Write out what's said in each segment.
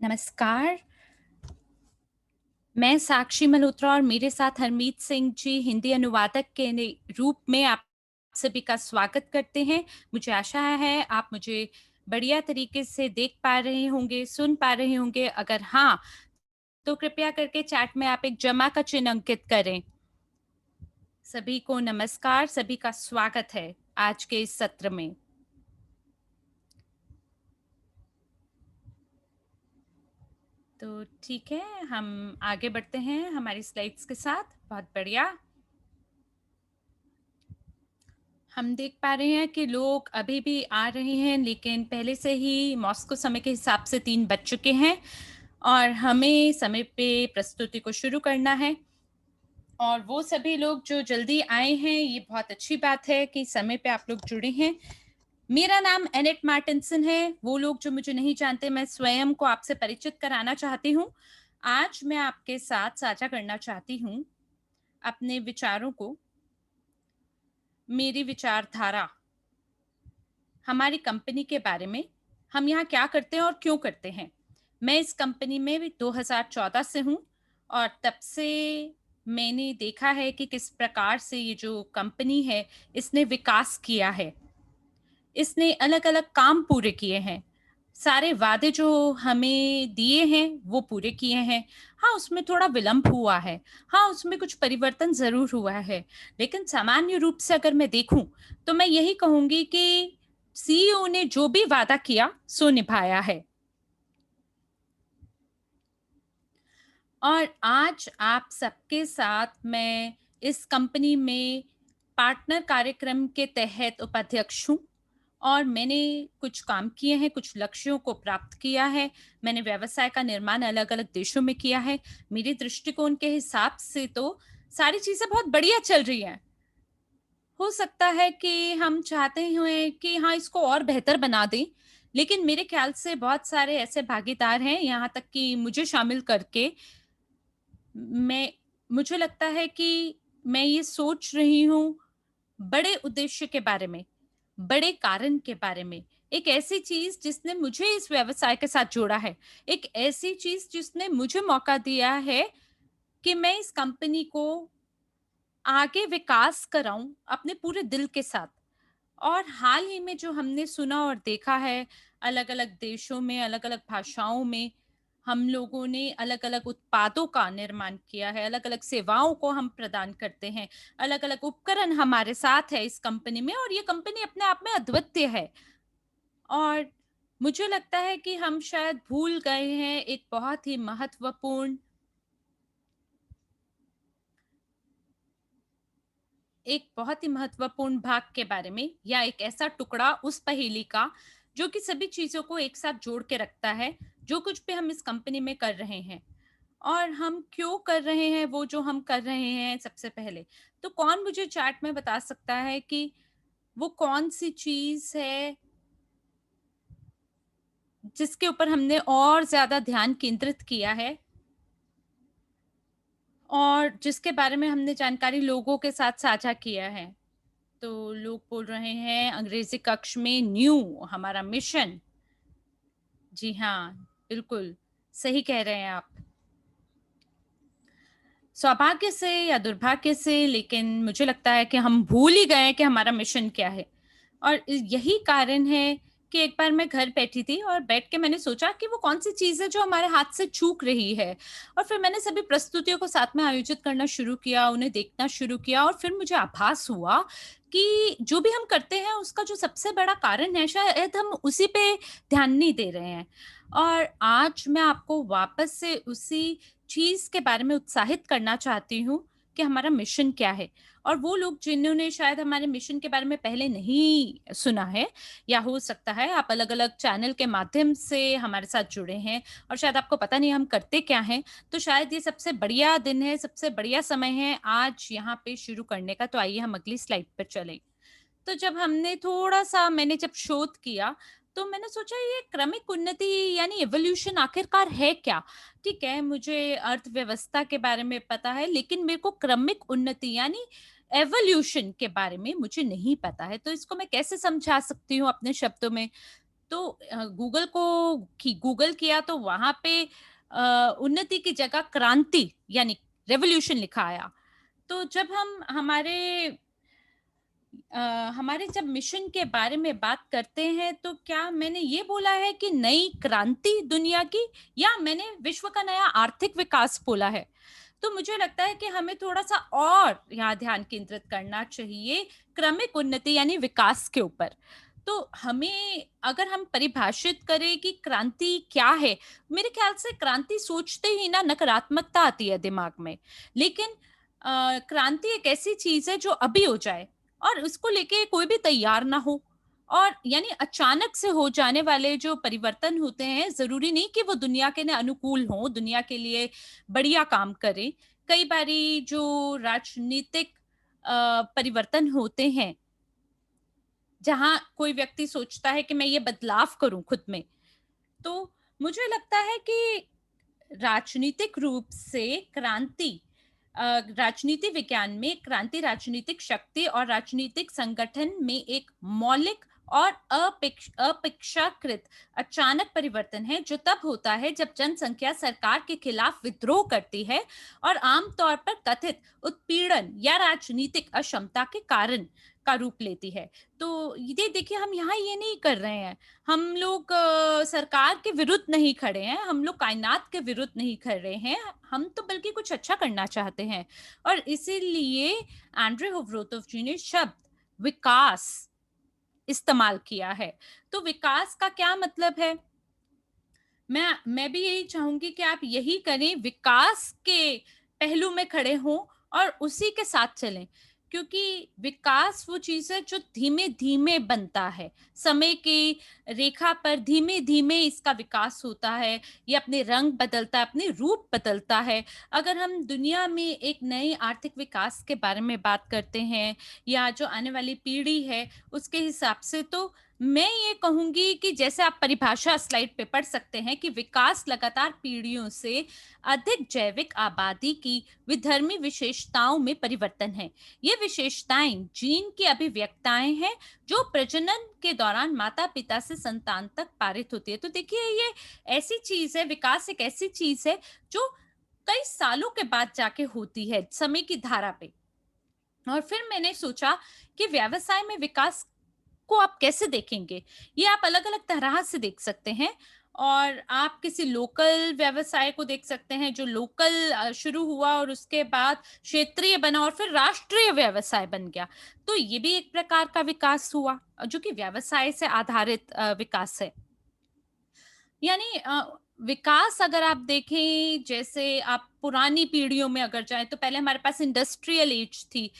नमस्कार, मैं साक्षी मल्होत्रा और मेरे साथ हरमीत सिंह जी हिंदी अनुवादक के रूप में आप सभी का स्वागत करते हैं। मुझे आशा है आप मुझे बढ़िया तरीके से देख पा रहे होंगे, सुन पा रहे होंगे। अगर हाँ, तो कृपया करके चैट में आप एक जमा का चिन्ह अंकित करें। सभी को नमस्कार, सभी का स्वागत है आज के इस सत्र में। तो ठीक है, हम आगे बढ़ते हैं हमारी स्लाइड्स के साथ। बहुत बढ़िया। हम देख पा रहे हैं कि लोग अभी भी आ रहे हैं, लेकिन पहले से ही मॉस्को समय के हिसाब से 3 बज चुके हैं और हमें समय पे प्रस्तुति को शुरू करना है। और वो सभी लोग जो जल्दी आए हैं, ये बहुत अच्छी बात है कि समय पे आप लोग जुड़े हैं। मेरा नाम एनेट मार्टिनसन है। वो लोग जो मुझे नहीं जानते, मैं स्वयं को आपसे परिचित कराना चाहती हूँ। आज मैं आपके साथ साझा करना चाहती हूँ अपने विचारों को, मेरी विचारधारा, हमारी कंपनी के बारे में, हम यहाँ क्या करते हैं और क्यों करते हैं। मैं इस कंपनी में भी 2014 से हूँ और तब से मैंने देखा है कि किस प्रकार से ये जो कंपनी है, इसने विकास किया है। इसने अलग-अलग काम पूरे किए हैं। सारे वादे जो हमें दिए हैं, वो पूरे किए हैं। हाँ, उसमें थोड़ा विलंब हुआ है। हाँ, उसमें कुछ परिवर्तन ज़रूर हुआ है। लेकिन सामान्य रूप से अगर मैं देखूँ, तो मैं यही कहूँगी कि सीईओ ने जो भी वादा किया, सो निभाया है। और आज आप सबके साथ मैं इस कंपनी में पार्टनर कार्यक्रम के तहत उपाध्यक्ष हूँ और मैंने कुछ काम किए हैं, कुछ लक्ष्यों को प्राप्त किया है। मैंने व्यवसाय का निर्माण अलग-अलग देशों में किया है। मेरे दृष्टिकोण के हिसाब से तो सारी चीज़ें बहुत बढ़िया चल रही हैं। हो सकता है कि हम चाहते हुए कि हाँ, इसको और बेहतर बना दें, लेकिन मेरे ख्याल से बहुत सारे ऐसे भागीदार हैं, यहाँ तक कि मुझे शामिल करके मैं मुझे लगता है कि मैं ये सोच रही हूँ बड़े उद्देश्य के बारे में, बड़े कारण के बारे में, एक ऐसी चीज़ जिसने मुझे इस व्यवसाय के साथ जोड़ा है, एक ऐसी चीज़ जिसने मुझे मौका दिया है कि मैं इस कंपनी को आगे विकास कराऊँ अपने पूरे दिल के साथ। और हाल ही में जो हमने सुना और देखा है, अलग-अलग देशों में, अलग-अलग भाषाओं में, हम लोगों ने अलग-अलग उत्पादों का निर्माण किया है, अलग-अलग सेवाओं को हम प्रदान करते हैं, अलग-अलग उपकरण हमारे साथ है इस कंपनी में और ये कंपनी अपने आप में अद्वितीय है। और मुझे लगता है कि हम शायद भूल गए हैं एक बहुत ही महत्वपूर्ण भाग के बारे में या एक ऐसा टुकड़ा उस पहेली का जो कि सभी चीजों को एक साथ जोड़ के रखता है, जो कुछ भी हम इस कंपनी में कर रहे हैं और हम क्यों कर रहे हैं वो जो हम कर रहे हैं। सबसे पहले तो कौन मुझे चैट में बता सकता है कि वो कौन सी चीज है जिसके ऊपर हमने और ज्यादा ध्यान केंद्रित किया है और जिसके बारे में हमने जानकारी लोगों के साथ साझा किया है। तो लोग बोल रहे हैं अंग्रेजी कक्ष में न्यू, हमारा मिशन। जी हाँ, बिल्कुल, सही कह रहे हैं आप। सौभाग्य से या दुर्भाग्य से, लेकिन मुझे लगता है कि हम भूल ही गए हैं कि हमारा मिशन क्या है। और यही कारण है कि एक बार मैं घर बैठी थी और बैठ के मैंने सोचा कि वो कौन-सी चीज़ है जो हमारे हाथ से चूक रही है। और फिर मैंने सभी प्रस्तुतियों को साथ में आयोजित करना शुरू किया, उन्हें देखना शुरू किया और फिर मुझे आभास हुआ कि जो भी हम करते हैं उसका जो सबसे बड़ा कारण है, शायद हम उसी पे ध्यान नहीं दे रहे हैं। और आज मैं आपको वापस से उसी चीज़ के बारे में उत्साहित करना चाहती हूँ कि हमारा मिशन क्या है। और वो लोग जिन्होंने शायद हमारे मिशन के बारे में पहले नहीं सुना है, या हो सकता है आप अलग-अलग चैनल के माध्यम से हमारे साथ जुड़े हैं और शायद आपको पता नहीं हम करते क्या हैं, तो शायद ये सबसे बढ़िया दिन है, सबसे बढ़िया समय है आज यहाँ पे शुरू करने का। तो आइए हम अगली स्लाइड पर चलें। तो जब हमने थोड़ा-सा मैंने जब शोध किया, तो मैंने सोचा ये क्रमिक उन्नति यानी इवोल्यूशन आखिरकार है क्या? ठीक है, मुझे अर्थव्यवस्था के बारे में पता है, लेकिन मेरे को क्रमिक उन्नति यानी एवोल्यूशन के बारे में मुझे नहीं पता है। तो इसको मैं कैसे समझा सकती हूँ अपने शब्दों में? तो गूगल किया तो वहाँ पे उन्नति की जगह क्रांति यानी रेवोल्यूशन लिखा आया। तो जब हम हमारे जब मिशन के बारे में बात करते हैं तो क्या मैंने ये बोला है कि नई क्रांति दुनिया की, या मैंने विश्व का नया आर्थिक विकास बोला है? तो मुझे लगता है कि हमें थोड़ा-सा और यहाँ ध्यान केंद्रित करना चाहिए क्रमिक उन्नति यानी विकास के ऊपर। तो हमें अगर हम परिभाषित करें कि क्रांति क्या है, मेरे ख्याल से क्रांति सोचते ही ना नकारात्मकता आती है दिमाग में। लेकिन क्रांति एक ऐसी चीज़ है जो अभी हो जाए और उसको लेके कोई भी तैयार ना हो, और यानी अचानक से हो जाने वाले जो परिवर्तन होते हैं, ज़रूरी नहीं कि वो दुनिया के लिए अनुकूल हों, दुनिया के लिए बढ़िया काम करें। कई बारी जो राजनीतिक परिवर्तन होते हैं, जहाँ कोई व्यक्ति सोचता है कि मैं ये बदलाव करूँ खुद में, तो मुझे लगता है कि राजनीतिक रूप से क्रांति राजनीति विज्ञान में क्रांति राजनीतिक शक्ति और राजनीतिक संगठन में एक मौलिक और अपेक्षाकृत अचानक परिवर्तन है, जो तब होता है जब जनसंख्या सरकार के खिलाफ विद्रोह करती है और आमतौर पर कथित उत्पीड़न या राजनीतिक अक्षमता के कारण का रूप लेती है। तो ये देखिए, हम यहाँ ये नहीं कर रहे हैं, हम लोग सरकार के विरुद्ध नहीं खड़े हैं, हम लोग कायनात के विरुद्ध नहीं खड़े हैं, हम तो बल्कि कुछ अच्छा करना चाहते हैं। और इसीलिए एंड्रे होवरोटोव जी ने शब्द विकास इस्तेमाल किया है। तो विकास का क्या मतलब है? मैं भी यही चाहूँगी कि आप यही करें, विकास के पहलू में खड़े हों और उसी के साथ चलें। क्योंकि विकास वो चीज़ है जो धीमे-धीमे बनता है। समय की रेखा पर धीमे-धीमे इसका विकास होता है, ये अपने रंग बदलता है, अपने रूप बदलता है। अगर हम दुनिया में एक नए आर्थिक विकास के बारे में बात करते हैं, या जो आने वाली पीढ़ी है, उसके हिसाब से तो मैं ये कहूँगी कि जैसे आप परिभाषा स्लाइड पे पढ़ सकते हैं कि विकास लगातार पीढ़ियों से अधिक जैविक आबादी की विधर्मी विशेषताओं में परिवर्तन है। ये विशेषताएं जीन की अभिव्यक्ताएं हैं जो प्रजनन के दौरान माता-पिता से संतान तक पारित होती है। तो देखिए, ये ऐसी चीज़ है, विकास एक ऐसी चीज़ है जो कई सालों के बाद जाके होती है, समय की धारा पे। और फिर मैंने सोचा कि व्यवसाय में विकास को आप कैसे देखेंगे? ये आप अलग-अलग तरह से देख सकते हैं, और आप किसी लोकल व्यवसाय को देख सकते हैं जो लोकल शुरू हुआ और उसके बाद क्षेत्रीय बना और फिर राष्ट्रीय व्यवसाय बन गया। तो ये भी एक प्रकार का विकास हुआ, जो कि व्यवसाय से आधारित विकास है। यानी विकास अगर आप देखें, जैसे आप पुरानी पीढ़ियों में अगर जाएँ तो पहले हमारे पास इंडस्ट्रियल एज थी,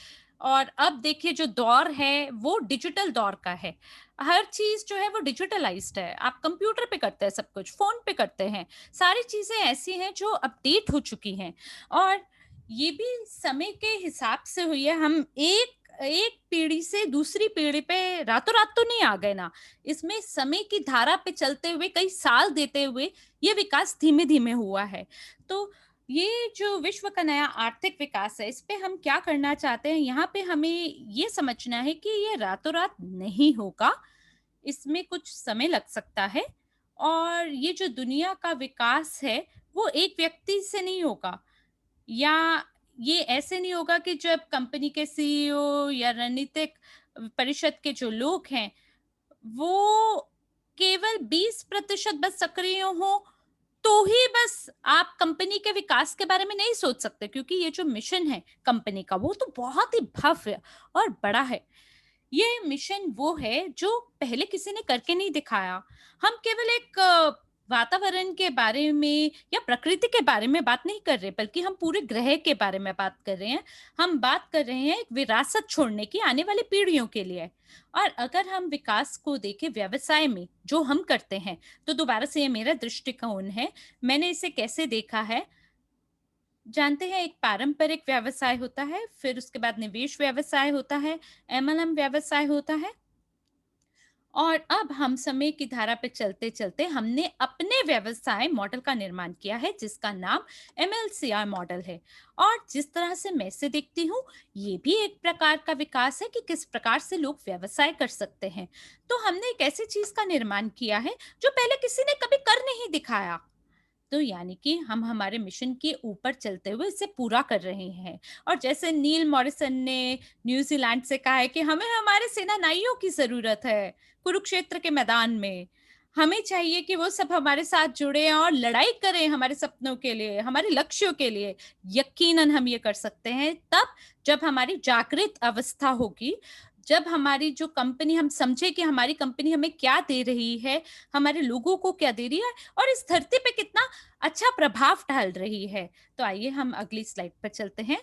और अब देखिए जो दौर है वो डिजिटल दौर का है। हर चीज़ जो है वो डिजिटलाइज़्ड है। आप कंप्यूटर पे करते हैं सब कुछ, फ़ोन पे करते हैं। सारी चीज़ें ऐसी हैं जो अपडेट हो चुकी हैं, और ये भी समय के हिसाब से हुई है। हम एक एक पीढ़ी से दूसरी पीढ़ी पे रातों-रात तो नहीं आ गए ना। इसमें समय की धारा पे चलते हुए कई साल देते हुए ये विकास धीमे-धीमे हुआ है। तो ये जो विश्व का नया आर्थिक विकास है, इस पे हम क्या करना चाहते हैं, यहाँ पे हमें ये समझना है कि ये रातों-रात नहीं होगा, इसमें कुछ समय लग सकता है, और ये जो दुनिया का विकास है, वो एक व्यक्ति से नहीं होगा, या ये ऐसे नहीं होगा कि जब कंपनी के सीईओ या रणनीतिक परिषद के जो लोग हैं, वो केवल 20% बस सक्रिय हो, तो ही बस आप कंपनी के विकास के बारे में नहीं सोच सकते, क्योंकि ये जो मिशन है कंपनी का वो तो बहुत ही भव्य और बड़ा है। ये मिशन वो है जो पहले किसी ने करके नहीं दिखाया। हम केवल एक वातावरण के बारे में या प्रकृति के बारे में बात नहीं कर रहे, बल्कि हम पूरे ग्रह के बारे में बात कर रहे हैं। हम बात कर रहे हैं एक विरासत छोड़ने की आने वाली पीढ़ियों के लिए। और अगर हम विकास को देखें व्यवसाय में जो हम करते हैं, तो दोबारा से ये मेरा दृष्टिकोण है। मैंने इसे कैसे देखा है, जानते हैं, एक पारंपरिक व्यवसाय होता है, फिर उसके बाद निवेश व्यवसाय होता है, एमएलएम व्यवसाय होता है, और अब हम समय की धारा पे चलते-चलते हमने अपने व्यवसाय मॉडल का निर्माण किया है जिसका नाम एमएलसीआर मॉडल है। और जिस तरह से मैं इसे देखती हूँ, ये भी एक प्रकार का विकास है कि किस प्रकार से लोग व्यवसाय कर सकते हैं। तो हमने एक ऐसी चीज़ का निर्माण किया है जो पहले किसी ने कभी कर नहीं दिखाया। तो यानी कि हम हमारे मिशन के ऊपर चलते हुए इसे पूरा कर रहे हैं। और जैसे नील मॉरिसन ने न्यूजीलैंड से कहा है कि हमें हमारे सेनानियों की ज़रूरत है, कुरुक्षेत्र के मैदान में। हमें चाहिए कि वो सब हमारे साथ जुड़े और लड़ाई करें हमारे सपनों के लिए, हमारे लक्ष्यों के लिए। यकीनन हम ये कर सकते हैं तब जब हमारी जागृत अवस्था होगी, जब हमारी जो कंपनी हम समझे कि हमारी कंपनी हमें क्या दे रही है, हमारे लोगों को क्या दे रही है और इस धरती पे कितना अच्छा प्रभाव डाल रही है। तो आइए हम अगली स्लाइड पर चलते हैं।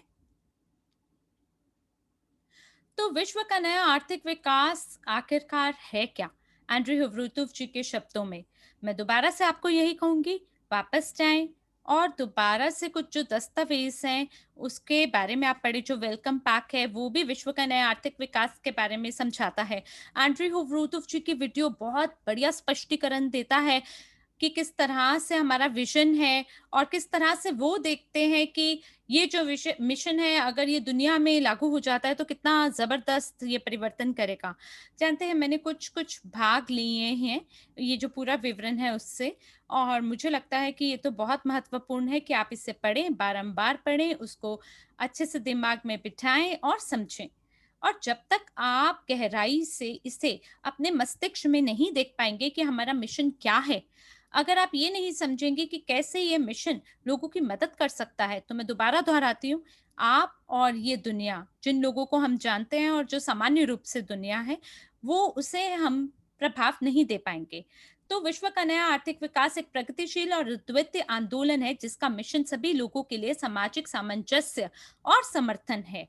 तो विश्व का नया आर्थिक विकास आखिरकार है क्या? एंड्रयू हुवरूतोव जी के शब्दों में मैं दोबारा से आपको यही कहूंगी, वापस जाएं और दोबारा से कुछ जो दस्तावेज हैं उसके बारे में आप पढ़े। जो वेलकम पैक है वो भी विश्व का नया आर्थिक विकास के बारे में समझाता है। एंड्रयू हुवरूतोव जी की वीडियो बहुत बढ़िया स्पष्टीकरण देता है कि किस तरह से हमारा विज़न है और किस तरह से वो देखते हैं कि ये जो विश मिशन है अगर ये दुनिया में लागू हो जाता है तो कितना ज़बरदस्त ये परिवर्तन करेगा। जानते हैं मैंने कुछ-कुछ भाग लिए हैं, ये जो पूरा विवरण है उससे। और मुझे लगता है कि ये तो बहुत महत्वपूर्ण है कि आप इसे पढ़ें, बारंबार पढ़ें, उसको अच्छे से दिमाग में बिठाएँ और समझें। और जब तक आप गहराई से इसे अपने मस्तिष्क में नहीं देख पाएँगे कि हमारा मिशन क्या है, अगर आप ये नहीं समझेंगे कि कैसे ये मिशन लोगों की मदद कर सकता है, तो मैं दोबारा दोहराती हूँ, आप और ये दुनिया, जिन लोगों को हम जानते हैं और जो सामान्य रूप से दुनिया है, वो उसे हम प्रभाव नहीं दे पाएँगे। तो विश्व का नया आर्थिक विकास एक प्रगतिशील और अद्वितीय आंदोलन है, जिसका मिशन सभी लोगों के लिए सामाजिक सामंजस्य और समर्थन है।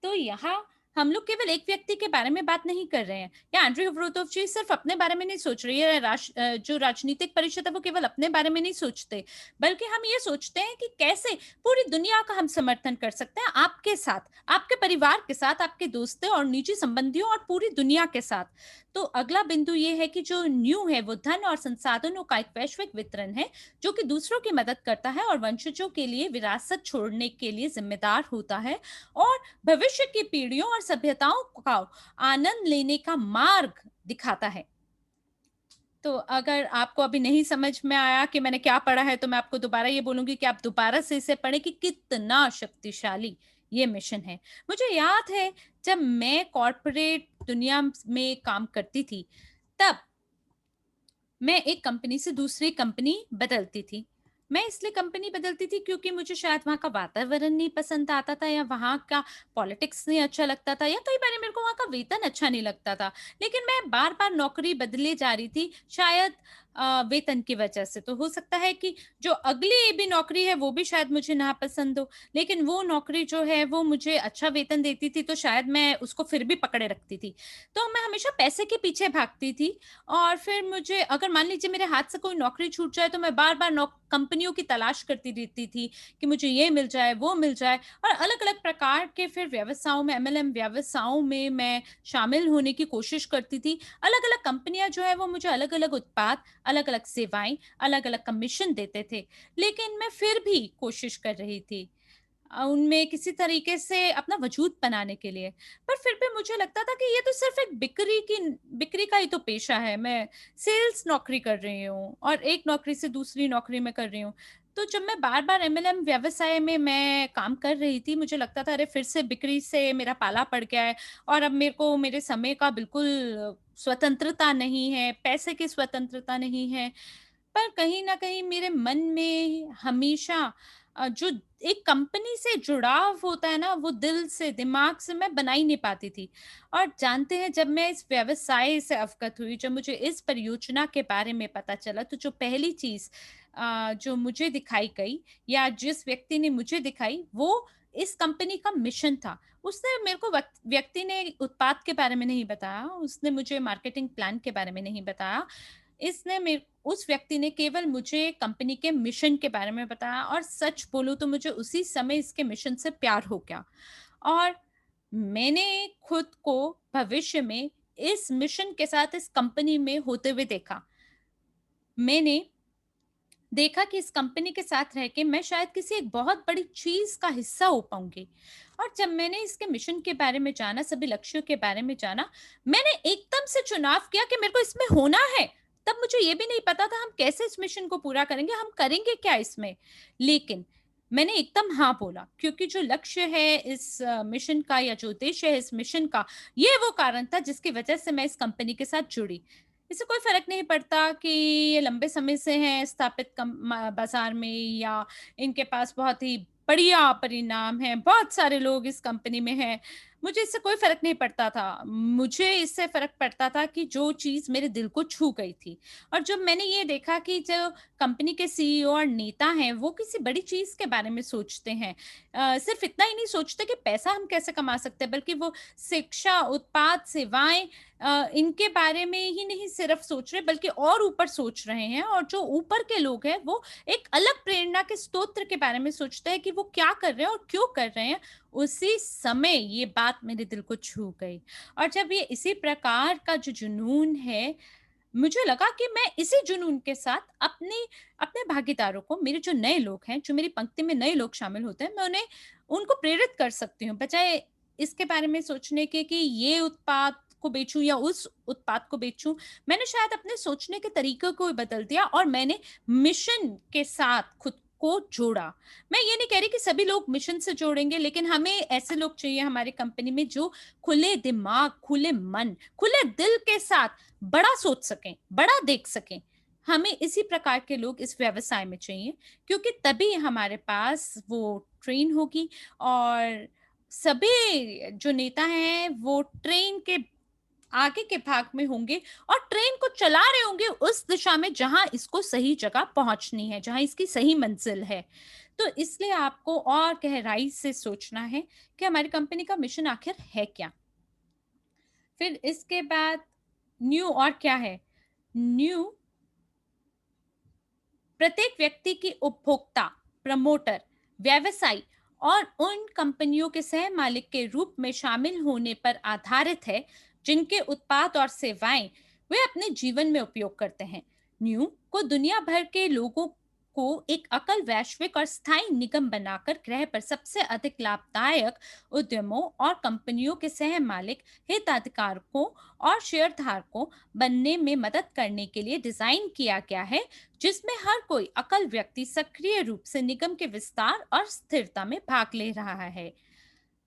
तो यहाँ हम लोग केवल एक व्यक्ति के बारे में बात नहीं कर रहे हैं। या एंड्रयू हुवरूतोव जी सिर्फ अपने बारे में नहीं सोच रही है, जो राजनीतिक परिषद है वो केवल अपने बारे में नहीं सोचते, बल्कि हम ये सोचते हैं कि कैसे पूरी दुनिया का हम समर्थन कर सकते हैं आपके साथ, आपके परिवार के साथ, आपके दोस्तों और निजी संबंधियों और पूरी दुनिया के साथ। तो अगला बिंदु ये है कि जो न्यू है वो धन और संसाधनों का एक वैश्विक वितरण है, जो कि दूसरों की मदद करता है और वंशजों के लिए विरासत छोड़ने के लिए जिम्मेदार होता है और भविष्य की पीढ़ियों और सभ्यताओं का आनंद लेने का मार्ग दिखाता है। तो अगर आपको अभी नहीं समझ में आया कि मैंने क्या पढ़ा है, तो मैं आपको दोबारा ये बोलूँगी कि आप दोबारा से इसे पढ़ें कि कितना शक्तिशाली ये मिशन है। मुझे याद है जब मैं कॉर्पोरेट दुनिया में काम करती थी, तब मैं एक कंपनी से दूसरी कंपनी बदलती थी। मैं इसलिए कंपनी बदलती थी क्योंकि मुझे शायद वहाँ का वातावरण नहीं पसंद आता था या वहाँ का पॉलिटिक्स नहीं अच्छा लगता था या कई बारी मेरे को वहाँ का वेतन अच्छा नहीं लगता था। लेकिन मैं बार-बार नौकरी बदले जा रही थी, शायद वेतन की वजह से। तो हो सकता है कि जो अगली भी नौकरी है वो भी शायद मुझे नापसंद हो, लेकिन वो नौकरी जो है वो मुझे अच्छा वेतन देती थी, तो शायद मैं उसको फिर भी पकड़े रखती थी। तो मैं हमेशा पैसे के पीछे भागती थी और फिर मुझे अगर मान लीजिए मेरे हाथ से कोई नौकरी छूट जाए तो मैं बार-बार कंपनियों की तलाश करती रहती थी कि मुझे ये मिल जाए, वो मिल जाए। और अलग-अलग प्रकार के फिर व्यवसायों में, एमएलएम व्यवसायों में मैं शामिल होने की कोशिश करती थी। अलग-अलग कंपनियाँ जो है वो मुझे अलग-अलग उत्पाद, अलग-अलग सेवाएँ, अलग-अलग कमीशन देते थे। लेकिन मैं फिर भी कोशिश कर रही थी उनमें किसी तरीके से अपना वजूद बनाने के लिए। पर फिर भी मुझे लगता था कि ये तो सिर्फ़ एक बिक्री का ही तो पेशा है। मैं सेल्स नौकरी कर रही हूँ और एक नौकरी से दूसरी नौकरी में कर रही हूँ। तो जब मैं बार-बार एमएलएम व्यवसाय में मैं काम कर रही थी, मुझे लगता था अरे फिर से बिक्री से मेरा पाला पड़ गया है और अब मेरे को मेरे समय का बिल्कुल स्वतंत्रता नहीं है, पैसे की स्वतंत्रता नहीं है। पर कहीं न कहीं मेरे मन में हमेशा जो एक कंपनी से जुड़ाव होता है ना, वो दिल से, दिमाग से मैं बना ही नहीं पाती थी। और जानते हैं जब मैं इस व्यवसाय से अवगत हुई, जब मुझे इस परियोजना के बारे में पता चला, तो जो पहली चीज़ जो मुझे दिखाई गई या जिस व्यक्ति ने मुझे दिखाई, वो इस कंपनी का मिशन था। उसने मेरे को व्यक्ति ने उत्पाद के बारे में नहीं बताया, उसने मुझे मार्केटिंग प्लान के बारे में नहीं बताया। इसने मेर उस व्यक्ति ने केवल मुझे कंपनी के मिशन के बारे में बताया और सच बोलूँ तो मुझे उसी समय इसके मिशन से प्यार हो गया। और मैंने खुद को भविष्य में इस मिशन के साथ इस कंपनी में होते हुए देखा। मैंने देखा कि इस कंपनी के साथ रह के मैं शायद किसी एक बहुत बड़ी चीज़ का हिस्सा हो पाऊँगी। और जब मैंने इसके मिशन के बारे में जाना, सभी लक्ष्यों के बारे में जाना, मैंने एकदम से चुनाव किया कि मेरे को इसमें होना है। तब मुझे ये भी नहीं पता था हम कैसे इस मिशन को पूरा करेंगे, हम करेंगे क्या इसमें? लेकिन मैंने एकदम हाँ बोला, क्योंकि जो लक्ष्य है इस मिशन का या जो उद्देश्य है इस मिशन का, ये वो कारण था जिसकी वजह से मैं इस कंपनी के साथ जुड़ी। इससे कोई फ़र्क नहीं पड़ता कि ये लंबे समय से हैं स्थापित बाज़ार में, या इनके पास बहुत ही बढ़िया परिणाम हैं, बहुत सारे लोग इस कंपनी में हैं। मुझे इससे कोई फ़र्क नहीं पड़ता था। मुझे इससे फ़र्क पड़ता था कि जो चीज़ मेरे दिल को छू गई थी। और जब मैंने ये देखा कि जो कंपनी के सीईओ और नेता हैं, वो किसी बड़ी चीज़ के बारे में सोचते हैं। सिर्फ़ इतना ही नहीं सोचते कि पैसा हम कैसे कमा सकते हैं, बल्कि वो शिक्षा, उत्पाद, सेवाएँ, इनके बारे में ही नहीं सिर्फ सोच रहे, बल्कि और ऊपर सोच रहे हैं। और जो ऊपर के लोग हैं वो एक अलग प्रेरणा के स्रोत के बारे में सोचते हैं कि वो क्या कर रहे हैं और क्यों कर रहे हैं। उसी समय ये बात मेरे दिल को छू गई। और जब ये इसी प्रकार का जो जुनून है, मुझे लगा कि मैं इसी जुनून के साथ अपने अपने भागीदारों को, मेरे जो नए लोग हैं, जो मेरी पंक्ति में नए लोग शामिल होते हैं, मैं उन्हें उनको प्रेरित कर सकती हूँ, बजाय इसके बारे में सोचने के कि ये उत्पाद को बेचूँ या उस उत्पाद को बेचूँ। मैंने शायद अपने सोचने के तरीके को ही बदल दिया और मैंने मिशन के साथ खुद को जोड़ा। मैं ये नहीं कह रही कि सभी लोग मिशन से जोड़ेंगे, लेकिन हमें ऐसे लोग चाहिए हमारी कंपनी में जो खुले दिमाग, खुले मन, खुले दिल के साथ बड़ा सोच सकें, बड़ा देख सकें। हमें इसी प्रकार के लोग इस व्यवसाय में चाहिए, क्योंकि तभी हमारे पास वो ट्रेन होगी और सभी जो नेता हैं वो ट्रेन के आगे के भाग में होंगे और ट्रेन को चला रहे होंगे उस दिशा में जहां इसको सही जगह पहुंचनी है, जहां इसकी सही मंजिल है। तो इसलिए आपको और गहराई से सोचना है कि हमारी कंपनी का मिशन आखिर है क्या। फिर इसके बाद न्यू और क्या है? न्यू प्रत्येक व्यक्ति की उपभोक्ता, प्रमोटर, व्यवसायी और उन कंपनियों के सह मालिक के रूप में शामिल होने पर आधारित है, जिनके उत्पाद और सेवाएं वे अपने जीवन में उपयोग करते हैं। न्यू को दुनिया भर के लोगों को एक एकल वैश्विक और स्थायी निगम बनाकर ग्रह पर सबसे अधिक लाभदायक उद्यमों और कंपनियों के सह मालिक, हिताधिकारकों और शेयरधारकों बनने में मदद करने के लिए डिजाइन किया गया है, जिसमें हर कोई अकल व्यक्ति सक्रिय रूप से निगम के विस्तार और स्थिरता में भाग ले रहा है।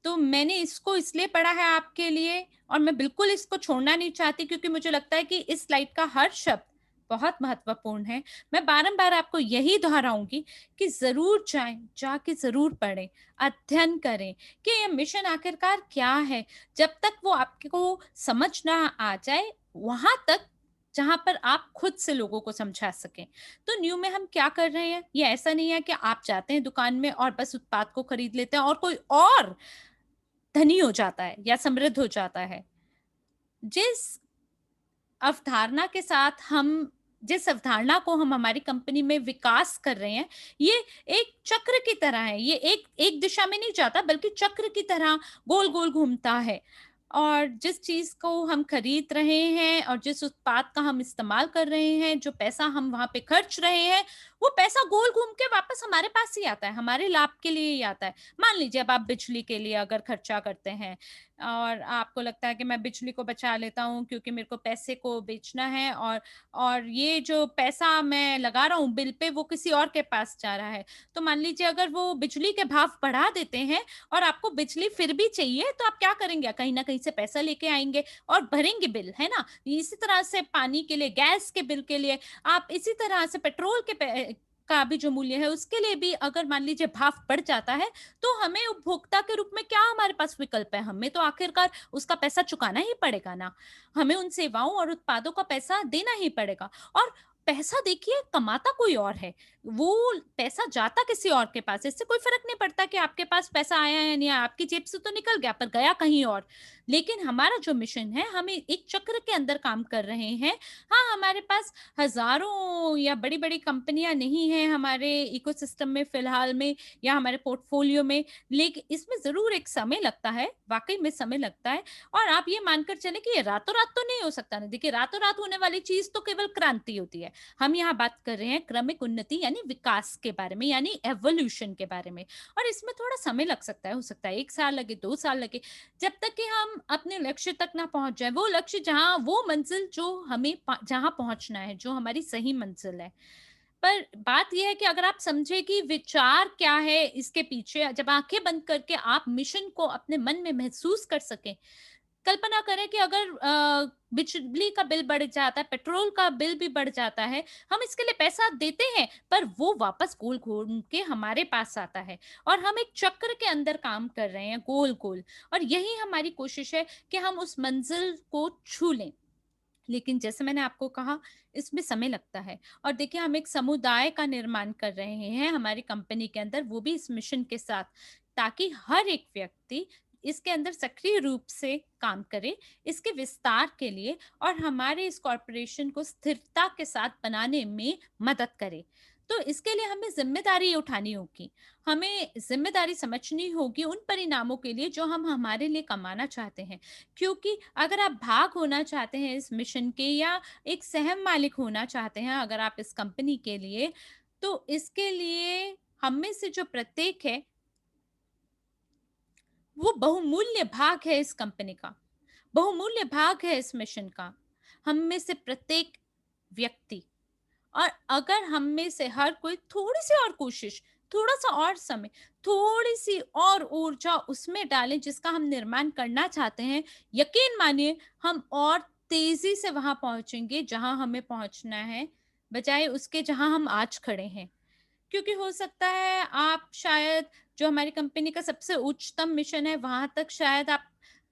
तो मैंने इसको इसलिए पढ़ा है आपके लिए, और मैं बिल्कुल इसको छोड़ना नहीं चाहती, क्योंकि मुझे लगता है कि इस स्लाइड का हर शब्द बहुत महत्वपूर्ण है। मैं बारंबार आपको यही दोहराऊंगी कि जरूर जाएं, जाके जरूर पढ़ें, अध्ययन करें कि ये मिशन आखिरकार क्या है। जब तक वो आपको समझ ना आ जाए, वहां तक जहां पर आप खुद से लोगों को समझा सकें। तो न्यू में हम क्या कर रहे हैं, ये ऐसा नहीं है कि आप जाते हैं दुकान में और बस उत्पाद को खरीद लेते हैं और कोई और धनी हो जाता है या समृद्ध हो जाता है। जिस अवधारणा के साथ हम जिस अवधारणा को हम हमारी कंपनी में विकास कर रहे हैं, ये एक चक्र की तरह है। ये एक एक दिशा में नहीं जाता, बल्कि चक्र की तरह गोल-गोल घूमता है। और जिस चीज़ को हम खरीद रहे हैं और जिस उत्पाद का हम इस्तेमाल कर रहे हैं, जो पैसा हम वहाँ पे खर्च रहे हैं, वो पैसा गोल घूम के वापस हमारे पास ही आता है, हमारे लाभ के लिए ही आता है। मान लीजिए अब आप बिजली के लिए अगर खर्चा करते हैं और आपको लगता है कि मैं बिजली को बचा लेता हूँ क्योंकि मेरे को पैसे को बेचना है, और ये जो पैसा मैं लगा रहा हूँ बिल पे वो किसी और के पास जा रहा है। तो मान लीजिए अगर वो बिजली के भाव बढ़ा देते हैं और आपको बिजली फिर भी चाहिए, तो आप क्या करेंगे? कहीं न कहीं से पैसा लेके आएँगे और भरेंगे बिल, है ना? इसी तरह से पानी के लिए, गैस के बिल के लिए, आप इसी तरह से पेट्रोल के का भी जो मूल्य है उसके लिए भी अगर मान लीजिए भाव बढ़ जाता है, तो हमें उपभोक्ता के रूप में क्या हमारे पास विकल्प है? हमें तो आखिरकार उसका पैसा चुकाना ही पड़ेगा ना। हमें उन सेवाओं और उत्पादों का पैसा देना ही पड़ेगा। और पैसा देखिए कमाता कोई और है, वो पैसा जाता किसी और के पास है, इससे कोई फ़र्क नहीं पड़ता कि आपके पास पैसा आया या नहीं आया, आपकी जेब से तो निकल गया पर गया कहीं और। लेकिन हमारा जो मिशन है, हम एक चक्र के अंदर काम कर रहे हैं। हाँ, हमारे पास हज़ारों या बड़ी-बड़ी कंपनियाँ नहीं हैं हमारे इकोसिस्टम में फ़िलहाल में या हमारे पोर्टफ़ोलियो में, लेकिन इसमें ज़रूर एक समय लगता है, वाक़ई में समय लगता है। और आप ये मानकर चलें कि ये रातों-रात तो नहीं हो सकता ना। देखिए, रातों-रात होने वाली चीज़ तो केवल क्रांति होती है। हम यहाँ बात कर रहे हैं क्रमिक उन्नति यानी विकास के बारे में, यानी एवोल्यूशन के बारे में। और इसमें थोड़ा समय लग सकता है, हो सकता है 1 साल लगे, 2 साल लगे, जब तक कि हम अपने लक्ष्य तक ना पहुँच जाएँ। वो लक्ष्य जहाँ वो मंज़िल जो हमें जहाँ पहुँचना है, जो हमारी सही मंज़िल है। पर बात ये है कि अगर आप समझे कि विचार क्या है इसके पीछे, जब आँखें बंद करके आप मिशन को अपने मन में महसूस कर सकें, कल्पना करें कि अगर बिजली का बिल बढ़ जाता है, पेट्रोल का बिल भी बढ़ जाता है, हम इसके लिए पैसा देते हैं, पर वो वापस गोल घूम के हमारे पास आता है और हम एक चक्र के अंदर काम कर रहे हैं गोल-गोल, और यही हमारी कोशिश है कि हम उस मंज़िल को छू लें। लेकिन जैसे मैंने आपको कहा, इसमें समय लगता है। और देखिए, हम एक समुदाय का निर्माण कर रहे हैं हमारी कंपनी के अंदर, वो भी इस मिशन के साथ, ताकि हर एक व्यक्ति इसके अंदर सक्रिय रूप से काम करे इसके विस्तार के लिए और हमारे इस कॉरपोरेशन को स्थिरता के साथ बनाने में मदद करे। तो इसके लिए हमें ज़िम्मेदारी उठानी होगी। हमें ज़िम्मेदारी समझनी होगी उन परिणामों के लिए जो हम हमारे लिए कमाना चाहते हैं। क्योंकि अगर आप भाग होना चाहते हैं इस मिशन के, या एक सह मालिक होना चाहते हैं अगर आप इस कंपनी के लिए, तो इसके लिए हम में से जो प्रत्येक है, वो बहुमूल्य भाग है इस कंपनी का, बहुमूल्य भाग है इस मिशन का। हम में से प्रत्येक व्यक्ति, और अगर हम में से हर कोई थोड़ी-सी और कोशिश, थोड़ा-सा और समय, थोड़ी-सी और ऊर्जा उसमें डालें जिसका हम निर्माण करना चाहते हैं, यकीन मानिए हम और तेज़ी से वहाँ पहुँचेंगे जहाँ हमें पहुँचना है, बजाए उसके जहाँ हम आज खड़े हैं। क्योंकि हो सकता है आप शायद जो हमारी कंपनी का सबसे उच्चतम मिशन है, वहाँ तक शायद आप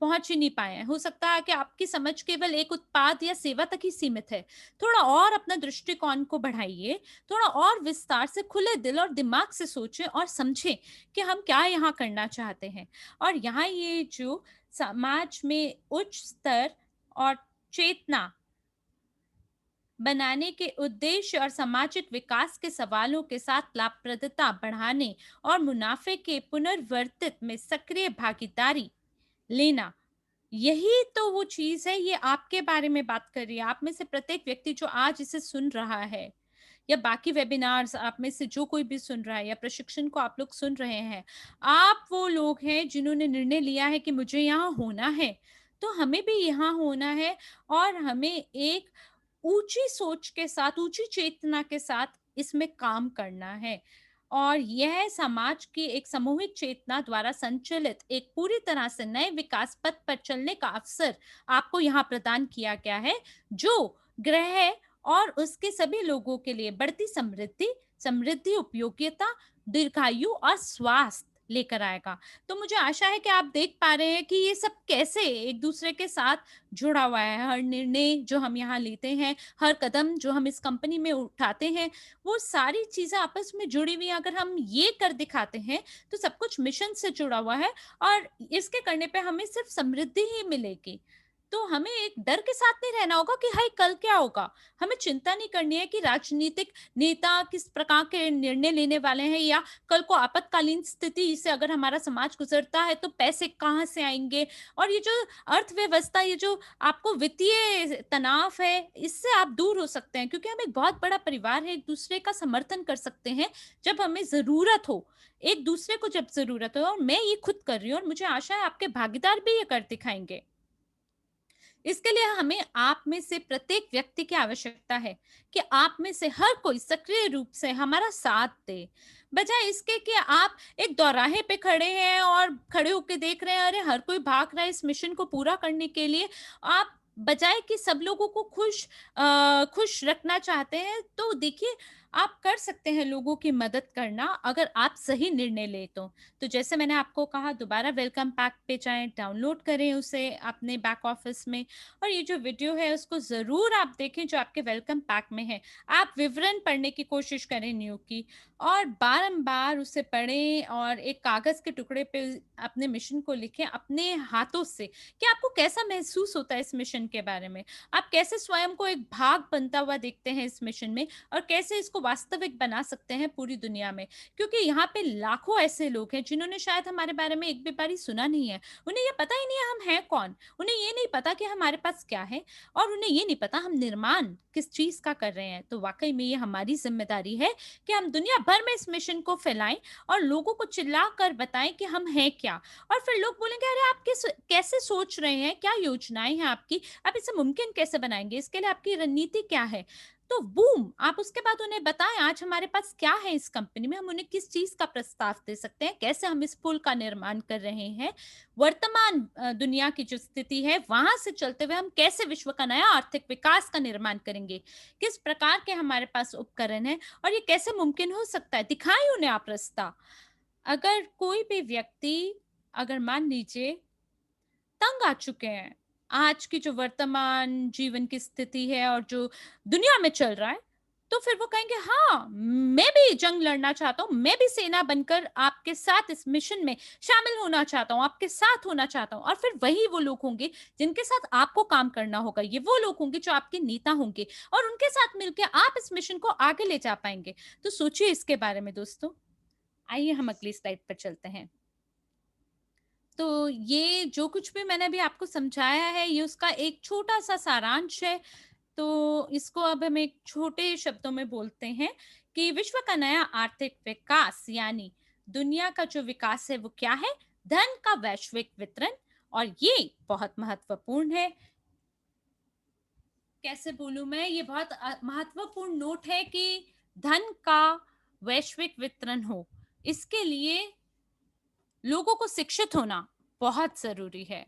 पहुँच ही नहीं पाए हैं। हो सकता है कि आपकी समझ केवल एक उत्पाद या सेवा तक ही सीमित है। थोड़ा और अपना दृष्टिकोण को बढ़ाइए, थोड़ा और विस्तार से खुले दिल और दिमाग से सोचें और समझें कि हम क्या यहाँ करना चाहते हैं। और यहाँ ये जो समाज में उच्च स्तर और चेतना बनाने के उद्देश्य और सामाजिक विकास के सवालों के साथ लाभप्रदता बढ़ाने और मुनाफे के पुनर्वर्तित में सक्रिय भागीदारी लेना, यही तो वो चीज है। ये आपके बारे में बात कर रही है, आप में से प्रत्येक व्यक्ति जो आज इसे सुन रहा है, या बाकी वेबिनार्स आप में से जो कोई भी सुन रहा है, या प्रशिक्षण को आप लोग सुन रहे हैं, आप वो लोग हैं जिन्होंने निर्णय लिया है कि मुझे यहाँ होना है, तो हमें भी यहाँ होना है। और हमें एक ऊंची सोच के साथ, ऊंची चेतना के साथ इसमें काम करना है। और यह समाज की एक सामूहिक चेतना द्वारा संचालित एक पूरी तरह से नए विकास पथ पर चलने का अवसर आपको यहाँ प्रदान किया गया है, जो ग्रह और उसके सभी लोगों के लिए बढ़ती समृद्धि, समृद्धि, उपयोगिता, दीर्घायु और स्वास्थ्य लेकर आएगा। तो मुझे आशा है कि आप देख पा रहे हैं कि ये सब कैसे एक दूसरे के साथ जुड़ा हुआ है। हर निर्णय जो हम यहाँ लेते हैं, हर कदम जो हम इस कंपनी में उठाते हैं, वो सारी चीज़ें आपस में जुड़ी हुई हैं। अगर हम ये कर दिखाते हैं, तो सब कुछ मिशन से जुड़ा हुआ है और इसके करने पे हमें सिर्फ़ समृद्धि ही मिलेगी। तो हमें एक डर के साथ नहीं रहना होगा कि हाय कल क्या होगा? हमें चिंता नहीं करनी है कि राजनीतिक नेता किस प्रकार के निर्णय लेने वाले हैं, या कल को आपातकालीन स्थिति से अगर हमारा समाज गुज़रता है, तो पैसे कहाँ से आएँगे? और ये जो अर्थव्यवस्था, ये जो आपको वित्तीय तनाव है, इससे आप दूर हो सकते हैं, क्योंकि हम एक बहुत बड़ा परिवार है, एक-दूसरे का समर्थन कर सकते हैं जब हमें ज़रूरत हो। एक-दूसरे को जब ज़रूरत हो, और मैं ये खुद कर रही हूँ और मुझे आशा है आपके भागीदार भी ये कर दिखाएँगे। इसके लिए हमें आप में से प्रत्येक व्यक्ति की आवश्यकता है कि आप में से हर कोई सक्रिय रूप से हमारा साथ दे। बजाय इसके कि आप एक दोराहे पे खड़े हैं और खड़े होके देख रहे हैं, अरे हर कोई भाग रहा है इस मिशन को पूरा करने के लिए। आप बजाय कि सब लोगों को खुश रखना चाहते हैं, तो देखिए आप कर सकते हैं लोगों की मदद करना अगर आप सही निर्णय लें तो। तो जैसे मैंने आपको कहा दोबारा वेलकम पैक पे जाएँ, डाउनलोड करें उसे अपने बैक ऑफ़िस में और ये जो वीडियो है उसको ज़रूर आप देखें जो आपके वेलकम पैक में है। आप विवरण पढ़ने की कोशिश करें न्यू की और बारंबार उसे पढ़ें और एक कागज़ के टुकड़े पे अपने मिशन को लिखें अपने हाथों से कि आपको कैसा महसूस होता है इस मिशन के बारे में। आप कैसे स्वयं को एक भाग बनता हुआ देखते हैं इस मिशन में और कैसे इसको वास्तविक बना सकते हैं पूरी दुनिया में। क्योंकि यहाँ पे लाखों ऐसे लोग हैं जिन्होंने शायद हमारे बारे में एक भी बारी सुना नहीं है। उन्हें ये पता ही नहीं है हम हैं कौन? उन्हें ये नहीं पता कि हमारे पास क्या है और उन्हें ये नहीं पता हम निर्माण किस चीज़ का कर रहे हैं। तो वाक़ई में ये हमारी ज़िम्मेदारी है कि हम दुनिया भर में इस मिशन को फैलाएँ और लोगों को चिल्ला कर बताएँ कि हम हैं क्या? और फिर लोग बोलेंगे अरे आप कैसे सोच रहे हैं? क्या योजनाएँ हैं आपकी? आप इसे मुमकिन कैसे बनाएँगे? इसके लिए आपकी रणनीति क्या है? तो बूम! आप उसके बाद उन्हें बताएँ आज हमारे पास क्या है इस कंपनी में, हम उन्हें किस चीज़ का प्रस्ताव दे सकते हैं, कैसे हम इस पुल का निर्माण कर रहे हैं। वर्तमान दुनिया की जो स्थिति है, वहाँ से चलते हुए हम कैसे विश्व का नया आर्थिक विकास का निर्माण करेंगे। किस प्रकार के हमारे पास उपकरण हैं और ये कैसे मुमकिन हो सकता है, दिखाएँ उन्हें आप रास्ता। अगर कोई भी व्यक्ति अगर मान लीजिए तंग आ चुके हैं। आज की जो वर्तमान जीवन की स्थिति है और जो दुनिया में चल रहा है, तो फिर वो कहेंगे हाँ, मैं भी जंग लड़ना चाहता हूँ, मैं भी सेना बनकर आपके साथ इस मिशन में शामिल होना चाहता हूँ, आपके साथ होना चाहता हूँ और फिर वही वो लोग होंगे जिनके साथ आपको काम करना होगा। ये वो लोग होंगे जो आपके नेता होंगे और उनके साथ मिलके आप इस मिशन को आगे ले जा पाएँगे। तो सोचिए इसके बारे में दोस्तों। आइए हम अगली स्लाइड पर चलते हैं। तो ये जो कुछ भी मैंने अभी आपको समझाया है, ये उसका एक छोटा-सा सारांश है। तो इसको अब हम एक छोटे शब्दों में बोलते हैं कि विश्व का नया आर्थिक विकास यानी दुनिया का जो विकास है वो क्या है? धन का वैश्विक वितरण और ये बहुत महत्वपूर्ण है। कैसे बोलूँ मैं? ये बहुत महत्वपूर्ण नोट है कि धन का वैश्विक वितरण हो। इसके लिए लोगों को शिक्षित होना बहुत ज़रूरी है।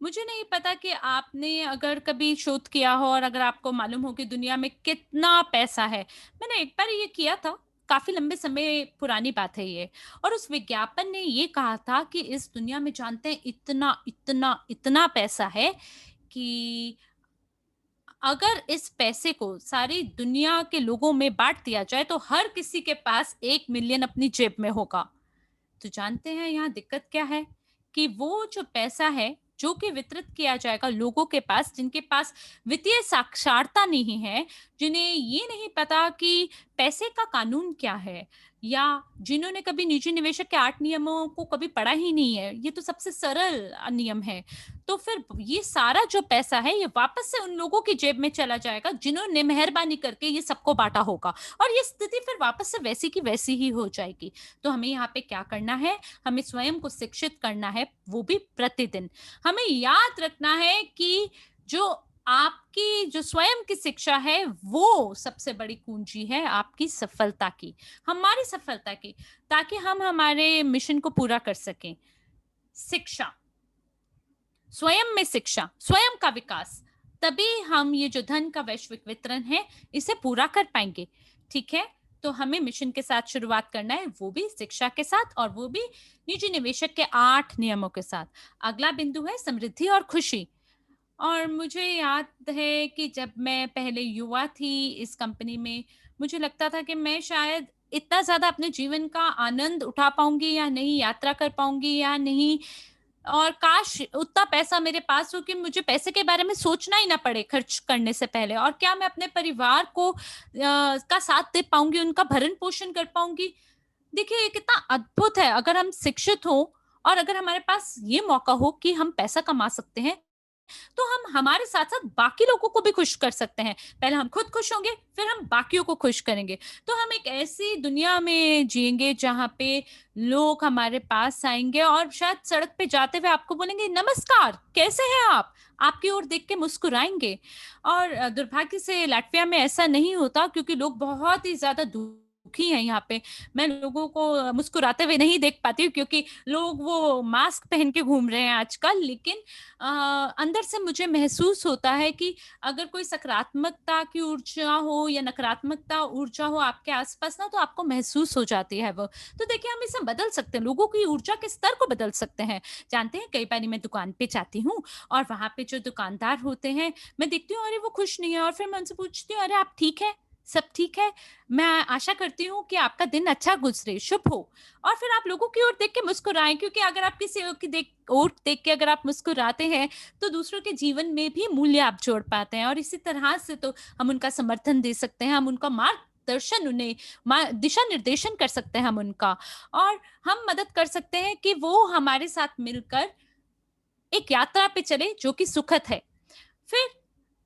मुझे नहीं पता कि आपने अगर कभी शोध किया हो और अगर आपको मालूम हो कि दुनिया में कितना पैसा है। मैंने एक बार ये किया था, काफ़ी लंबे समय पुरानी बात है ये और उस विज्ञापन ने ये कहा था कि इस दुनिया में जानते हैं इतना, इतना, इतना पैसा है कि अगर इस पैसे को सारी दुनिया के लोगों में बाँट दिया जाए तो हर किसी के पास 1 मिलियन अपनी जेब में होगा। तो जानते हैं यहाँ दिक्कत क्या है? कि वो जो पैसा है, जो कि वितरित किया जाएगा लोगों के पास, जिनके पास वित्तीय साक्षरता नहीं है, जिन्हें ये नहीं पता कि पैसे का कानून क्या है या जिन्होंने कभी निजी निवेशक के 8 नियमों को कभी पढ़ा ही नहीं है, ये तो सबसे सरल नियम है। तो फिर ये सारा जो पैसा है, ये वापस से उन लोगों की जेब में चला जाएगा, जिन्होंने मेहरबानी करके ये सबको बाँटा होगा और ये स्थिति फिर वापस से वैसी की वैसी ही हो जाएगी। तो हमें यहाँ पे क्या करना है? हमें स्वयं को शिक्षित करना है, वो भी प्रतिदिन। हमें याद रखना है कि जो आपकी जो स्वयं की शिक्षा है, वो सबसे बड़ी कुंजी है आपकी सफलता की, हमारी सफलता की, ताकि हम हमारे मिशन को पूरा कर सकें। शिक्षा, स्वयं में शिक्षा, स्वयं का विकास, तभी हम ये जो धन का वैश्विक वितरण है, इसे पूरा कर पाएँगे। ठीक है? तो हमें मिशन के साथ शुरुआत करना है, वो भी शिक्षा के साथ और वो भी निजी निवेशक के 8 नियमों के साथ। अगला बिंदु है समृद्धि और खुशी। और मुझे याद है कि जब मैं पहले युवा थी इस कंपनी में, मुझे लगता था कि मैं शायद इतना ज़्यादा अपने जीवन का आनंद उठा पाऊँगी या नहीं, यात्रा कर पाऊँगी या नहीं और काश उतना पैसा मेरे पास हो कि मुझे पैसे के बारे में सोचना ही ना पड़े खर्च करने से पहले और क्या मैं अपने परिवार को का साथ दे पाऊँगी, उनका भरण-पोषण कर पाऊँगी। देखिए, ये कितना अद्भुत है अगर हम शिक्षित हों और अगर हमारे पास ये मौका हो कि हम पैसा कमा सकते हैं, तो हम हमारे साथ-साथ बाकी लोगों को भी खुश कर सकते हैं। पहले हम खुद खुश होंगे, फिर हम बाकियों को खुश करेंगे। तो हम एक ऐसी दुनिया में जिएँगे जहाँ पे लोग हमारे पास आएँगे और शायद सड़क पे जाते हुए आपको बोलेंगे, "नमस्कार, कैसे हैं आप?" आपकी ओर देख के मुस्कुराएँगे। और दुर्भाग्य से लातविया में ऐसा नहीं होता क्योंकि लोग बहुत ही ज़्यादा दुखी हैं यहाँ पे, मैं लोगों को मुस्कुराते हुए नहीं देख पाती हूँ क्योंकि लोग वो मास्क पहन के घूम रहे हैं आजकल। लेकिन अ, अंदर से मुझे महसूस होता है कि अगर कोई सकारात्मकता की ऊर्जा हो या नकारात्मकता ऊर्जा हो आपके आस-पास ना, तो आपको महसूस हो जाती है वो। तो देखिए, हम इसे बदल सकते हैं, लोगों की ऊर्जा के स्तर को बदल सकते हैं। जानते हैं, कई बारी मैं दुकान पे जाती हूँ और वहाँ पे जो दुकानदार होते हैं, मैं देखती हूँ अरे वो खुश नहीं है, और फिर मैं उनसे पूछती हूँ, "अरे आप ठीक हैं? सब ठीक है? मैं आशा करती हूँ कि आपका दिन अच्छा गुज़रे, शुभ हो।" और फिर आप लोगों की ओर देख के मुस्कुराएँ, क्योंकि अगर आप किसी और की ओर देख के अगर आप मुस्कुराते हैं, तो दूसरों के जीवन में भी मूल्य आप जोड़ पाते हैं, और इसी तरह से तो हम उनका समर्थन दे सकते हैं, हम उनका मार्गदर्शन उन्हें दिशा निर्देशन कर सकते हैं हम उनका, और हम मदद कर सकते हैं कि वो हमारे साथ मिलकर एक यात्रा पे चले जो कि सुखद है। फिर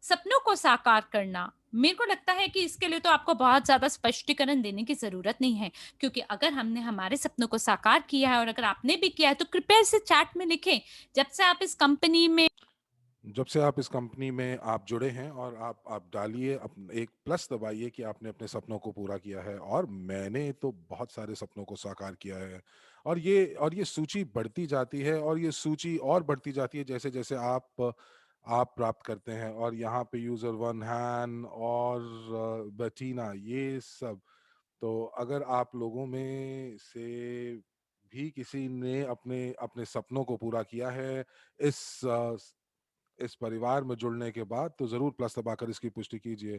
सपनों को साकार करना, मेरे को लगता है कि इसके लिए तो आपको बहुत ज़्यादा स्पष्टीकरण देने की ज़रूरत नहीं है, क्योंकि अगर हमने हमारे सपनों को साकार किया है और अगर आपने भी किया है, तो कृपया इसे चैट में लिखें। जब से आप इस कंपनी में जब से आप इस कंपनी में आप जुड़े हैं और आप डालिए एक प्लस दबाइए कि आपने अपने सपनों को पूरा किया है और मैंने तो बहुत सारे सपनों को साकार किया है और ये सूची बढ़ती जाती है और ये सूची और बढ़ती जाती है जैसे जैसे आप प्राप्त करते हैं और यहाँ पे यूजर वन हैन और बेटीना ये सब तो अगर आप लोगों में से भी किसी ने अपने अपने सपनों को पूरा किया है इस इस परिवार में जुड़ने के बाद तो ज़रूर प्लस दबाकर इसकी पुष्टि कीजिए।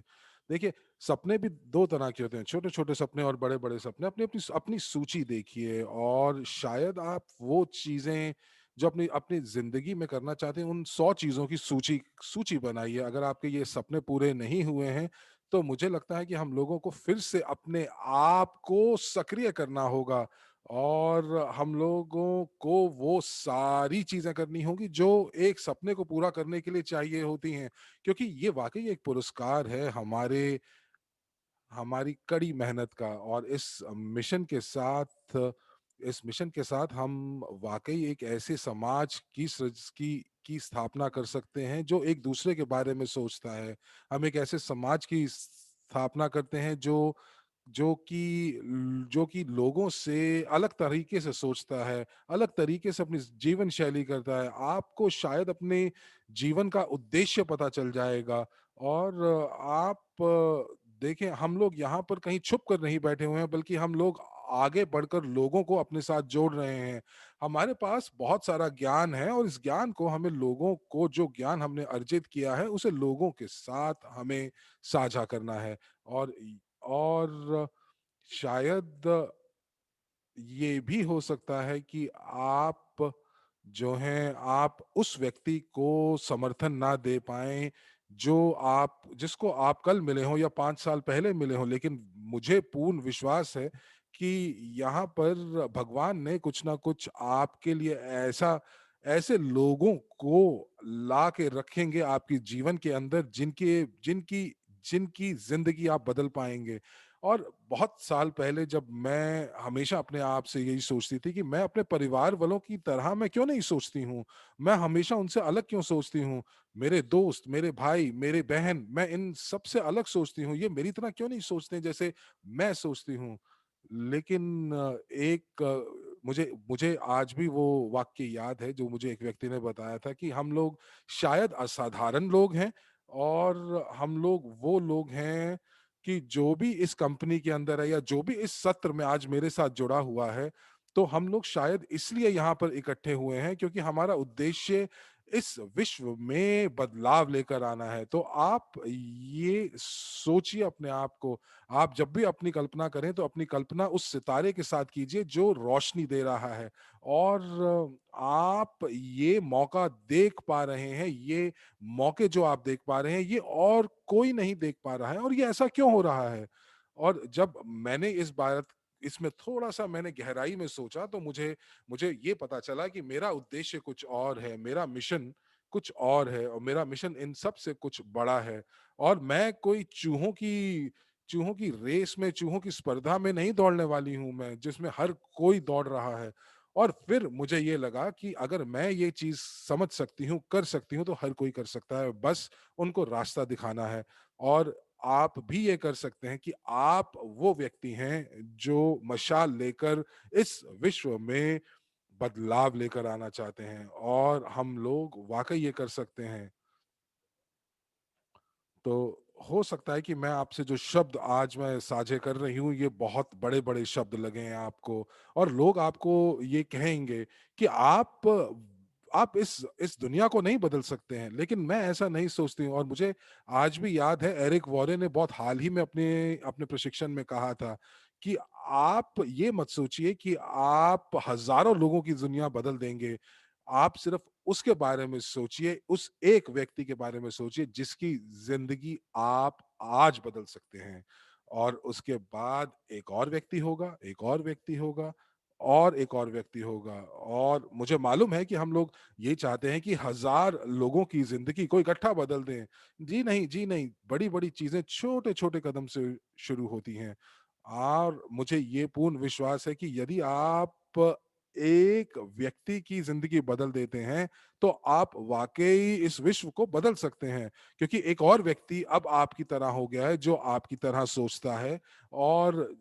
देखिए, सपने भी 2 तरह के होते हैं, छोटे-छोटे सपने और बड़े-बड़े सपने। अपनी-अपनी अपनी सूची देखिए और शायद आप वो चीज़ें जो अपनी अपनी ज़िंदगी में करना चाहते हैं, उन 100 चीज़ों की सूची सूची बनाइए। अगर आपके ये सपने पूरे नहीं हुए हैं, तो मुझे लगता है कि हम लोगों को फिर से अपने आप को सक्रिय करना होगा और हम लोगों को वो सारी चीज़ें करनी होंगी जो एक सपने को पूरा करने के लिए चाहिए होती हैं। क्योंकि ये वाक़ई एक पुरस्कार है हमारी कड़ी मेहनत का और इस मिशन के साथ हम वाक़ई एक ऐसे समाज की स्थापना कर सकते हैं जो एक दूसरे के बारे में सोचता है। हम एक ऐसे समाज की स्थापना करते हैं जो कि लोगों से अलग तरीके से सोचता है, अलग तरीके से अपनी जीवन शैली करता है। आपको शायद अपने जीवन का उद्देश्य पता चल जाएगा और देखें हम लोग यहाँ पर कहीं छुप कर नहीं बैठे हुए हैं बल्कि हम लोग आगे बढ़कर लोगों को अपने साथ जोड़ रहे हैं। हमारे पास बहुत सारा ज्ञान है और इस ज्ञान को हमें लोगों को जो ज्ञान हमने अर्जित किया है उसे लोगों के साथ हमें साझा करना है और और शायद ये भी हो सकता है कि आप जो हैं आप उस व्यक्ति को समर्थन ना दे पाएँ जो आप जिसको आप कल मिले हों या 5 साल पहले मिले हों। लेकिन मुझे पूर्ण विश्वास है कि यहाँ पर भगवान ने कुछ ना कुछ आपके लिए ऐसे लोगों को ला के रखेंगे आपके जीवन के अंदर जिनकी जिनकी ज़िंदगी आप बदल पाएँगे। और बहुत साल पहले जब मैं हमेशा अपने आप से यही सोचती थी कि मैं अपने परिवार वालों की तरह मैं क्यों नहीं सोचती हूँ? मैं हमेशा उनसे अलग क्यों सोचती हूँ? मेरे दोस्त, मेरे भाई, मेरे बहन, मैं इन सबसे अलग सोचती हूँ। ये मेरी तरह क्यों नहीं सोचते जैसे मैं सोचती हूँ? लेकिन मुझे मुझे आज भी वो वाक्य याद है जो मुझे एक व्यक्ति ने बताया था कि हम लोग शायद असाधारण लोग हैं और हम लोग वो लोग हैं कि जो भी इस कंपनी के अंदर है या जो भी इस सत्र में आज मेरे साथ जुड़ा हुआ है, तो हम लोग शायद इसलिए यहाँ पर इकट्ठे हुए हैं क्योंकि हमारा उद्देश्य इस विश्व में बदलाव लेकर आना है। तो आप ये सोचिए अपने आप को, आप जब भी अपनी कल्पना करें तो अपनी कल्पना उस सितारे के साथ कीजिए जो रोशनी दे रहा है और आप ये मौका देख पा रहे हैं, ये मौके जो आप देख पा रहे हैं, ये और कोई नहीं देख पा रहा है और ये ऐसा क्यों हो रहा है? और जब मैंने इसमें थोड़ा-सा मैंने गहराई में सोचा तो मुझे मुझे ये पता चला कि मेरा उद्देश्य कुछ और है, मेरा मिशन कुछ और है और मेरा मिशन इन सब से कुछ बड़ा है और मैं कोई चूहों की रेस में, चूहों की स्पर्धा में नहीं दौड़ने वाली हूँ मैं, जिसमें हर कोई दौड़ रहा है। और फिर मुझे ये लगा कि अगर मैं ये चीज़ समझ सकती हूँ, कर सकती हूँ, तो हर कोई कर सकता है, बस उनको रास्ता दिखाना है। और आप भी ये कर सकते हैं कि आप वो व्यक्ति हैं जो मशाल लेकर इस विश्व में बदलाव लेकर आना चाहते हैं और हम लोग वाक़ई ये कर सकते हैं। तो हो सकता है कि मैं आपसे जो शब्द आज मैं साझे कर रही हूँ, ये बहुत बड़े-बड़े शब्द लगें हैं आपको और लोग आपको ये कहेंगे कि आप इस दुनिया को नहीं बदल सकते हैं, लेकिन मैं ऐसा नहीं सोचती हूँ और मुझे आज भी याद है एरिक वॉरेन ने बहुत हाल ही में अपने अपने प्रशिक्षण में कहा था कि आप ये मत सोचिए कि आप हज़ारों लोगों की दुनिया बदल देंगे। आप सिर्फ़ उसके बारे में सोचिए, उस एक व्यक्ति के बारे में सोचिए जिसकी ज़िंदगी आप आज बदल सकते हैं। और उसके बाद एक और व्यक्ति होगा, एक और व्यक्ति होगा और एक और व्यक्ति होगा और मुझे मालूम है कि हम लोग ये चाहते हैं कि हज़ार लोगों की ज़िंदगी को इकट्ठा बदल दें। जी नहीं, बड़ी-बड़ी चीज़ें छोटे-छोटे कदम से शुरू होती हैं। और मुझे ये पूर्ण विश्वास है कि यदि आप एक व्यक्ति की ज़िंदगी बदल देते हैं, तो आप वाक़ई इस विश्व को बदल सकते हैं। क्योंकि एक और व्यक्ति अब आपकी तरह हो गया है, जो आपकी तरह सोचता है और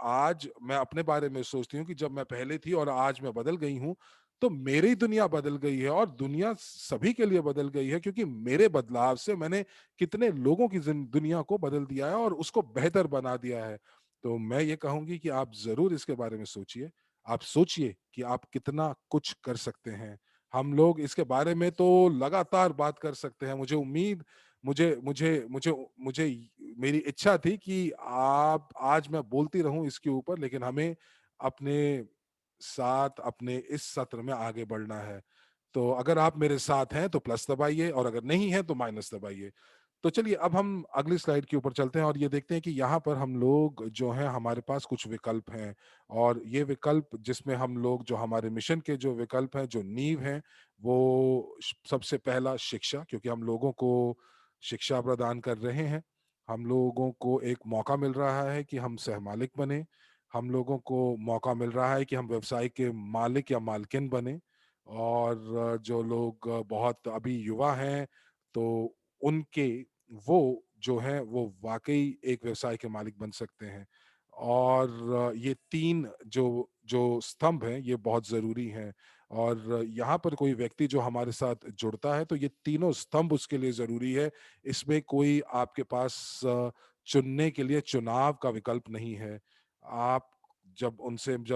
आज मैं अपने बारे में सोचती हूँ कि जब मैं पहले थी और आज मैं बदल गई हूँ, तो मेरी दुनिया बदल गई है और दुनिया सभी के लिए बदल गई है क्योंकि मेरे बदलाव से मैंने कितने लोगों की दुनिया को बदल दिया है और उसको बेहतर बना दिया है। तो मैं ये कहूँगी कि आप ज़रूर इसके बारे में सोचिए। आप सोचिए कि आप कितना कुछ कर सकते हैं। हम लोग इसके बारे में तो लगातार बात कर सकते हैं। मुझे उम्मीद मुझे मुझे मुझे मुझे मेरी इच्छा थी कि आप आज मैं बोलती रहूँ इसके ऊपर लेकिन हमें अपने साथ अपने इस सत्र में आगे बढ़ना है। तो अगर आप मेरे साथ हैं तो प्लस दबाइए और अगर नहीं हैं तो माइनस दबाइए। तो चलिए अब हम अगली स्लाइड के ऊपर चलते हैं और ये देखते हैं कि यहाँ पर हम लोग जो हैं हमारे पास कुछ विकल्प हैं और ये विकल्प जिसमें हम लोग जो हमारे मिशन के जो विकल्प हैं, जो नींव हैं, वो सबसे पहला शिक्षा क्योंकि हम लोगों को शिक्षा प्रदान कर रहे हैं। हम लोगों को एक मौका मिल रहा है कि हम सहमालिक बने। हम लोगों को मौका मिल रहा है कि हम व्यवसाय के मालिक या मालकिन बने और जो लोग बहुत अभी युवा हैं, तो उनके वो जो हैं वो वाक़ई एक व्यवसाय के मालिक बन सकते हैं। और ये 3 जो जो स्तंभ हैं ये बहुत ज़रूरी हैं और यहाँ पर कोई व्यक्ति जो हमारे साथ जुड़ता है तो ये तीनों स्तंभ उसके लिए ज़रूरी है। इसमें कोई आपके पास चुनने के लिए चुनाव का विकल्प नहीं है। आप जब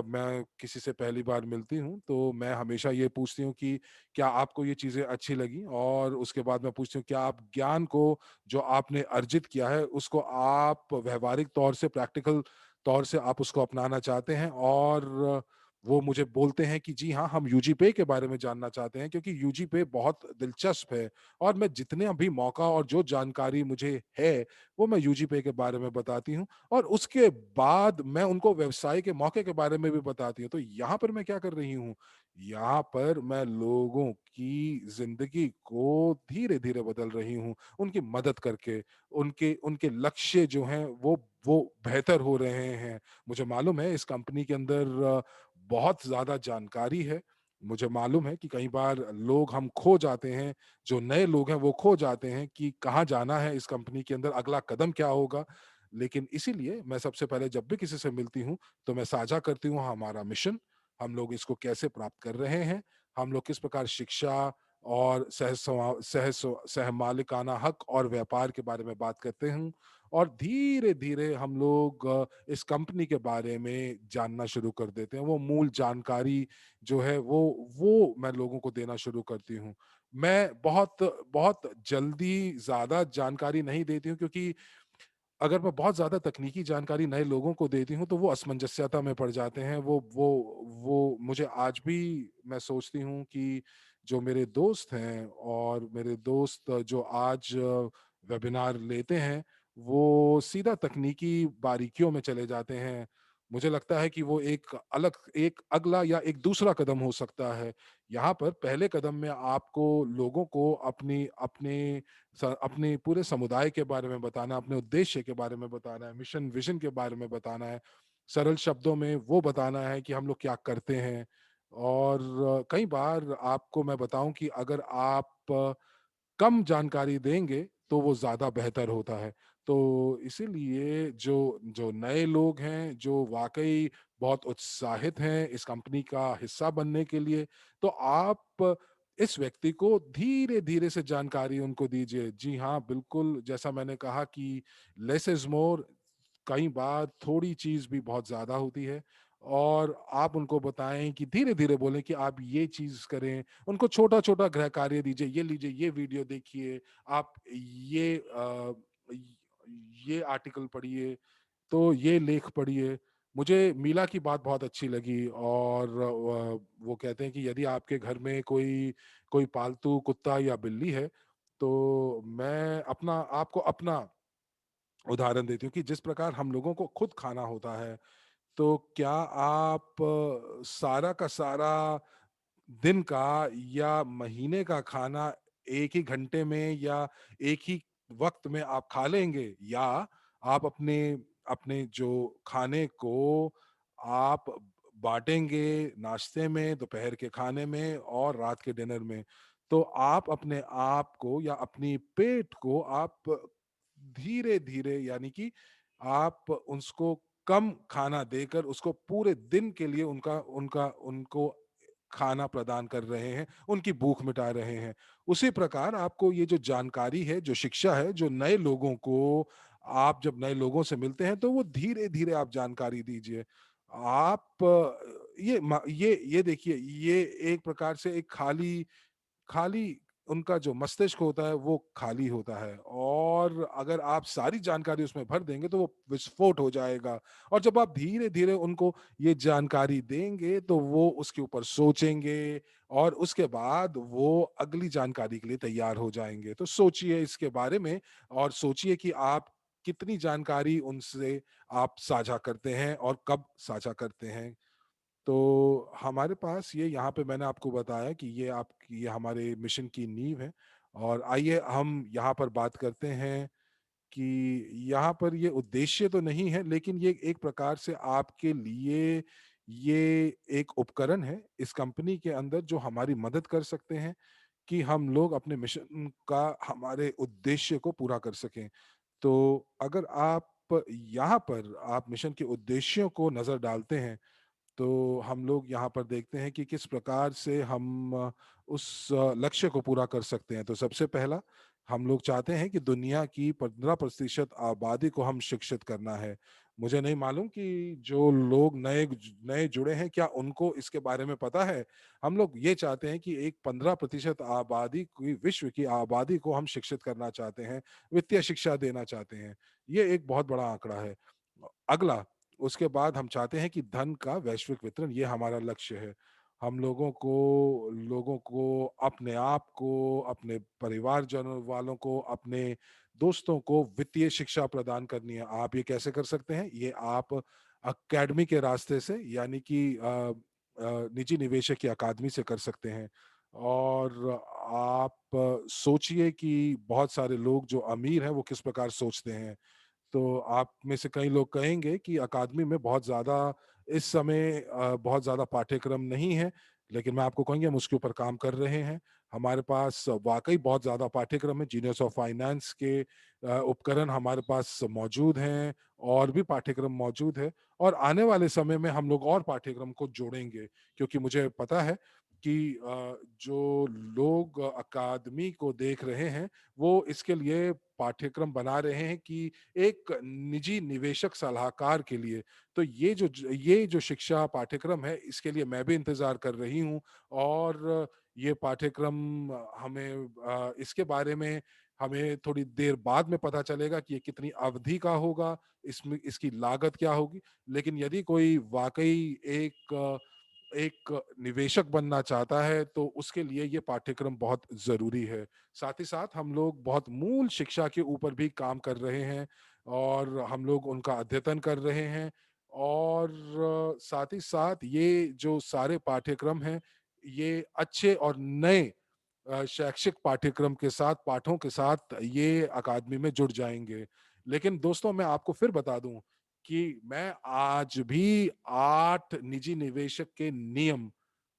मैं किसी से पहली बार मिलती हूँ, तो मैं हमेशा ये पूछती हूँ कि क्या आपको ये चीज़ें अच्छी लगी? और उसके बाद मैं पूछती हूँ क्या आप ज्ञान को जो आपने अर्जित किया है, उसको आप व्यावहारिक तौर से प्रैक्टिकल तौर से आप उसको अपनाना चाहते हैं? और वो मुझे बोलते हैं कि जी हाँ, हम यूजीपे के बारे में जानना चाहते हैं क्योंकि यूजीपे बहुत दिलचस्प है और मैं जितने भी मौका और जो जानकारी मुझे है, वो मैं यूजीपे के बारे में बताती हूँ और उसके बाद मैं उनको व्यवसाय के मौके के बारे में भी बताती हूँ। तो यहाँ पर मैं क्या कर रही हूँ? यहाँ पर मैं लोगों की ज़िंदगी को धीरे-धीरे बदल रही हूँ, उनकी मदद करके, उनके उनके लक्ष्य जो हैं वो बेहतर हो रहे हैं। मुझे मालूम है इस कंपनी के अंदर बहुत ज़्यादा जानकारी है। मुझे मालूम है कि कई बार लोग हम खो जाते हैं, जो नए लोग हैं वो खो जाते हैं कि कहाँ जाना है इस कंपनी के अंदर, अगला कदम क्या होगा? लेकिन इसीलिए मैं सबसे पहले जब भी किसी से मिलती हूँ, तो मैं साझा करती हूँ हमारा मिशन, हम लोग इसको कैसे प्राप्त कर रहे हैं, हम लोग किस प्रकार शिक्षा और सहमालिकाना हक और व्यापार के बारे में बात करते हैं और धीरे-धीरे हम लोग इस कंपनी के बारे में जानना शुरू कर देते हैं। वो मूल जानकारी जो है वो मैं लोगों को देना शुरू करती हूँ। मैं बहुत बहुत जल्दी ज़्यादा जानकारी नहीं देती हूँ क्योंकि अगर मैं बहुत ज़्यादा तकनीकी जानकारी नए लोगों को देती हूँ, तो वो असमंजसता में पड़ जाते हैं। वो मुझे आज भी मैं सोचती हूँ कि जो मेरे दोस्त हैं और मेरे दोस्त जो आज वेबिनार लेते हैं, वो सीधा तकनीकी बारीकियों में चले जाते हैं। मुझे लगता है कि वो एक अगला या एक दूसरा कदम हो सकता है। यहाँ पर पहले कदम में आपको लोगों को अपने पूरे समुदाय के बारे में बताना, अपने उद्देश्य के बारे में बताना है, मिशन विज़न के बारे में बताना है। सरल शब्दों में वो बताना है कि हम लोग क्या करते हैं और कई बार आपको मैं बताऊँ कि अगर आप कम जानकारी देंगे, तो वो ज़्यादा बेहतर होता है। तो इसीलिए जो जो नए लोग हैं, जो वाक़ई बहुत उत्साहित हैं इस कंपनी का हिस्सा बनने के लिए, तो आप इस व्यक्ति को धीरे-धीरे से जानकारी उनको दीजिए। जी हाँ, बिल्कुल, जैसा मैंने कहा कि लेस इज़ मोर, कई बार थोड़ी चीज़ भी बहुत ज़्यादा होती है, और आप उनको बताएँ कि धीरे-धीरे बोलें कि आप ये चीज़ करें। उनको छोटा-छोटा गृह कार्य दीजिए, ये लीजिए, ये वीडियो देखिए, आप ये ये आर्टिकल पढ़िए, तो ये लेख पढ़िए। मुझे मीला की बात बहुत अच्छी लगी, और वो कहते हैं कि यदि आपके घर में कोई कोई पालतू कुत्ता या बिल्ली है, तो मैं आपको अपना उदाहरण देती हूँ कि जिस प्रकार हम लोगों को खुद खाना होता है, तो क्या आप सारा का सारा दिन का या महीने का खाना एक ही घंटे में या एक ही वक़्त में आप खा लेंगे? या आप अपने अपने जो खाने को आप बाँटेंगे नाश्ते में, दोपहर के खाने में और रात के डिनर में? तो आप अपने आप को या अपनी पेट को आप धीरे-धीरे, यानी कि आप उसको कम खाना देकर उसको पूरे दिन के लिए उनका उनका उनको खाना प्रदान कर रहे हैं, उनकी भूख मिटा रहे हैं। उसी प्रकार आपको ये जो जानकारी है, जो शिक्षा है, जो नए लोगों को आप जब नए लोगों से मिलते हैं, तो वो धीरे-धीरे आप जानकारी दीजिए। आप ये देखिए, ये एक प्रकार से एक खाली खाली उनका जो मस्तिष्क होता है वो खाली होता है, और अगर आप सारी जानकारी उसमें भर देंगे तो वो विस्फोट हो जाएगा। और जब आप धीरे-धीरे उनको ये जानकारी देंगे तो वो उसके ऊपर सोचेंगे, और उसके बाद वो अगली जानकारी के लिए तैयार हो जाएँगे। तो सोचिए इसके बारे में, और सोचिए कि आप कितनी जानकारी उनसे आप साझा करते हैं और कब साझा करते हैं। तो हमारे पास ये यहाँ पे मैंने आपको बताया कि ये हमारे मिशन की नींव है, और आइए हम यहाँ पर बात करते हैं कि यहाँ पर ये उद्देश्य तो नहीं है, लेकिन ये एक प्रकार से आपके लिए ये एक उपकरण है इस कंपनी के अंदर जो हमारी मदद कर सकते हैं कि हम लोग अपने मिशन का, हमारे उद्देश्य को पूरा कर सकें। तो अगर आप यहाँ पर आप मिशन के उद्देश्यों को नज़र डालते हैं, तो हम लोग यहाँ पर देखते हैं कि किस प्रकार से हम उस लक्ष्य को पूरा कर सकते हैं। तो सबसे पहला, हम लोग चाहते हैं कि दुनिया की 15% आबादी को हम शिक्षित करना है। मुझे नहीं मालूम कि जो लोग नए जुड़े हैं, क्या उनको इसके बारे में पता है? हम लोग ये चाहते हैं कि एक 15% आबादी की, विश्व की आबादी को हम शिक्षित करना चाहते हैं, वित्तीय शिक्षा देना चाहते हैं। ये एक बहुत बड़ा आंकड़ा है। अगला, उसके बाद हम चाहते हैं कि धन का वैश्विक वितरण, ये हमारा लक्ष्य है। हम लोगों को अपने आप को, अपने परिवारजनों वालों को, अपने दोस्तों को वित्तीय शिक्षा प्रदान करनी है। आप ये कैसे कर सकते हैं? ये आप अकेडमी के रास्ते से, यानी कि निजी निवेशक की अकादमी से कर सकते हैं। और आप सोचिए कि बहुत सारे लोग जो अमीर हैं, वो किस प्रकार सोचते हैं। तो आप में से कई लोग कहेंगे कि अकादमी में बहुत ज़्यादा इस समय बहुत ज़्यादा पाठ्यक्रम नहीं है, लेकिन मैं आपको कहूँगी हम उसके ऊपर काम कर रहे हैं। हमारे पास वाक़ई बहुत ज़्यादा पाठ्यक्रम है, जीनियस ऑफ फाइनेंस के उपकरण हमारे पास मौजूद हैं, और भी पाठ्यक्रम मौजूद है, और आने वाले समय में हम लोग और पाठ्यक्रम को जोड़ेंगे, क्योंकि मुझे पता है कि जो लोग अकादमी को देख रहे हैं, वो इसके लिए पाठ्यक्रम बना रहे हैं कि एक निजी निवेशक सलाहकार के लिए। तो ये जो शिक्षा पाठ्यक्रम है, इसके लिए मैं भी इंतज़ार कर रही हूँ, और ये पाठ्यक्रम इसके बारे में हमें थोड़ी देर बाद में पता चलेगा कि ये कितनी अवधि का होगा, इसमें इसकी लागत क्या होगी। लेकिन यदि कोई वाक़ई एक निवेशक बनना चाहता है, तो उसके लिए ये पाठ्यक्रम बहुत ज़रूरी है। साथ ही साथ हम लोग बहुत मूल शिक्षा के ऊपर भी काम कर रहे हैं, और हम लोग उनका अद्यतन कर रहे हैं, और साथ ही साथ ये जो सारे पाठ्यक्रम हैं, ये अच्छे और नए शैक्षिक पाठ्यक्रम के साथ, पाठों के साथ ये अकादमी में जुड़ जाएँगे। लेकिन दोस्तों, मैं आपको फिर बता दूँ कि मैं आज भी 8 निजी निवेशक के नियम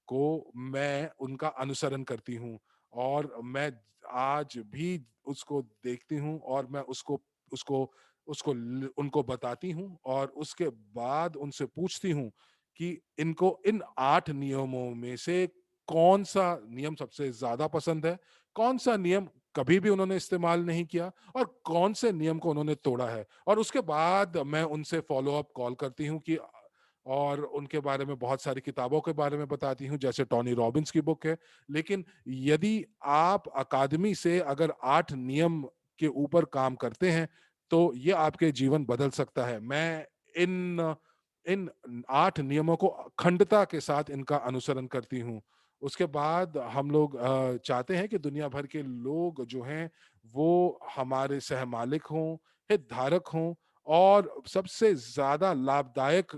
को मैं उनका अनुसरण करती हूँ, और मैं आज भी उसको देखती हूँ, और मैं उसको उसको उसको उनको बताती हूँ और उसके बाद उनसे पूछती हूँ कि इनको इन 8 नियमों में से कौन-सा नियम सबसे ज़्यादा पसंद है, कौन-सा नियम कभी भी उन्होंने इस्तेमाल नहीं किया और कौन से नियम को उन्होंने तोड़ा है। और उसके बाद मैं उनसे फ़ॉलो अप कॉल करती हूँ कि और उनके बारे में बहुत सारी किताबों के बारे में बताती हूँ, जैसे टोनी रॉबिन्स की बुक है। लेकिन यदि आप अकादमी से अगर 8 नियम के ऊपर काम करते हैं, तो ये आपके जीवन बदल सकता है। मैं इन इन 8 नियमों को अखंडता के साथ इनका अनुसरण करती हूँ। उसके बाद हम लोग चाहते हैं कि दुनिया भर के लोग जो हैं, वो हमारे सहमालिक हों, हितधारक हों और सबसे ज़्यादा लाभदायक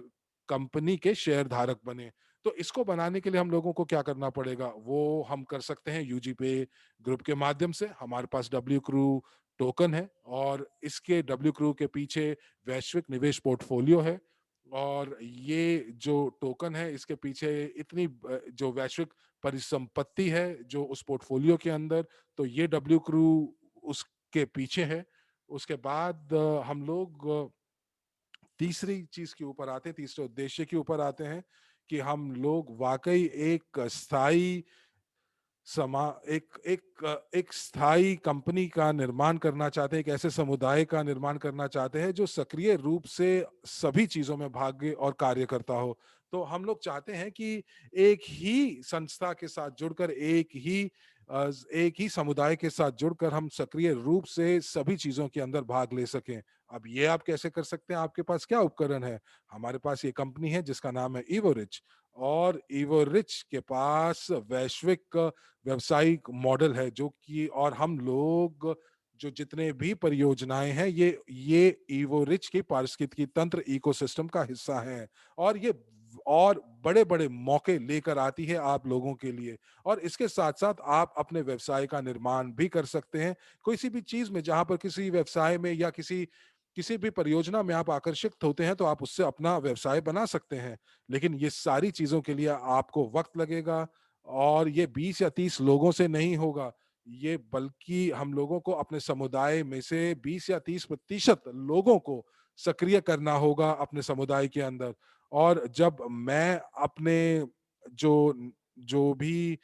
कंपनी के शेयरधारक बने। तो इसको बनाने के लिए हम लोगों को क्या करना पड़ेगा? वो हम कर सकते हैं यूजीपे ग्रुप के माध्यम से। हमारे पास डब्ल्यू क्रू टोकन है और इसके डब्ल्यू क्रू के पीछे वैश्विक निवेश पोर्टफोलियो है और ये जो टोकन है इसके पीछे इतनी जो वैश्विक परिसंपत्ति है जो उस पोर्टफोलियो के अंदर, तो ये डब्ल्यू क्रू उसके पीछे है। उसके बाद हम लोग तीसरी चीज़ के ऊपर आते हैं, तीसरे उद्देश्य के ऊपर आते हैं कि हम लोग वाक़ई एक स्थायी समा एक स्थायी कंपनी का निर्माण करना चाहते हैं, एक ऐसे समुदाय का निर्माण करना चाहते हैं जो सक्रिय रूप से सभी चीज़ों में भाग और कार्य करता हो। तो हम लोग चाहते हैं कि एक ही संस्था के साथ जुड़कर एक ही समुदाय के साथ जुड़कर हम सक्रिय रूप से सभी चीज़ों के अंदर भाग ले सकें। अब ये आप कैसे कर सकते हैं? आपके पास क्या उपकरण है? हमारे पास ये कंपनी है जिसका नाम है इवोरिच और इवोरिच के पास वैश्विक व्यावसायिक मॉडल है जो कि और हम लोग जो जितने भी परियोजनाएं हैं ये इवोरिच की पारिस्थितिकी तंत्र इकोसिस्टम का हिस्सा है और ये और बड़े-बड़े मौके लेकर आती है आप लोगों के लिए और इसके साथ-साथ आप अपने व्यवसाय का निर्माण भी कर सकते हैं। किसी भी चीज़ में जहाँ पर किसी व्यवसाय में या किसी भी परियोजना में आप आकर्षित होते हैं तो आप उससे अपना व्यवसाय बना सकते हैं। लेकिन ये सारी चीज़ों के लिए आपको वक़्त लगेगा और ये 20 या 30 लोगों से नहीं होगा। ये बल्कि हम लोगों को अपने समुदाय में से 20 या 30% लोगों को सक्रिय करना होगा अपने समुदाय के अंदर। और जब मैं अपने जो जो भी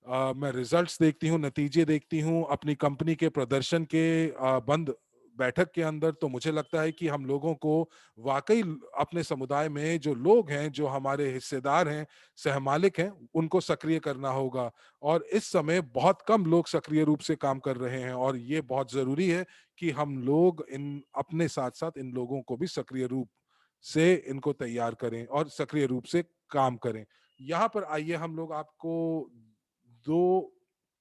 मैं रिजल्ट्स देखती हूँ, नतीजे देखती हूँ अपनी कंपनी के प्रदर्शन के बंद बैठक के अंदर, तो मुझे लगता है कि हम लोगों को वाक़ई अपने समुदाय में जो लोग हैं, जो हमारे हिस्सेदार हैं, सहमालिक हैं, उनको सक्रिय करना होगा और इस समय बहुत कम लोग सक्रिय रूप से काम कर रहे हैं और ये बहुत ज़रूरी है कि हम लोग इन अपने साथ-साथ इन लोगों को भी सक्रिय रूप से इनको तैयार करें और सक्रिय रूप से काम करें। यहाँ पर आइए हम लोग आपको 2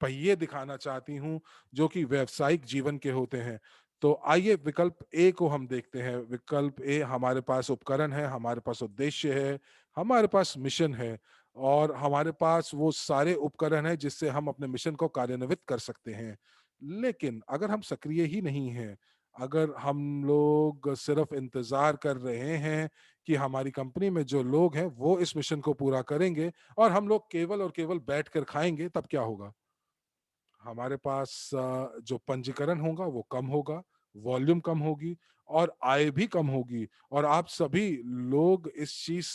पहिए दिखाना चाहती हूँ, जो कि व्यावसायिक जीवन के होते हैं। तो आइए विकल्प ए को हम देखते हैं। विकल्प ए हमारे पास उपकरण है, हमारे पास उद्देश्य है, हमारे पास मिशन है और हमारे पास वो सारे उपकरण हैं जिससे हम अपने मिशन को कार्यान्वित कर सकते हैं। लेकिन अगर हम सक्रिय ही नहीं हैं, अगर हम लोग सिर्फ़ इंतज़ार कर रहे हैं कि हमारी कंपनी में जो लोग हैं, वो इस मिशन को पूरा करेंगे और हम लोग केवल और केवल बैठकर खाएँगे, तब क्या होगा? हमारे पास जो पंजीकरण होगा वो कम होगा, वॉल्यूम कम होगी और आय भी कम होगी और आप सभी लोग इस चीज़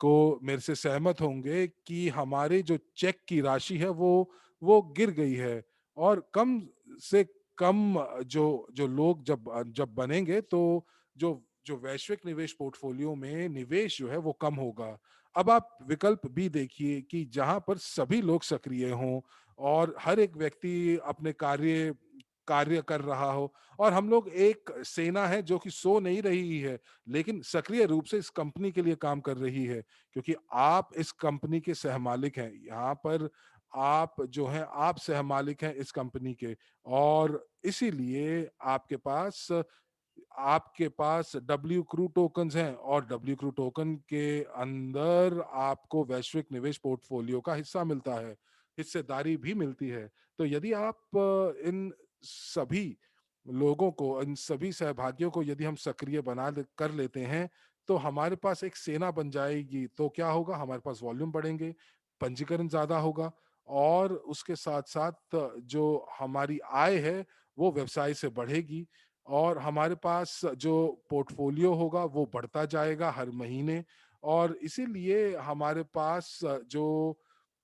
को मेरे से सहमत होंगे कि हमारे जो चेक की राशि है वो गिर गई है और कम से कम जो जो लोग जब बनेंगे तो जो जो वैश्विक निवेश पोर्टफोलियो में निवेश जो है वो कम होगा। अब आप विकल्प बी देखिए कि जहाँ पर सभी लोग सक्रिय हों और हर एक व्यक्ति अपने कार्य कार्य कर रहा हो और हम लोग एक सेना है जो कि सो नहीं रही है, लेकिन सक्रिय रूप से इस कंपनी के लिए काम कर रही है, क्योंकि आप इस कंपनी के सहमालिक हैं। यहाँ पर आप जो हैं, आप सहमालिक हैं इस कंपनी के और इसीलिए आपके पास डब्ल्यू क्रू टोकन्स हैं और डब्ल्यू क्रू टोकन के अंदर आपको वैश्विक निवेश पोर्टफोलियो का हिस्सा मिलता है, हिस्सेदारी भी मिलती है। तो यदि आप इन सभी लोगों को, इन सभी सहभागियों को यदि हम सक्रिय बना ले कर लेते हैं, तो हमारे पास एक सेना बन जाएगी। तो क्या होगा? हमारे पास वॉल्यूम बढ़ेंगे, पंजीकरण ज़्यादा होगा और उसके साथ-साथ जो हमारी आय है, वो व्यवसाय से बढ़ेगी। और हमारे पास जो पोर्टफोलियो होगा वो बढ़ता जाएगा हर महीने, और इसीलिए हमारे पास जो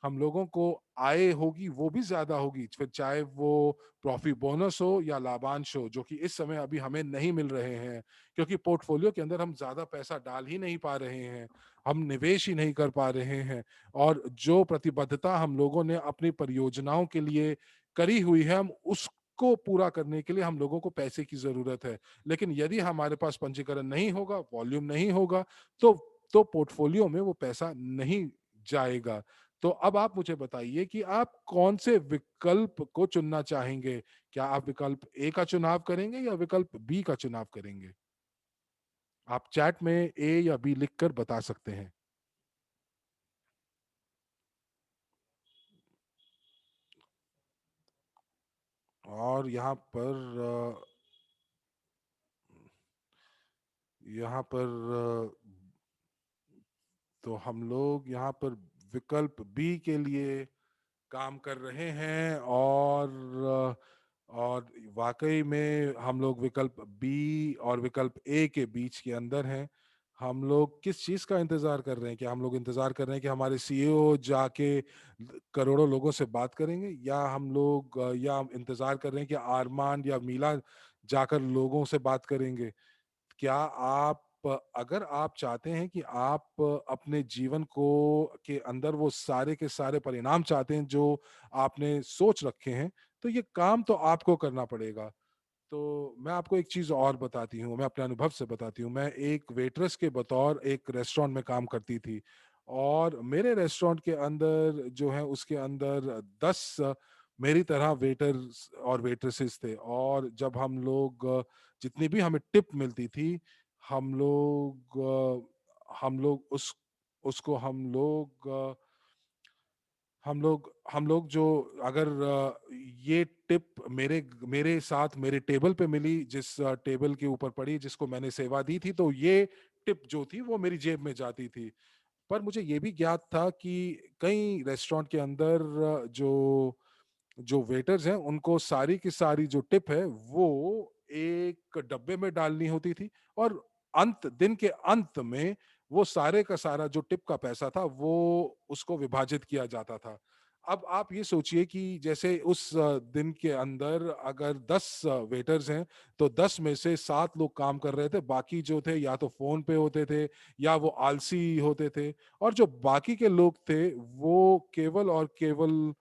हम लोगों को आय होगी वो भी ज़्यादा होगी, फिर चाहे वो प्रॉफ़िट बोनस हो या लाभांश हो, जो कि इस समय अभी हमें नहीं मिल रहे हैं, क्योंकि पोर्टफोलियो के अंदर हम ज़्यादा पैसा डाल ही नहीं पा रहे हैं, हम निवेश ही नहीं कर पा रहे हैं, और जो प्रतिबद्धता हम लोगों ने अपनी परियोजनाओं के लिए करी हुई है, हम उसको पूरा करने के लिए हम लोगों को पैसे की ज़रूरत है। लेकिन यदि हमारे पास पंजीकरण नहीं होगा, वॉल्यूम नहीं होगा, तो पोर्टफोलियो में वो पैसा नहीं जाएगा। तो अब आप मुझे बताइए कि आप कौन-से विकल्प को चुनना चाहेंगे? क्या आप विकल्प ए का चुनाव करेंगे या विकल्प बी का चुनाव करेंगे? आप चैट में ए या बी लिखकर बता सकते हैं। और यहाँ पर तो हम लोग यहाँ पर विकल्प बी के लिए काम कर रहे हैं, और वाक़ई में हम लोग विकल्प बी और विकल्प ए के बीच के अंदर हैं। हम लोग किस चीज़ का इंतज़ार कर रहे हैं? क्या हम लोग इंतज़ार कर रहे हैं कि हमारे सीईओ जाके करोड़ों लोगों से बात करेंगे? या हम लोग या हम इंतज़ार कर रहे हैं कि अरमान या मीला जाकर लोगों से बात करेंगे? क्या आप अगर आप चाहते हैं कि आप अपने जीवन को के अंदर वो सारे के सारे परिणाम चाहते हैं जो आपने सोच रखे हैं, तो ये काम तो आपको करना पड़ेगा। तो मैं आपको एक चीज़ और बताती हूँ, मैं अपने अनुभव से बताती हूँ। मैं एक वेट्रेस के बतौर एक रेस्टोरेंट में काम करती थी, और मेरे रेस्टोरेंट के अंदर जो है उसके अंदर 10 मेरी तरह वेटर्स और वेट्रेसेस थे, और जब जितनी भी हमें टिप मिलती थी, हम लोग हम लोग उस उसको हम लोग जो अगर ये टिप मेरे साथ मेरे टेबल पे मिली, जिस टेबल के ऊपर पड़ी जिसको मैंने सेवा दी थी, तो ये टिप जो थी वो मेरी जेब में जाती थी। पर मुझे ये भी ज्ञात था कि कई रेस्टोरेंट के अंदर जो जो वेटर्स हैं उनको सारी की सारी जो टिप है वो एक डब्बे में डालनी होती थी, और दिन के अंत में वो सारे का सारा जो टिप का पैसा था वो उसको विभाजित किया जाता था। अब आप ये सोचिए कि जैसे उस दिन के अंदर अगर 10 वेटर्स हैं, तो 10 में से 7 लोग काम कर रहे थे, बाकी जो थे या तो फ़ोन पे होते थे या वो आलसी होते थे, और जो बाकी के लोग थे वो केवल और केवल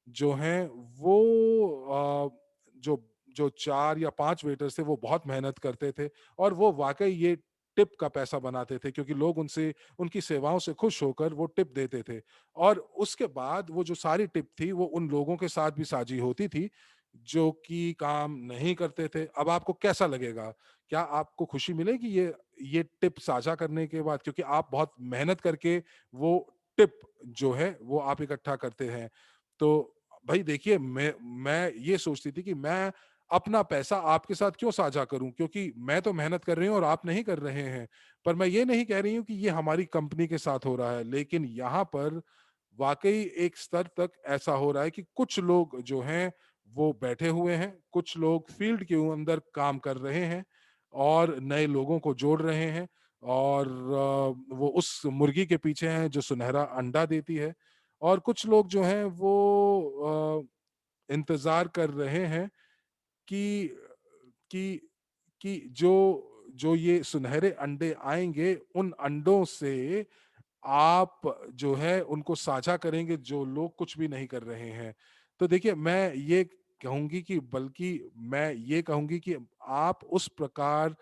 जो हैं वो जो जो 4 या 5 वेटर्स थे वो बहुत मेहनत करते थे, और वो वाक़ई ये टिप का पैसा बनाते थे, क्योंकि लोग उनसे उनकी सेवाओं से खुश होकर वो टिप देते थे। और उसके बाद वो जो सारी टिप थी वो उन लोगों के साथ भी साझी होती थी, जो कि काम नहीं करते थे। अब आपको कैसा लगेगा? क्या आपको खुशी मिलेगी ये टिप साझा करने के बाद? क्योंकि आप बहुत मेहनत करके वो टिप जो है वो आप इकट्ठा करते हैं। तो भई देखिए, मैं ये सोचती थी कि मैं अपना पैसा आपके साथ क्यों साझा करूँ? क्योंकि मैं तो मेहनत कर रही हूँ और आप नहीं कर रहे हैं। पर मैं ये नहीं कह रही हूँ कि ये हमारी कंपनी के साथ हो रहा है, लेकिन यहाँ पर वाक़ई एक स्तर तक ऐसा हो रहा है कि कुछ लोग जो हैं वो बैठे हुए हैं, कुछ लोग फील्ड के अंदर काम कर रहे हैं और नए लोगों को जोड़ रहे हैं, और वो उस मुर्गी के पीछे हैं जो सुनहरा अंडा देती है, और कुछ लोग जो हैं वो इंतज़ार कर रहे हैं कि कि कि जो ये सुनहरे अंडे आएँगे, उन अंडों से आप जो है उनको साझा करेंगे जो लोग कुछ भी नहीं कर रहे हैं। तो देखिए, मैं ये कहूँगी कि आप उस प्रकार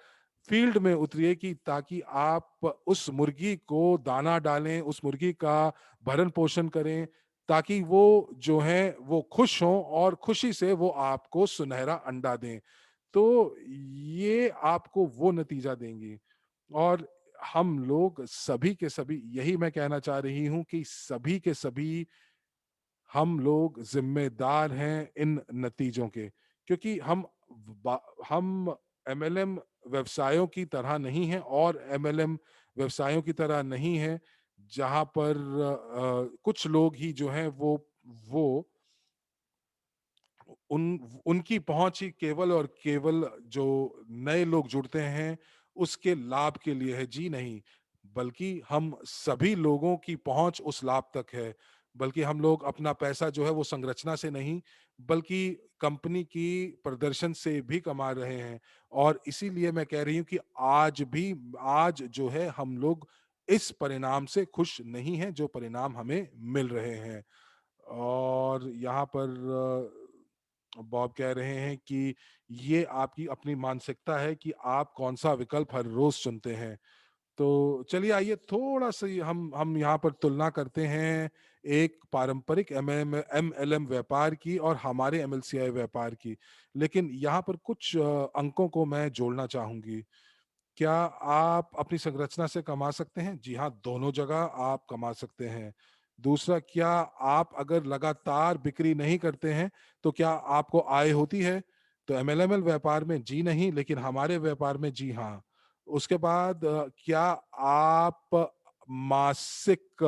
फ़ील्ड में उतरिए कि ताकि आप उस मुर्गी को दाना डालें, उस मुर्गी का भरण-पोषण करें, ताकि वो जो हैं वो खुश हों और खुशी से वो आपको सुनहरा अंडा दें। तो ये आपको वो नतीजा देंगी, और हम लोग सभी के सभी, यही मैं कहना चाह रही हूँ कि सभी के सभी हम लोग ज़िम्मेदार हैं इन नतीजों के, क्योंकि हम एमएलएम व्यवसायों की तरह नहीं हैं, और एमएलएम व्यवसायों की तरह नहीं हैं, जहाँ पर कुछ लोग ही जो हैं वो उन उनकी पहुँच ही केवल और केवल जो नए लोग जुड़ते हैं, उसके लाभ के लिए है। जी नहीं, बल्कि हम सभी लोगों की पहुँच उस लाभ तक है। बल्कि हम लोग अपना पैसा जो है वो संरचना से नहीं, बल्कि कंपनी की प्रदर्शन से भी कमा रहे हैं। और इसीलिए मैं कह रही हूँ कि आज जो है हम लोग इस परिणाम से खुश नहीं हैं, जो परिणाम हमें मिल रहे हैं। और यहाँ पर बॉब कह रहे हैं कि ये आपकी अपनी मानसिकता है कि आप कौन-सा विकल्प हर रोज़ चुनते हैं। तो चलिए आइए थोड़ा-सा हम यहाँ पर तुलना करते हैं एक पारंपरिक एमएलएम व्यापार की और हमारे एमएलसीआई व्यापार की। लेकिन यहाँ पर कुछ अंकों को मैं जोड़ना चाहूँगी। क्या आप अपनी संरचना से कमा सकते हैं? जी हाँ, दोनों जगह आप कमा सकते हैं। दूसरा, क्या आप अगर लगातार बिक्री नहीं करते हैं, तो क्या आपको आय होती है? तो एमएलएमएल व्यापार में जी नहीं, लेकिन हमारे व्यापार में जी हाँ। उसके बाद क्या आप मासिक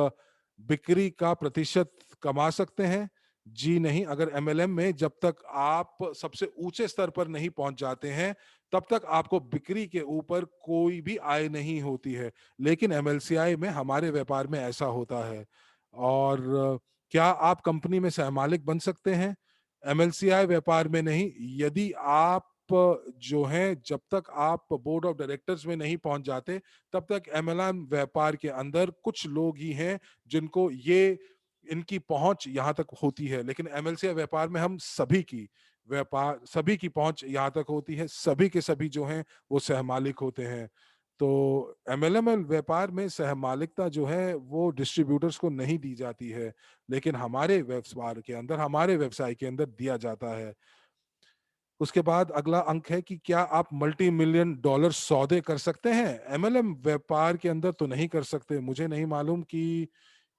बिक्री का प्रतिशत कमा सकते हैं? जी नहीं, अगर एमएलएम में जब तक आप सबसे ऊँचे स्तर पर नहीं पहुँच जाते हैं, तब तक आपको बिक्री के ऊपर कोई भी आय नहीं होती है। लेकिन एमएलसीआई में हमारे व्यापार में ऐसा होता है। और क्या आप कंपनी में सहमालिक बन सकते हैं? एमएलसीआई व्यापार में नहीं, यदि आप जो हैं जब तक आप बोर्ड ऑफ डायरेक्टर्स में नहीं पहुँच जाते, तब तक एमएलएम व्यापार के अंदर कुछ लोग ही हैं जिनको ये इनकी पहुँच यहाँ तक होती है। लेकिन एमएलसीआई व्यापार में हम सभी की पहुँच यहाँ तक होती है, सभी के सभी जो हैं वो सहमालिक होते हैं। तो एमएलएमएल व्यापार में सहमालिकता जो है वो डिस्ट्रीब्यूटर्स को नहीं दी जाती है, लेकिन हमारे व्यवसाय के अंदर दिया जाता है। उसके बाद अगला अंक है कि क्या आप मल्टी मिलियन डॉलर सौदे कर सकते हैं? एमएलएम व्यापार के अंदर तो नहीं कर सकते। मुझे नहीं मालूम कि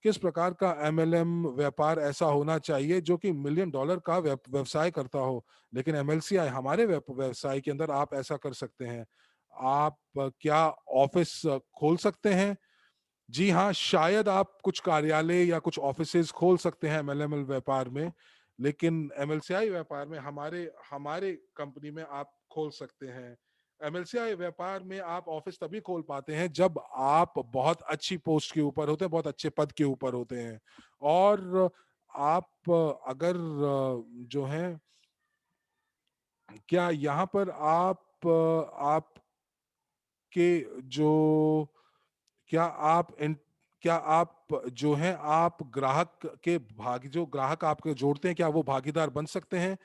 किस प्रकार का एमएलएम व्यापार ऐसा होना चाहिए जो कि मिलियन डॉलर का व्यवसाय करता हो। लेकिन एमएलसीआई हमारे व्यवसाय के अंदर आप ऐसा कर सकते हैं। आप क्या ऑफिस खोल सकते हैं? जी हाँ, शायद आप कुछ कार्यालय या कुछ ऑफिसेज़ खोल सकते हैं एमएलएमएल व्यापार में, लेकिन एमएलसीआई व्यापार में हमारे हमारे कंपनी में आप खोल सकते हैं। एमएलसीआई व्यापार में आप ऑफिस तभी खोल पाते हैं जब आप बहुत अच्छी पोस्ट के ऊपर होते हैं, बहुत अच्छे पद के ऊपर होते हैं। और आप अगर जो हैं क्या यहाँ पर आपके जो क्या आप इन क्या आप जो हैं आप जो ग्राहक आपके जोड़ते हैं, क्या वो भागीदार बन सकते हैं?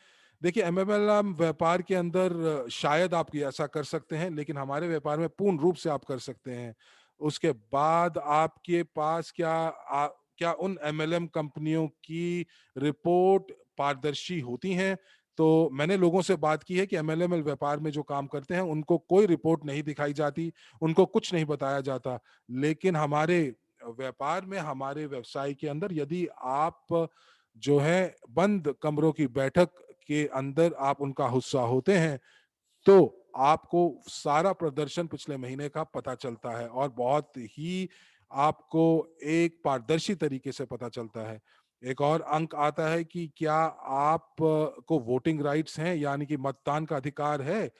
देखिए, एमएलएम व्यापार के अंदर शायद आप ये ऐसा कर सकते हैं, लेकिन हमारे व्यापार में पूर्ण रूप से आप कर सकते हैं। उसके बाद आपके पास क्या उन एमएलएम कंपनियों की रिपोर्ट पारदर्शी होती हैं? तो मैंने लोगों से बात की है कि एमएलएमएल व्यापार में जो काम करते हैं, उनको कोई रिपोर्ट नहीं दिखाई जाती, उनको कुछ नहीं बताया जाता। लेकिन हमारे व्यापार में, हमारे व्यवसाय के अंदर यदि आप जो है बंद कमरों की बैठक के अंदर आप उनका हिस्सा होते हैं, तो आपको सारा प्रदर्शन पिछले महीने का पता चलता है और बहुत ही आपको एक पारदर्शी तरीके से पता चलता है। एक और अंक आता है कि क्या आप को वोटिंग राइट्स हैं, यानी कि मतदान का अधिकार है?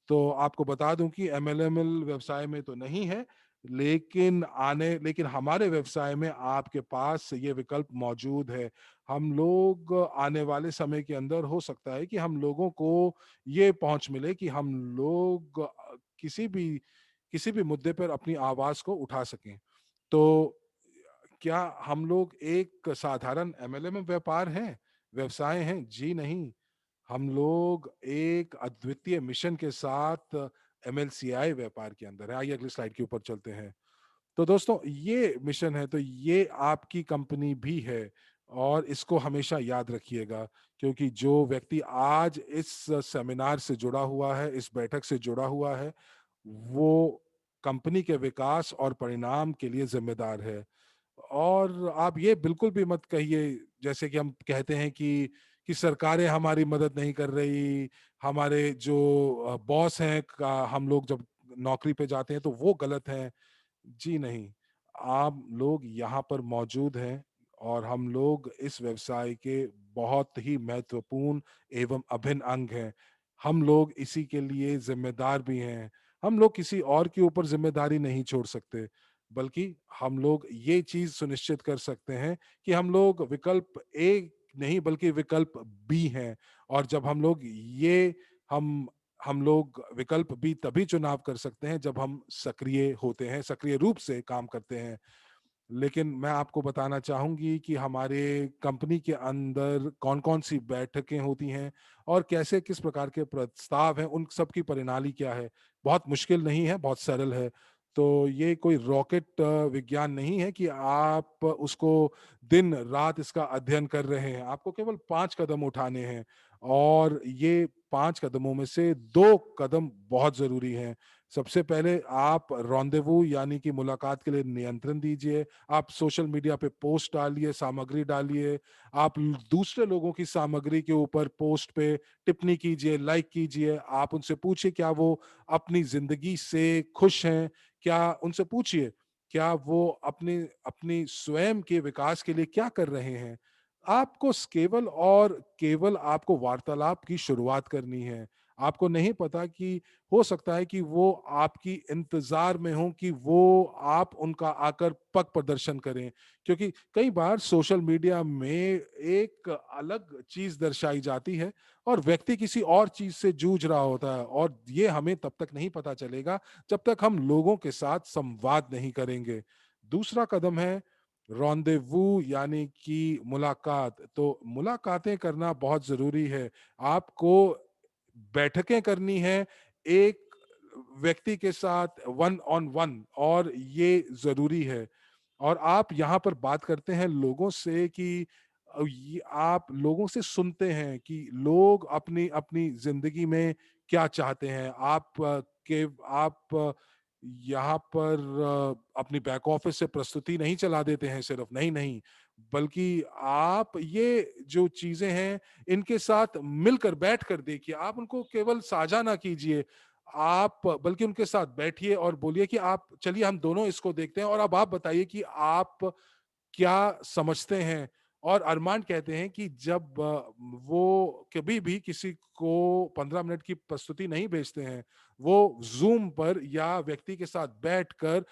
तो आपको बता दूं कि एमएलएमएल व्यवसाय में तो नहीं है, लेकिन हमारे व्यवसाय में आपके पास ये विकल्प मौजूद है। हम लोग आने वाले समय के अंदर हो सकता है कि हम लोगों को ये पहुँच मिले कि हम लोग किसी भी मुद्दे पर अपनी आवाज़ को उठा सकें। तो क्या हम लोग एक साधारण एमएलएम व्यवसाय हैं? जी नहीं। हम लोग एक अद्वितीय मिशन के साथ एमएलसीआई व्यापार के अंदर है। आइए अगली स्लाइड के ऊपर चलते हैं। तो दोस्तों, ये मिशन है, तो ये आपकी कंपनी भी है और इसको हमेशा याद रखिएगा, क्योंकि जो व्यक्ति आज इस सेमिनार से जुड़ा हुआ है, इस बैठक से जुड़ा हुआ है, वो कंपनी के विकास और परिणाम के लिए ज़िम्मेदार है। और आप ये बिल्कुल भी मत कहिए, जैसे कि हम कहते हैं कि सरकारें हमारी मदद नहीं कर रही, हमारे जो बॉस हैं का हम लोग जब नौकरी पे जाते हैं तो वो गलत हैं। जी नहीं, आप लोग यहाँ पर मौजूद हैं और हम लोग इस व्यवसाय के बहुत ही महत्वपूर्ण एवं अभिन्न अंग हैं। हम लोग इसी के लिए ज़िम्मेदार भी हैं। हम लोग किसी और के ऊपर ज़िम्मेदारी नहीं छोड़ सकते, बल्कि हम लोग ये चीज़ सुनिश्चित कर सकते हैं कि हम लोग विकल्प ए नहीं बल्कि विकल्प बी हैं। और जब हम लोग ये हम हम लोग विकल्प बी तभी चुनाव कर सकते हैं जब हम सक्रिय होते हैं, सक्रिय रूप से काम करते हैं। लेकिन मैं आपको बताना चाहूँगी कि हमारे कंपनी के अंदर कौन-कौन सी बैठकें होती हैं और कैसे किस प्रकार के प्रस्ताव हैं, उन सब की प्रणाली क्या है। बहुत मुश्किल नहीं है, बहुत सरल है। तो ये कोई रॉकेट विज्ञान नहीं है कि आप उसको दिन-रात इसका अध्ययन कर रहे हैं। आपको केवल 5 कदम उठाने हैं और ये 5 कदमों में से 2 कदम बहुत ज़रूरी हैं। सबसे पहले आप रॉन्डेवू यानी कि मुलाकात के लिए नियंत्रण दीजिए। आप सोशल मीडिया पे पोस्ट डालिए, सामग्री डालिए। आप ल दूसरे लोगों की सामग्री के ऊपर पोस्ट पे टिप्पणी कीजिए, लाइक कीजिए। आप उनसे पूछिए क्या वो अपनी ज़िंदगी से खुश हैं? क्या उनसे पूछिए, क्या वो अपने अपनी स्वयं के विकास के लिए क्या कर रहे हैं? आपको केवल और केवल आपको वार्तालाप की शुरुआत करनी है। आपको नहीं पता कि हो सकता है कि वो आपकी इंतज़ार में हों कि वो आप उनका आकर पग प्रदर्शन करें। क्योंकि कई बार सोशल मीडिया में एक अलग चीज़ दर्शाई जाती है और व्यक्ति किसी और चीज़ से जूझ रहा होता है और ये हमें तब तक नहीं पता चलेगा जब तक हम लोगों के साथ संवाद नहीं करेंगे। दूसरा कदम है रॉन्डेवू यानी कि मुलाकात। तो मुलाकातें करना बहुत ज़रूरी है। आपको बैठकें करनी है एक व्यक्ति के साथ वन ऑन वन और ये ज़रूरी है। और आप यहाँ पर बात करते हैं लोगों से कि ये आप लोगों से सुनते हैं कि लोग अपनी ज़िंदगी में क्या चाहते हैं। आप यहाँ पर अपनी बैक ऑफ़िस से प्रस्तुति नहीं चला देते हैं सिर्फ़, नहीं, बल्कि आप ये जो चीज़ें हैं, इनके साथ मिलकर बैठकर देखिए। आप उनको केवल साझा ना कीजिए, आप बल्कि उनके साथ बैठिए और बोलिए कि आप चलिए हम दोनों इसको देखते हैं और अब आप बताइए कि आप क्या समझते हैं? और अरमान कहते हैं कि जब वो कभी भी किसी को 15 मिनट की प्रस्तुति नहीं भेजते हैं, वो ज़ूम पर या व्यक्ति के साथ बैठकर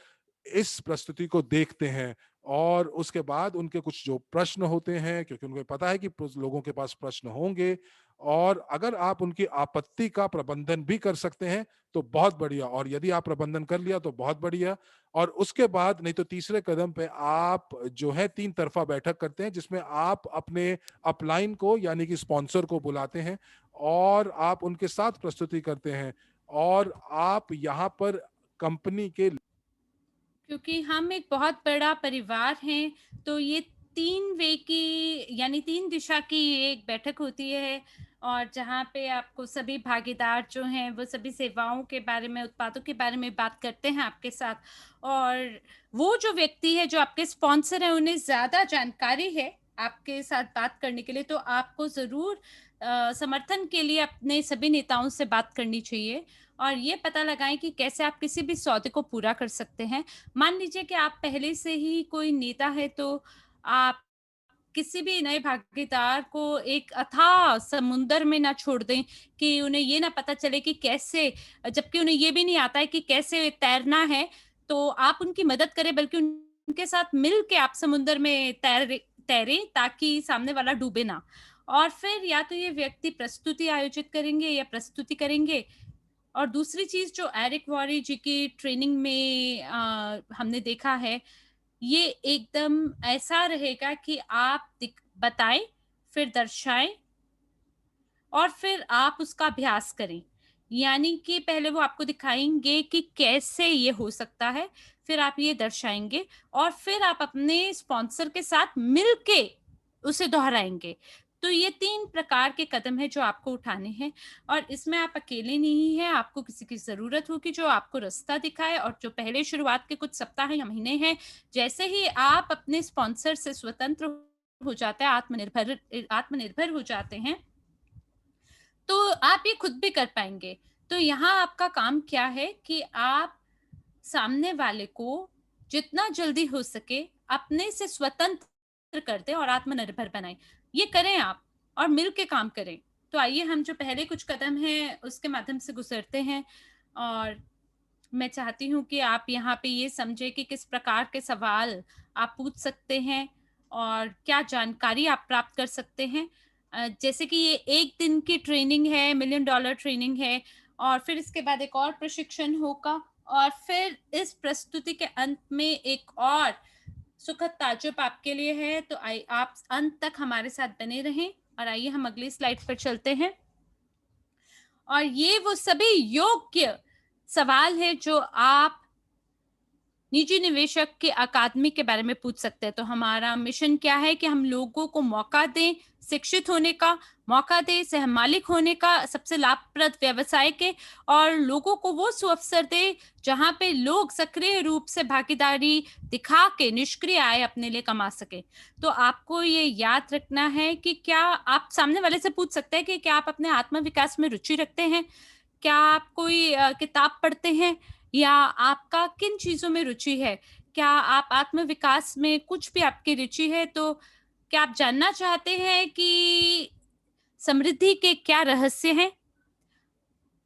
इस प्रस्तुति को देखते हैं और उसके बाद उनके कुछ जो प्रश्न होते हैं क्योंकि उनको पता है कि लोगों के पास प्रश्न होंगे और अगर आप उनकी आपत्ति का प्रबंधन भी कर सकते हैं तो बहुत बढ़िया और यदि आप प्रबंधन कर लिया तो बहुत बढ़िया और उसके बाद नहीं तो तीसरे कदम पे आप जो है तीन तरफा बैठक करते हैं जिसमें आप अपने अपलाइन को यानी कि स्पॉन्सर को बुलाते हैं और आप उनके साथ प्रस्तुति करते हैं और आप यहाँ पर कंपनी के क्योंकि हम एक बहुत बड़ा परिवार हैं, तो ये 3 वे की यानी 3 दिशा की ये एक बैठक होती है और जहाँ पे आपको सभी भागीदार जो हैं, वो सभी सेवाओं के बारे में, उत्पादों के बारे में बात करते हैं आपके साथ और वो जो व्यक्ति है, जो आपके स्पॉन्सर हैं, उन्हें ज़्यादा जानकारी है आपके साथ बात करने के लिए, तो आपको ज़रूर समर्थन के लिए अपने सभी नेताओं से बात करनी चाहिए और ये पता लगाएँ कि कैसे आप किसी भी सौदे को पूरा कर सकते हैं। मान लीजिए कि आप पहले से ही कोई नेता है तो आप किसी भी नए भागीदार को एक अथाह समुंदर में ना छोड़ दें कि उन्हें ये ना पता चले कि कैसे जबकि उन्हें ये भी नहीं आता है कि कैसे तैरना है, तो आप उनकी मदद करें बल्कि उनके साथ मिल के आप समुंदर में तैरें ताकि सामने वाला डूबे ना। और फिर या तो ये व्यक्ति प्रस्तुति आयोजित करेंगे या प्रस्तुति करेंगे और दूसरी चीज़ जो एरिक वॉरी जी की ट्रेनिंग में हमने देखा है, ये एकदम ऐसा रहेगा कि आप बताएँ, फिर दर्शाएँ और फिर आप उसका अभ्यास करें। यानी कि पहले वो आपको दिखाएँगे कि कैसे ये हो सकता है, फिर आप ये दर्शाएँगे और फिर आप अपने स्पॉन्सर के साथ मिल के उसे दोहराएँगे। तो ये 3 प्रकार के कदम हैं जो आपको उठाने हैं और इसमें आप अकेले नहीं हैं, आपको किसी की ज़रूरत होगी जो आपको रास्ता दिखाए और जो पहले शुरुआत के कुछ सप्ताह या महीने हैं, जैसे ही आप अपने स्पॉन्सर से स्वतंत्र हो जाते हैं, आत्मनिर्भर हो जाते हैं, तो आप ये खुद भी कर पाएँगे। तो यहाँ आपका काम क्या है कि आप सामने वाले को जितना जल्दी हो सके अपने से स्वतंत्र स्वतंत्र कर दें और आत्मनिर्भर बनाएँ। ये करें आप और मिल के काम करें। तो आइए हम जो पहले कुछ कदम हैं उसके माध्यम से गुज़रते हैं और मैं चाहती हूँ कि आप यहाँ पे ये समझें कि किस प्रकार के सवाल आप पूछ सकते हैं और क्या जानकारी आप प्राप्त कर सकते हैं। जैसे कि ये 1 दिन की ट्रेनिंग है, मिलियन डॉलर ट्रेनिंग है और फिर इसके बाद एक और प्रशिक्षण होगा और फिर इस प्रस्तुति के अंत में एक और सुखद ताज्जुब आपके लिए है, तो आप अंत तक हमारे साथ बने रहें और आइए हम अगली स्लाइड पर चलते हैं। और ये वो सभी योग्य सवाल है जो आप निजी निवेशक के अकादमी के बारे में पूछ सकते हैं। तो हमारा मिशन क्या है कि हम लोगों को मौका दें, शिक्षित होने का, मौका दें, सह-मालिक होने का, सबसे लाभप्रद व्यवसाय के और लोगों को वो सुअवसर दें, जहाँ पे लोग सक्रिय रूप से भागीदारी दिखा के निष्क्रिय आय अपने लिए कमा सकें। तो आपको ये याद रखना है कि क्या आप सामने वाले से पूछ सकते हैं कि क्या आप अपने आत्म विकास में रुचि रखते हैं? क्या आप कोई किताब पढ़ते हैं या आपका किन चीज़ों में रुचि है? क्या आप आत्म विकास में कुछ भी आपकी रुचि है, तो क्या आप जानना चाहते हैं कि समृद्धि के क्या रहस्य हैं?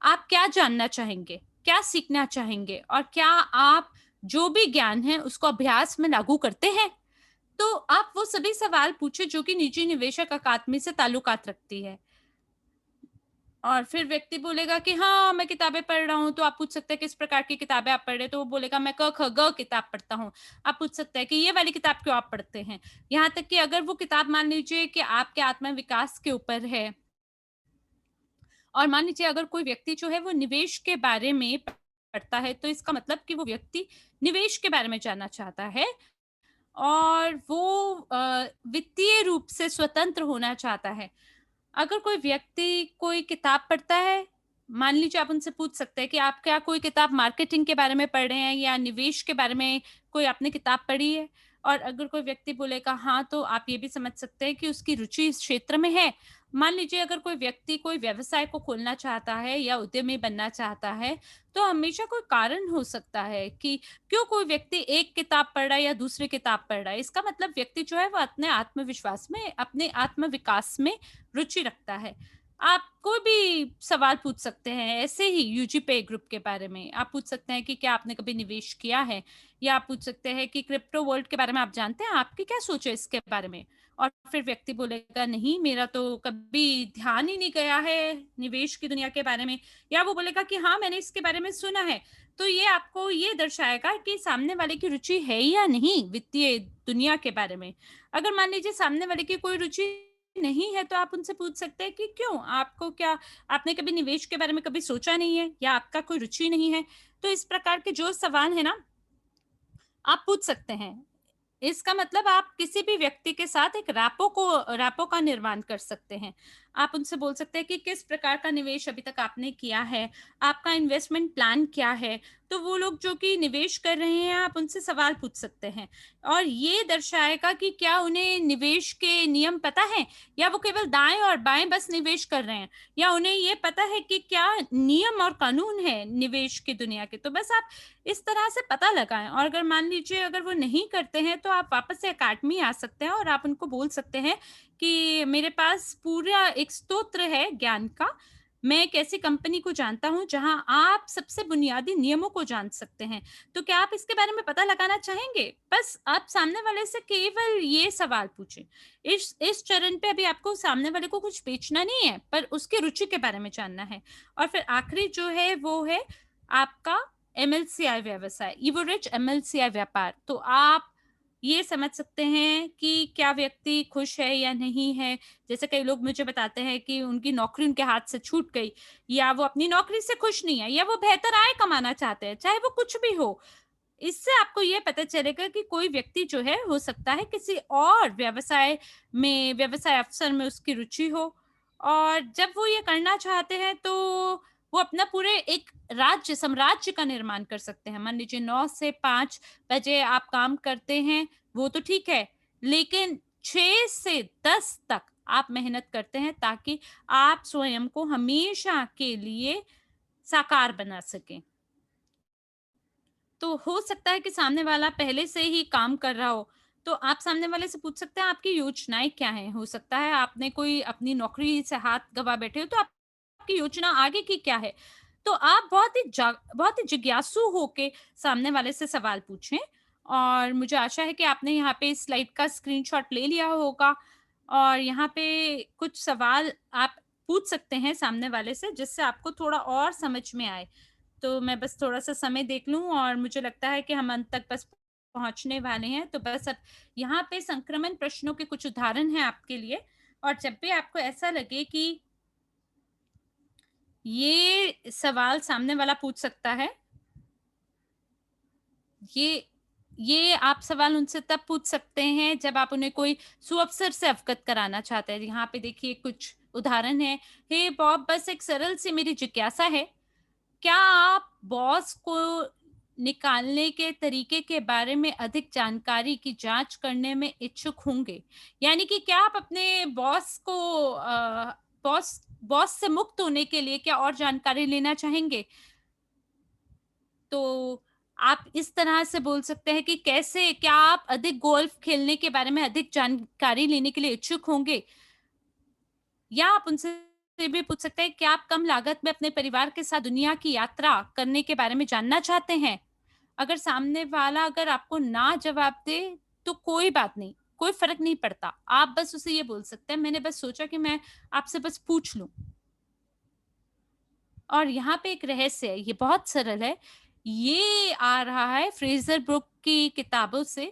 आप क्या जानना चाहेंगे? क्या सीखना चाहेंगे? और क्या आप जो भी ज्ञान है उसको अभ्यास में लागू करते हैं? तो आप वो सभी सवाल पूछें जो कि निजी निवेशक अकादमी से ताल्लुकात रखती है। और फिर व्यक्ति बोलेगा कि हाँ, मैं किताबें पढ़ रहा हूँ, तो आप पूछ सकते हैं किस प्रकार की किताबें आप पढ़ रहे हैं, तो वो बोलेगा मैं क, ख, ग किताब पढ़ता हूँ। आप पूछ सकते हैं कि ये वाली किताब क्यों आप पढ़ते हैं? यहाँ तक कि अगर वो किताब मान लीजिए कि आपके आत्म विकास के ऊपर है और मान लीजिए अगर कोई व्यक्ति जो है वो निवेश के बारे में पढ़ता है, तो इसका मतलब कि वो व्यक्ति निवेश के बारे में जानना चाहता है और वो वित्तीय रूप से स्वतंत्र होना चाहता है। अगर कोई व्यक्ति कोई किताब पढ़ता है, मान लीजिए आप उनसे पूछ सकते हैं कि आप क्या कोई किताब मार्केटिंग के बारे में पढ़ रहे हैं या निवेश के बारे में कोई आपने किताब पढ़ी है? और अगर कोई व्यक्ति बोलेगा हाँ, तो आप ये भी समझ सकते हैं कि उसकी रुचि इस क्षेत्र में है। मान लीजिए अगर कोई व्यक्ति कोई व्यवसाय को खोलना चाहता है या उद्यमी बनना चाहता है, तो हमेशा कोई कारण हो सकता है कि क्यों कोई व्यक्ति एक किताब पढ़ रहा है या दूसरी किताब पढ़ रहा है। इसका मतलब व्यक्ति जो है वो अपने आत्मविश्वास में, अपने आत्म विकास में रुचि रखता है। आप कोई भी सवाल पूछ सकते हैं ऐसे ही यूजी पे ग्रुप के बारे में। आप पूछ सकते हैं कि क्या आपने कभी निवेश किया है? या आप पूछ सकते हैं कि क्रिप्टो वर्ल्ड के बारे में आप जानते हैं? आपकी क्या सोच है इसके बारे में? और फिर व्यक्ति बोलेगा नहीं, मेरा तो कभी ध्यान ही नहीं गया है निवेश की दुनिया के बारे में। या वो बोलेगा कि हाँ, मैंने इसके बारे में सुना है। तो ये आपको ये दर्शाएगा कि सामने वाले की रुचि है या नहीं वित्तीय दुनिया के बारे में। अगर मान लीजिए सामने वाले की कोई रुचि नहीं है, तो आप उनसे पूछ सकते हैं कि क्यों? आपको क्या आपने कभी निवेश के बारे में कभी सोचा नहीं है या आपका कोई रुचि नहीं है? तो इस प्रकार के जो सवाल है ना, आप पूछ सकते हैं। इसका मतलब आप किसी भी व्यक्ति के साथ एक रैपो का निर्माण कर सकते हैं। आप उनसे बोल सकते हैं कि किस प्रकार का निवेश अभी तक आपने किया है? आपका इन्वेस्टमेंट प्लान क्या है? तो वो लोग जो कि निवेश कर रहे हैं, आप उनसे सवाल पूछ सकते हैं और ये दर्शाएगा कि क्या उन्हें निवेश के नियम पता हैं या वो केवल दाएँ और बाएँ बस निवेश कर रहे हैं या उन्हें ये पता है कि क्या नियम और कानून है निवेश की दुनिया के। तो बस आप इस तरह से पता लगाएँ और अगर मान लीजिए अगर वो नहीं करते हैं, तो आप वापस से अकेडमी आ सकते हैं और आप उनको बोल सकते हैं कि मेरे पास पूरा एक स्तोत्र है ज्ञान का। मैं एक ऐसी कंपनी को जानता हूँ जहाँ आप सबसे बुनियादी नियमों को जान सकते हैं। तो क्या आप इसके बारे में पता लगाना चाहेंगे? बस आप सामने वाले से केवल ये सवाल पूछें। इस चरण पे अभी आपको सामने वाले को कुछ बेचना नहीं है, पर उसकी रुचि के बारे में जानना है। और फिर आखिरी जो है वो है आपका एमएलसीआई व्यवसाय, इवोरिच एमएलसीआई व्यापार। तो आप ये समझ सकते हैं कि क्या व्यक्ति खुश है या नहीं है। जैसे कई लोग मुझे बताते हैं कि उनकी नौकरी उनके हाथ से छूट गई या वो अपनी नौकरी से खुश नहीं है या वो बेहतर आय कमाना चाहते हैं, चाहे वो कुछ भी हो। इससे आपको ये पता चलेगा कि कोई व्यक्ति जो है हो सकता है किसी और व्यवसाय अवसर में उसकी रुचि हो और जब वो ये करना चाहते हैं तो वो अपना पूरे एक साम्राज्य का निर्माण कर सकते हैं। मान लीजिए 9 से 5 बजे आप काम करते हैं, वो तो ठीक है, लेकिन 6 से 10 तक आप मेहनत करते हैं ताकि आप स्वयं को हमेशा के लिए साकार बना सकें। तो हो सकता है कि सामने वाला पहले से ही काम कर रहा हो, तो आप सामने वाले से पूछ सकते हैं आपकी योजनाएँ क्या हैं? हो सकता है आपने कोई अपनी नौकरी से हाथ गँवा बैठे हो, तो आपकी योजना आगे की क्या है? तो आप बहुत ही जिज्ञासु होके सामने वाले से सवाल पूछें, और मुझे आशा है कि आपने यहाँ पे इस स्लाइड का स्क्रीनशॉट ले लिया होगा, और यहाँ पे कुछ सवाल आप पूछ सकते हैं सामने वाले से, जिससे आपको थोड़ा और समझ में आए। तो मैं बस थोड़ा-सा समय देख लूँ, और मुझे लगता है कि हम अंत तक बस पहुँचने वाले हैं। तो बस अब यहाँ पे संक्रमण प्रश्नों के कुछ उदाहरण हैं आपके लिए, और जब भी आपको ऐसा लगे कि ये सवाल सामने वाला पूछ सकता है, ये ये आप सवाल उनसे तब पूछ सकते हैं जब आप उन्हें कोई सुअवसर से अवगत कराना चाहते हैं। यहाँ पे देखिए कुछ उदाहरण हैं। हे बॉब, बस एक सरल सी मेरी जिज्ञासा है, क्या आप बॉस को निकालने के तरीके के बारे में अधिक जानकारी की जांच करने में इच्छुक होंगे? यानी कि क्या आप अपने बॉस बॉस से मुक्त होने के लिए क्या और जानकारी लेना चाहेंगे? तो आप इस तरह से बोल सकते हैं कि कैसे, क्या आप अधिक गोल्फ खेलने के बारे में अधिक जानकारी लेने के लिए इच्छुक होंगे? या आप उनसे भी पूछ सकते हैं, क्या आप कम लागत में अपने परिवार के साथ दुनिया की यात्रा करने के बारे में जानना चाहते हैं? अगर सामने वाला अगर आपको ना जवाब दे, तो कोई बात नहीं, कोई फ़र्क नहीं पड़ता। आप बस उसे ये बोल सकते हैं, मैंने बस सोचा कि मैं आपसे बस पूछ लूँ। और यहाँ पे एक रहस्य है, ये बहुत सरल है। ये आ रहा है फ्रेज़र बुक की किताबों से,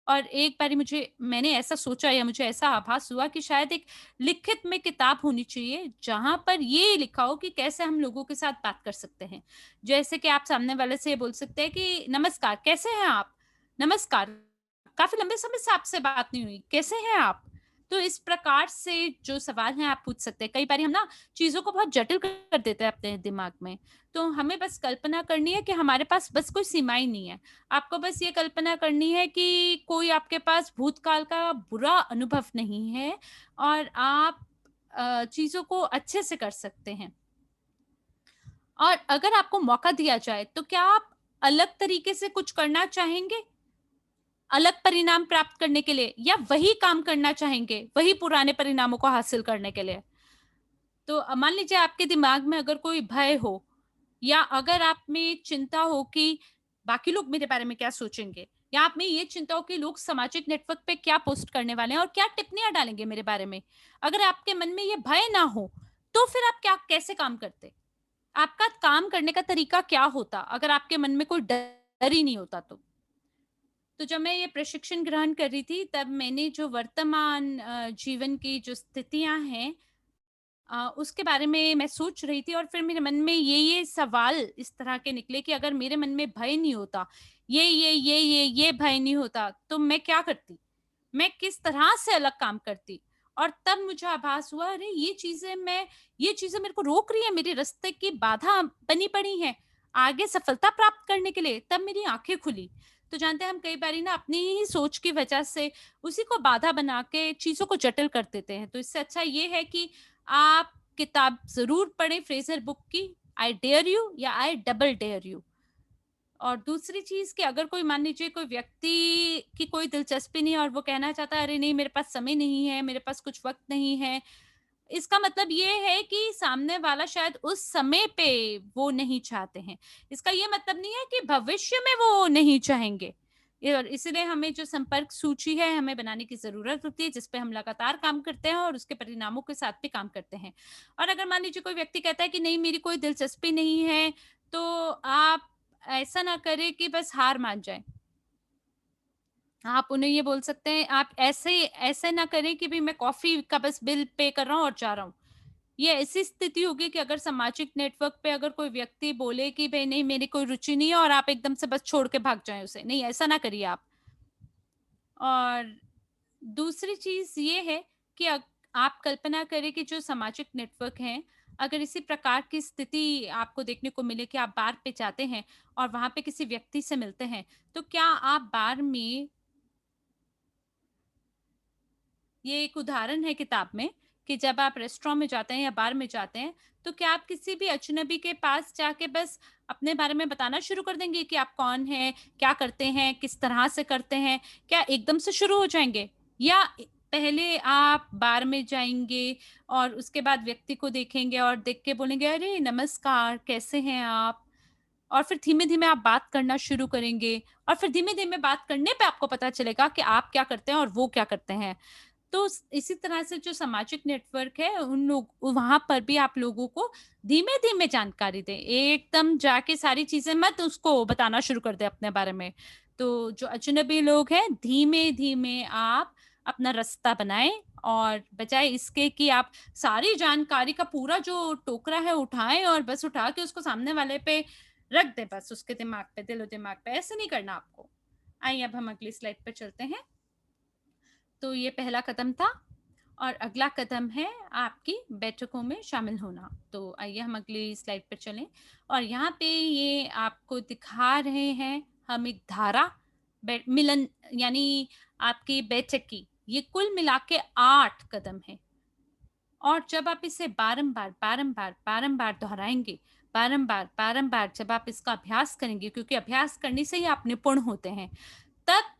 और एक बारी मैंने ऐसा सोचा, या मुझे ऐसा आभास हुआ कि शायद एक लिखित में किताब होनी चाहिए, जहाँ पर ये लिखा हो कि कैसे हम लोगों के साथ बात कर सकते हैं। जैसे कि आप सामने वाले से ये बोल सकते हैं कि नमस्कार, कैसे हैं आप? नमस्कार, काफ़ी लंबे समय से आपसे बात नहीं हुई, कैसे हैं आप? तो इस प्रकार से जो सवाल हैं आप पूछ सकते हैं। कई बारी हम ना चीज़ों को बहुत जटिल कर देते हैं अपने दिमाग में। तो हमें बस कल्पना करनी है कि हमारे पास बस कोई सीमाएँ नहीं है। आपको बस ये कल्पना करनी है कि कोई आपके पास भूतकाल का बुरा अनुभव नहीं है, और आप चीज़ों को अच्छे से कर सकते हैं। और अगर आपको मौका दिया जाए, तो क्या आप अलग तरीके से कुछ करना चाहेंगे? अलग परिणाम प्राप्त करने के लिए, या वही काम करना चाहेंगे, वही पुराने परिणामों को हासिल करने के लिए? तो मान लीजिए आपके दिमाग में अगर कोई भय हो, या अगर आप में चिंता हो कि बाकी लोग मेरे बारे में क्या सोचेंगे, या आप में ये चिंता हो कि लोग सामाजिक नेटवर्क पे क्या पोस्ट करने वाले हैं और क्या टिप्पणियां डालेंगे मेरे बारे में। अगर आपके मन में ये भय ना हो, तो फिर आप क्या कैसे काम करते? आपका काम करने का तरीका क्या होता अगर आपके मन में कोई डर ही नहीं होता तो? तो जब मैं ये प्रशिक्षण ग्रहण कर रही थी, तब मैंने जो वर्तमान जीवन की जो स्थितियां हैं, उसके बारे में मैं सोच रही थी, और फिर मेरे मन में ये सवाल इस तरह के निकले कि अगर मेरे मन में भय नहीं होता, ये भय नहीं होता, तो मैं क्या करती? मैं किस तरह से अलग काम करती? और तब मुझे आभास हुआ, अरे ये चीज़ें मेरे को रोक रही है, मेरे रास्ते की बाधा बनी पड़ी हैं, आगे सफलता प्राप्त करने के लिए। तब मेरी आँखें खुली। तो जानते हैं, हम कई बारी ना अपनी ही सोच की वजह से उसी को बाधा बना के चीज़ों को जटिल कर देते हैं। तो इससे अच्छा ये है कि आप किताब ज़रूर पढ़ें फ्रेज़र बुक की, आई डेयर यू या आई डबल डेयर यू। और दूसरी चीज़ कि अगर कोई, मान लीजिए कोई व्यक्ति की कोई दिलचस्पी नहीं है और वो कहना चाहता है, अरे नहीं मेरे पास समय नहीं है, मेरे पास कुछ वक़्त नहीं है। इसका मतलब ये है कि सामने वाला शायद उस समय पे वो नहीं चाहते हैं। इसका ये मतलब नहीं है कि भविष्य में वो नहीं चाहेंगे। और इसलिए हमें जो संपर्क सूची है, हमें बनाने की ज़रूरत होती है, जिस पे हम लगातार काम करते हैं और उसके परिणामों के साथ भी काम करते हैं। और अगर मान लीजिए कोई व्यक्ति कहता है कि नहीं मेरी कोई दिलचस्पी नहीं है, तो आप ऐसा ना करें कि बस हार मान जाएँ। आप उन्हें ये बोल सकते हैं, आप ऐसे ना करें कि भई मैं कॉफ़ी का बस बिल पे कर रहा हूँ और जा रहा हूँ। ये ऐसी स्थिति होगी कि अगर सामाजिक नेटवर्क पे अगर कोई व्यक्ति बोले कि भई नहीं मेरी कोई रुचि नहीं है, और आप एकदम से बस छोड़ के भाग जाएँ उसे। नहीं, ऐसा ना करिए आप। और दूसरी चीज़ ये है कि आप कल्पना करें कि जो सामाजिक नेटवर्क हैं, अगर इसी प्रकार की स्थिति आपको देखने को मिले कि आप बार पे जाते हैं और वहाँ पे किसी व्यक्ति से मिलते हैं, तो क्या आप बार में, ये एक उदाहरण है किताब में, कि जब आप रेस्टोरेंट में जाते हैं या बार में जाते हैं, तो क्या आप किसी भी अजनबी के पास जाके बस अपने बारे में बताना शुरू कर देंगे कि आप कौन हैं, क्या करते हैं, किस तरह से करते हैं? क्या एकदम से शुरू हो जाएँगे? या पहले आप बार में जाएँगे और उसके बाद व्यक्ति को देखेंगे और देख के बोलेंगे, "अरे! नमस्कार, कैसे हैं आप?" और फिर धीमे-धीमे आप बात करना शुरू करेंगे और फिर धीमे-धीमे बात करने पे आपको पता चलेगा कि आप क्या करते हैं और वो क्या करते हैं। तो इसी तरह से जो सामाजिक नेटवर्क है उन लोग वहां पर भी आप लोगों को धीमे धीमे जानकारी दें, एकदम जाके सारी चीजें मत उसको बताना शुरू कर दे अपने बारे में। तो जो अजनबी लोग हैं धीमे धीमे आप अपना रास्ता बनाएं, और बजाय इसके कि आप सारी जानकारी का पूरा जो टोकरा है उठाएं और बस उठा के उसको सामने वाले पे रख दे, बस उसके दिमाग पे, दिलो दिमाग पे, ऐसे नहीं करना आपको। आइए अब हम अगली स्लाइड पे चलते हैं। तो ये पहला कदम था और अगला कदम है आपकी बैठकों में शामिल होना। तो आइए हम अगली स्लाइड पर चलें, और यहाँ पे ये आपको दिखा रहे हैं हम एक धारा मिलन, यानी आपकी बैठक की ये कुल मिला के 8 कदम है। और जब आप इसे बारंबार बारंबार बारंबार दोहराएंगे, बारंबार बारंबार जब आप इसका अभ्यास करेंगे, क्योंकि अभ्यास करने से ही आप निपुण होते हैं, तब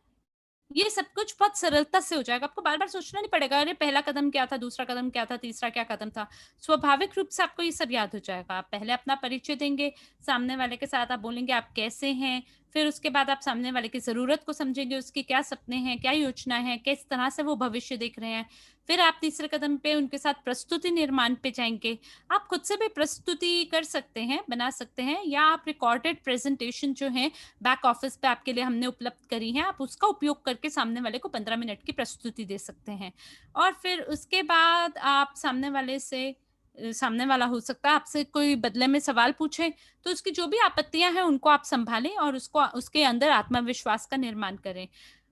ये सब कुछ बहुत सरलता से हो जाएगा। आपको बार-बार सोचना नहीं पड़ेगा, अरे पहला कदम क्या था, दूसरा कदम क्या था, तीसरा क्या कदम था। स्वाभाविक रूप से आपको ये सब याद हो जाएगा। आप पहले अपना परिचय देंगे, सामने वाले के साथ आप बोलेंगे आप कैसे हैं, फिर उसके बाद आप सामने वाले की ज़रूरत को समझेंगे, उसके क्या सपने हैं, क्या योजनाएँ हैं, किस तरह से वो भविष्य देख रहे हैं। फिर आप तीसरे कदम पे उनके साथ प्रस्तुति निर्माण पे जाएँगे। आप खुद से भी प्रस्तुति कर सकते हैं, बना सकते हैं, या आप रिकॉर्डेड प्रेज़ेंटेशन जो है बैक ऑफिस पे आपके लिए हमने उपलब्ध करी हैं, आप उसका उपयोग करके सामने वाले को 15 मिनट की प्रस्तुति दे सकते हैं। और फिर उसके बाद आप सामने वाले से सामने वाला हो सकता है आपसे कोई बदले में सवाल पूछे, तो उसकी जो भी आपत्तियाँ हैं उनको आप सँभालें और उसको उसके अंदर आत्मविश्वास का निर्माण करें।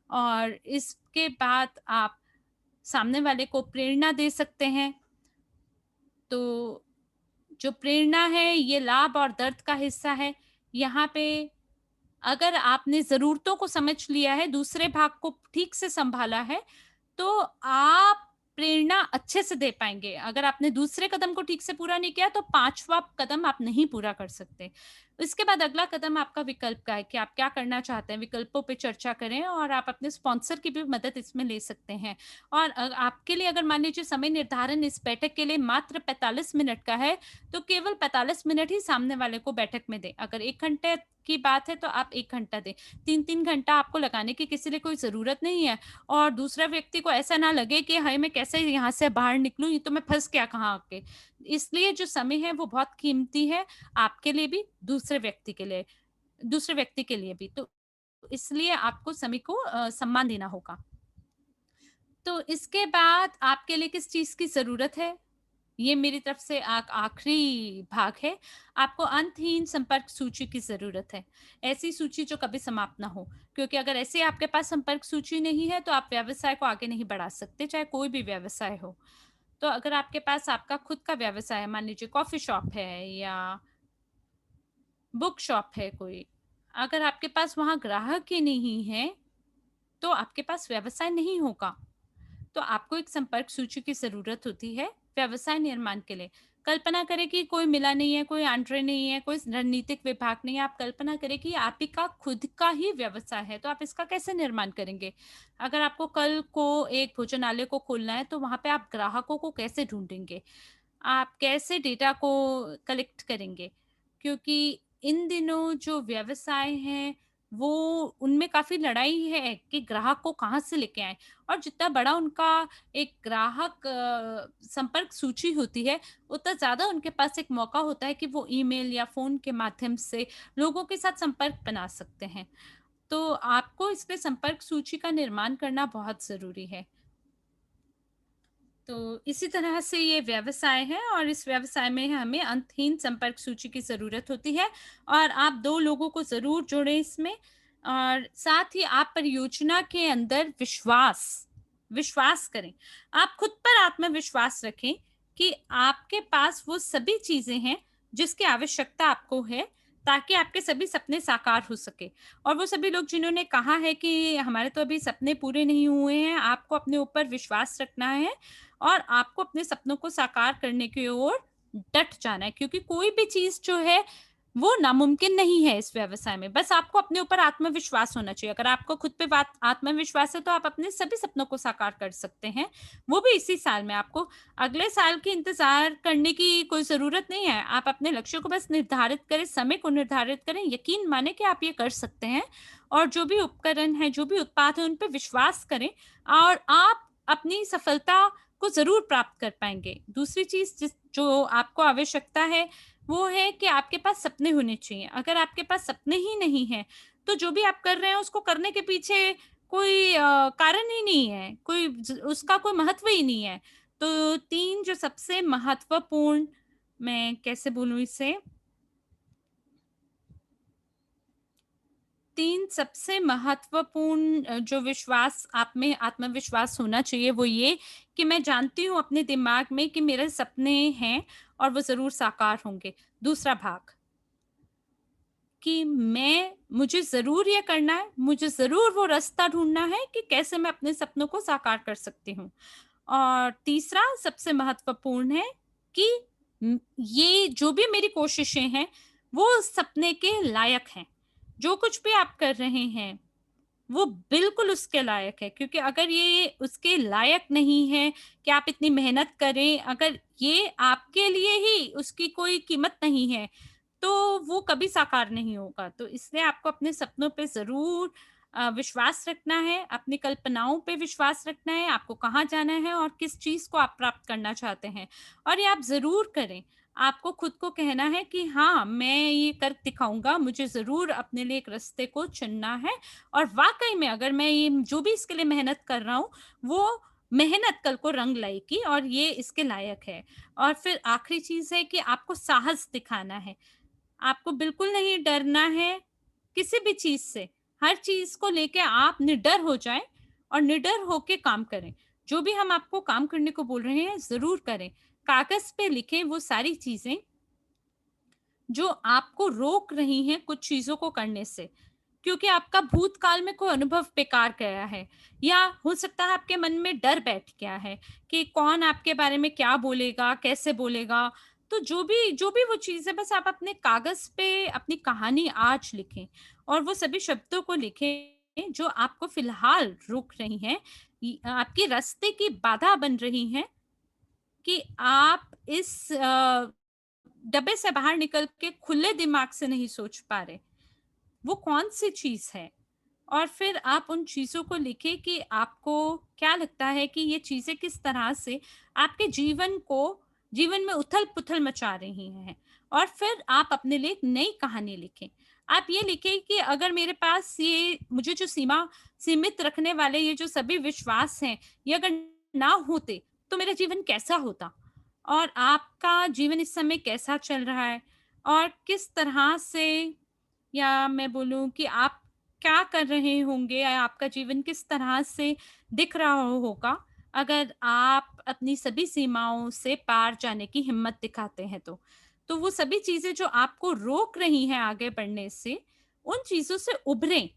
और इसके बाद आप सामने वाले को प्रेरणा दे सकते हैं। तो जो प्रेरणा है ये लाभ और दर्द का हिस्सा है। यहाँ पे अगर आपने ज़रूरतों को समझ लिया है, दूसरे भाग को ठीक से सँभाला है, तो आप प्रेरणा अच्छे से दे पाएँगे। अगर आपने दूसरे कदम को ठीक से पूरा नहीं किया, तो 5वाँ कदम आप नहीं पूरा कर सकते। इसके बाद अगला कदम आपका विकल्प का है कि आप क्या करना चाहते हैं, विकल्पों पे चर्चा करें और आप अपने स्पॉन्सर की भी मदद इसमें ले सकते हैं। और आपके लिए अगर मान लीजिए समय निर्धारण इस बैठक के लिए मात्र 45 मिनट का है, तो केवल 45 मिनट ही सामने वाले को बैठक में दें। अगर 1 घंटे की बात है, तो आप 1 घंटा दें। 3-3 घंटा आपको लगाने की किसी लिए कोई ज़रूरत नहीं है। और दूसरा व्यक्ति को ऐसा ना लगे कि हाय मैं कैसे यहाँ से बाहर निकलूँ, ये तो मैं फँस गया कहाँ आके। इसलिए जो समय है वो बहुत कीमती है, आपके लिए भी, दूसरे व्यक्ति के लिए भी। तो इसलिए आपको समय को सम्मान देना होगा। तो इसके बाद आपके लिए किस चीज़ की ज़रूरत है? ये मेरी तरफ से आखिरी भाग है। आपको अंतहीन संपर्क सूची की ज़रूरत है। ऐसी सूची जो कभी समाप्त ना हो, क्योंकि अगर ऐसे आपके पास संपर्क सूची नहीं है, तो आप व्यवसाय को आगे नहीं बढ़ा सकते, चाहे कोई भी व्यवसाय हो। तो अगर आपके पास आपका खुद का व्यवसाय है, मान लीजिए कॉफ़ी शॉप है या बुक शॉप है कोई, अगर आपके पास वहाँ ग्राहक ही नहीं है, तो आपके पास व्यवसाय नहीं होगा। तो आपको एक संपर्क सूची की ज़रूरत होती है व्यवसाय निर्माण के लिए। कल्पना करें कि कोई मिला नहीं है, कोई एंट्री नहीं है, कोई रणनीतिक विभाग नहीं है। आप कल्पना करें कि आप ही का खुद का ही व्यवसाय है, तो आप इसका कैसे निर्माण करेंगे? अगर आपको कल को एक भोजनालय को खोलना है, तो वहाँ पे आप ग्राहकों को कैसे ढूँढेंगे? आप कैसे डेटा को कलेक्ट करेंगे? क्योंकि इन दिनों जो व्यवसाय हैं, वो उनमें काफ़ी लड़ाई है कि ग्राहक को कहाँ से लेके आएँ, और जितना बड़ा उनका एक ग्राहक संपर्क सूची होती है, उतना ज़्यादा उनके पास एक मौका होता है कि वो ईमेल या फ़ोन के माध्यम से लोगों के साथ संपर्क बना सकते हैं। तो आपको इसलिए संपर्क सूची का निर्माण करना बहुत ज़रूरी है। तो इसी तरह से ये व्यवसाय है, और इस व्यवसाय में हमें अंतहीन संपर्क सूची की ज़रूरत होती है, और आप 2 लोगों को ज़रूर जोड़ें इसमें, और साथ ही आप परियोजना के अंदर विश्वास करें। आप खुद पर आत्मविश्वास रखें कि आपके पास वो सभी चीज़ें हैं जिसकी आवश्यकता आपको है, ताकि आपके सभी सपने साकार हो सके। और वो सभी लोग जिन्होंने कहा है कि हमारे तो अभी सपने पूरे नहीं हुए हैं, आपको अपने ऊपर विश्वास रखना है और आपको अपने सपनों को साकार करने की ओर डट जाना है, क्योंकि कोई भी चीज़ जो है वो नामुमकिन नहीं है इस व्यवसाय में। बस आपको अपने ऊपर आत्मविश्वास होना चाहिए। अगर आपको खुद पे बात आत्मविश्वास है तो आप अपने सभी सपनों को साकार कर सकते हैं, वो भी इसी साल में। आपको अगले साल की इंतज़ार करने की कोई ज़रूरत नहीं है। आप अपने लक्ष्य को बस निर्धारित करें, समय को निर्धारित करें, यकीन मानें कि आप ये कर सकते हैं और जो भी उपकरण हैं, जो भी उत्पाद हैं, उन पे विश्वास करें और आप अपनी सफलता को ज़रूर प्राप्त कर पाएँगे। दूसरी चीज़ जो आपको आवश्यकता है, वो है कि आपके पास सपने होने चाहिए। अगर आपके पास सपने ही नहीं हैं, तो जो भी आप कर रहे हैं, उसको करने के पीछे कोई कारण ही नहीं है, कोई उसका कोई महत्व ही नहीं है। तो 3 जो सबसे महत्वपूर्ण, मैं कैसे बोलूँ इसे? 3 सबसे महत्वपूर्ण जो विश्वास आप में आत्मविश्वास होना चाहिए, वो ये कि मैं जानती हूँ अपने दिमाग में कि मेरे सपने हैं और वो ज़रूर साकार होंगे। दूसरा भाग कि मुझे ज़रूर ये करना है, मुझे ज़रूर वो रास्ता ढूँढना है कि कैसे मैं अपने सपनों को साकार कर सकती हूँ। और तीसरा सबसे महत्वपूर्ण है कि ये जो भी मेरी कोशिशें हैं, वो उस सपने के लायक हैं। जो कुछ भी आप कर रहे हैं, वो बिल्कुल उसके लायक है, क्योंकि अगर ये उसके लायक नहीं है कि आप इतनी मेहनत करें, अगर ये आपके लिए ही उसकी कोई कीमत नहीं है, तो वो कभी साकार नहीं होगा। तो इसलिए आपको अपने सपनों पे ज़रूर विश्वास रखना है, अपनी कल्पनाओं पे विश्वास रखना है, आपको कहाँ जाना है और किस चीज़ को आप प्राप्त करना चाहते हैं। और ये आप ज़रूर करें। आपको खुद को कहना है कि हाँ, मैं ये कर दिखाऊँगा, मुझे ज़रूर अपने लिए एक रास्ते को चुनना है और वाक़ई में अगर मैं ये जो भी इसके लिए मेहनत कर रहा हूँ, वो मेहनत कल को रंग लाएगी और ये इसके लायक है। और फिर आखिरी चीज़ है कि आपको साहस दिखाना है। आपको बिल्कुल नहीं डरना है किसी भी चीज़ से। हर चीज़ को लेके आप निडर हो जाएँ और निडर होके काम करें। जो भी हम आपको काम करने को बोल रहे हैं, ज़रूर करें। कागज़ पे लिखें वो सारी चीज़ें जो आपको रोक रही हैं कुछ चीज़ों को करने से। क्योंकि आपका भूतकाल में कोई अनुभव बेकार गया है या हो सकता है आपके मन में डर बैठ गया है कि कौन आपके बारे में क्या बोलेगा, कैसे बोलेगा। तो जो भी वो चीज़ है, बस आप अपने कागज़ पे अपनी कहानी आज लिखें और वो सभी शब्दों को लिखें जो आपको फ़िलहाल रोक रही हैं, आपके रास्ते की बाधा बन रही हैं कि आप इस डब्बे से बाहर निकल के खुले दिमाग से नहीं सोच पा रहे। वो कौन-सी चीज़ है? और फिर आप उन चीज़ों को लिखें कि आपको क्या लगता है कि ये चीज़ें किस तरह से आपके जीवन में उथल-पुथल मचा रही हैं। और फिर आप अपने लिए एक नई कहानी लिखें। आप ये लिखें कि अगर मेरे पास ये मुझे जो सीमित रखने वाले ये जो सभी विश्वास हैं, ये अगर ना होते, तो मेरा जीवन कैसा होता? और आपका जीवन इस समय कैसा चल रहा है? और किस तरह से, या मैं बोलूँ कि आप क्या कर रहे होंगे या आपका जीवन किस तरह से दिख रहा होगा अगर आप अपनी सभी सीमाओं से पार जाने की हिम्मत दिखाते हैं तो। तो वो सभी चीज़ें जो आपको रोक रही हैं आगे बढ़ने से, उन चीज़ों से उभरें,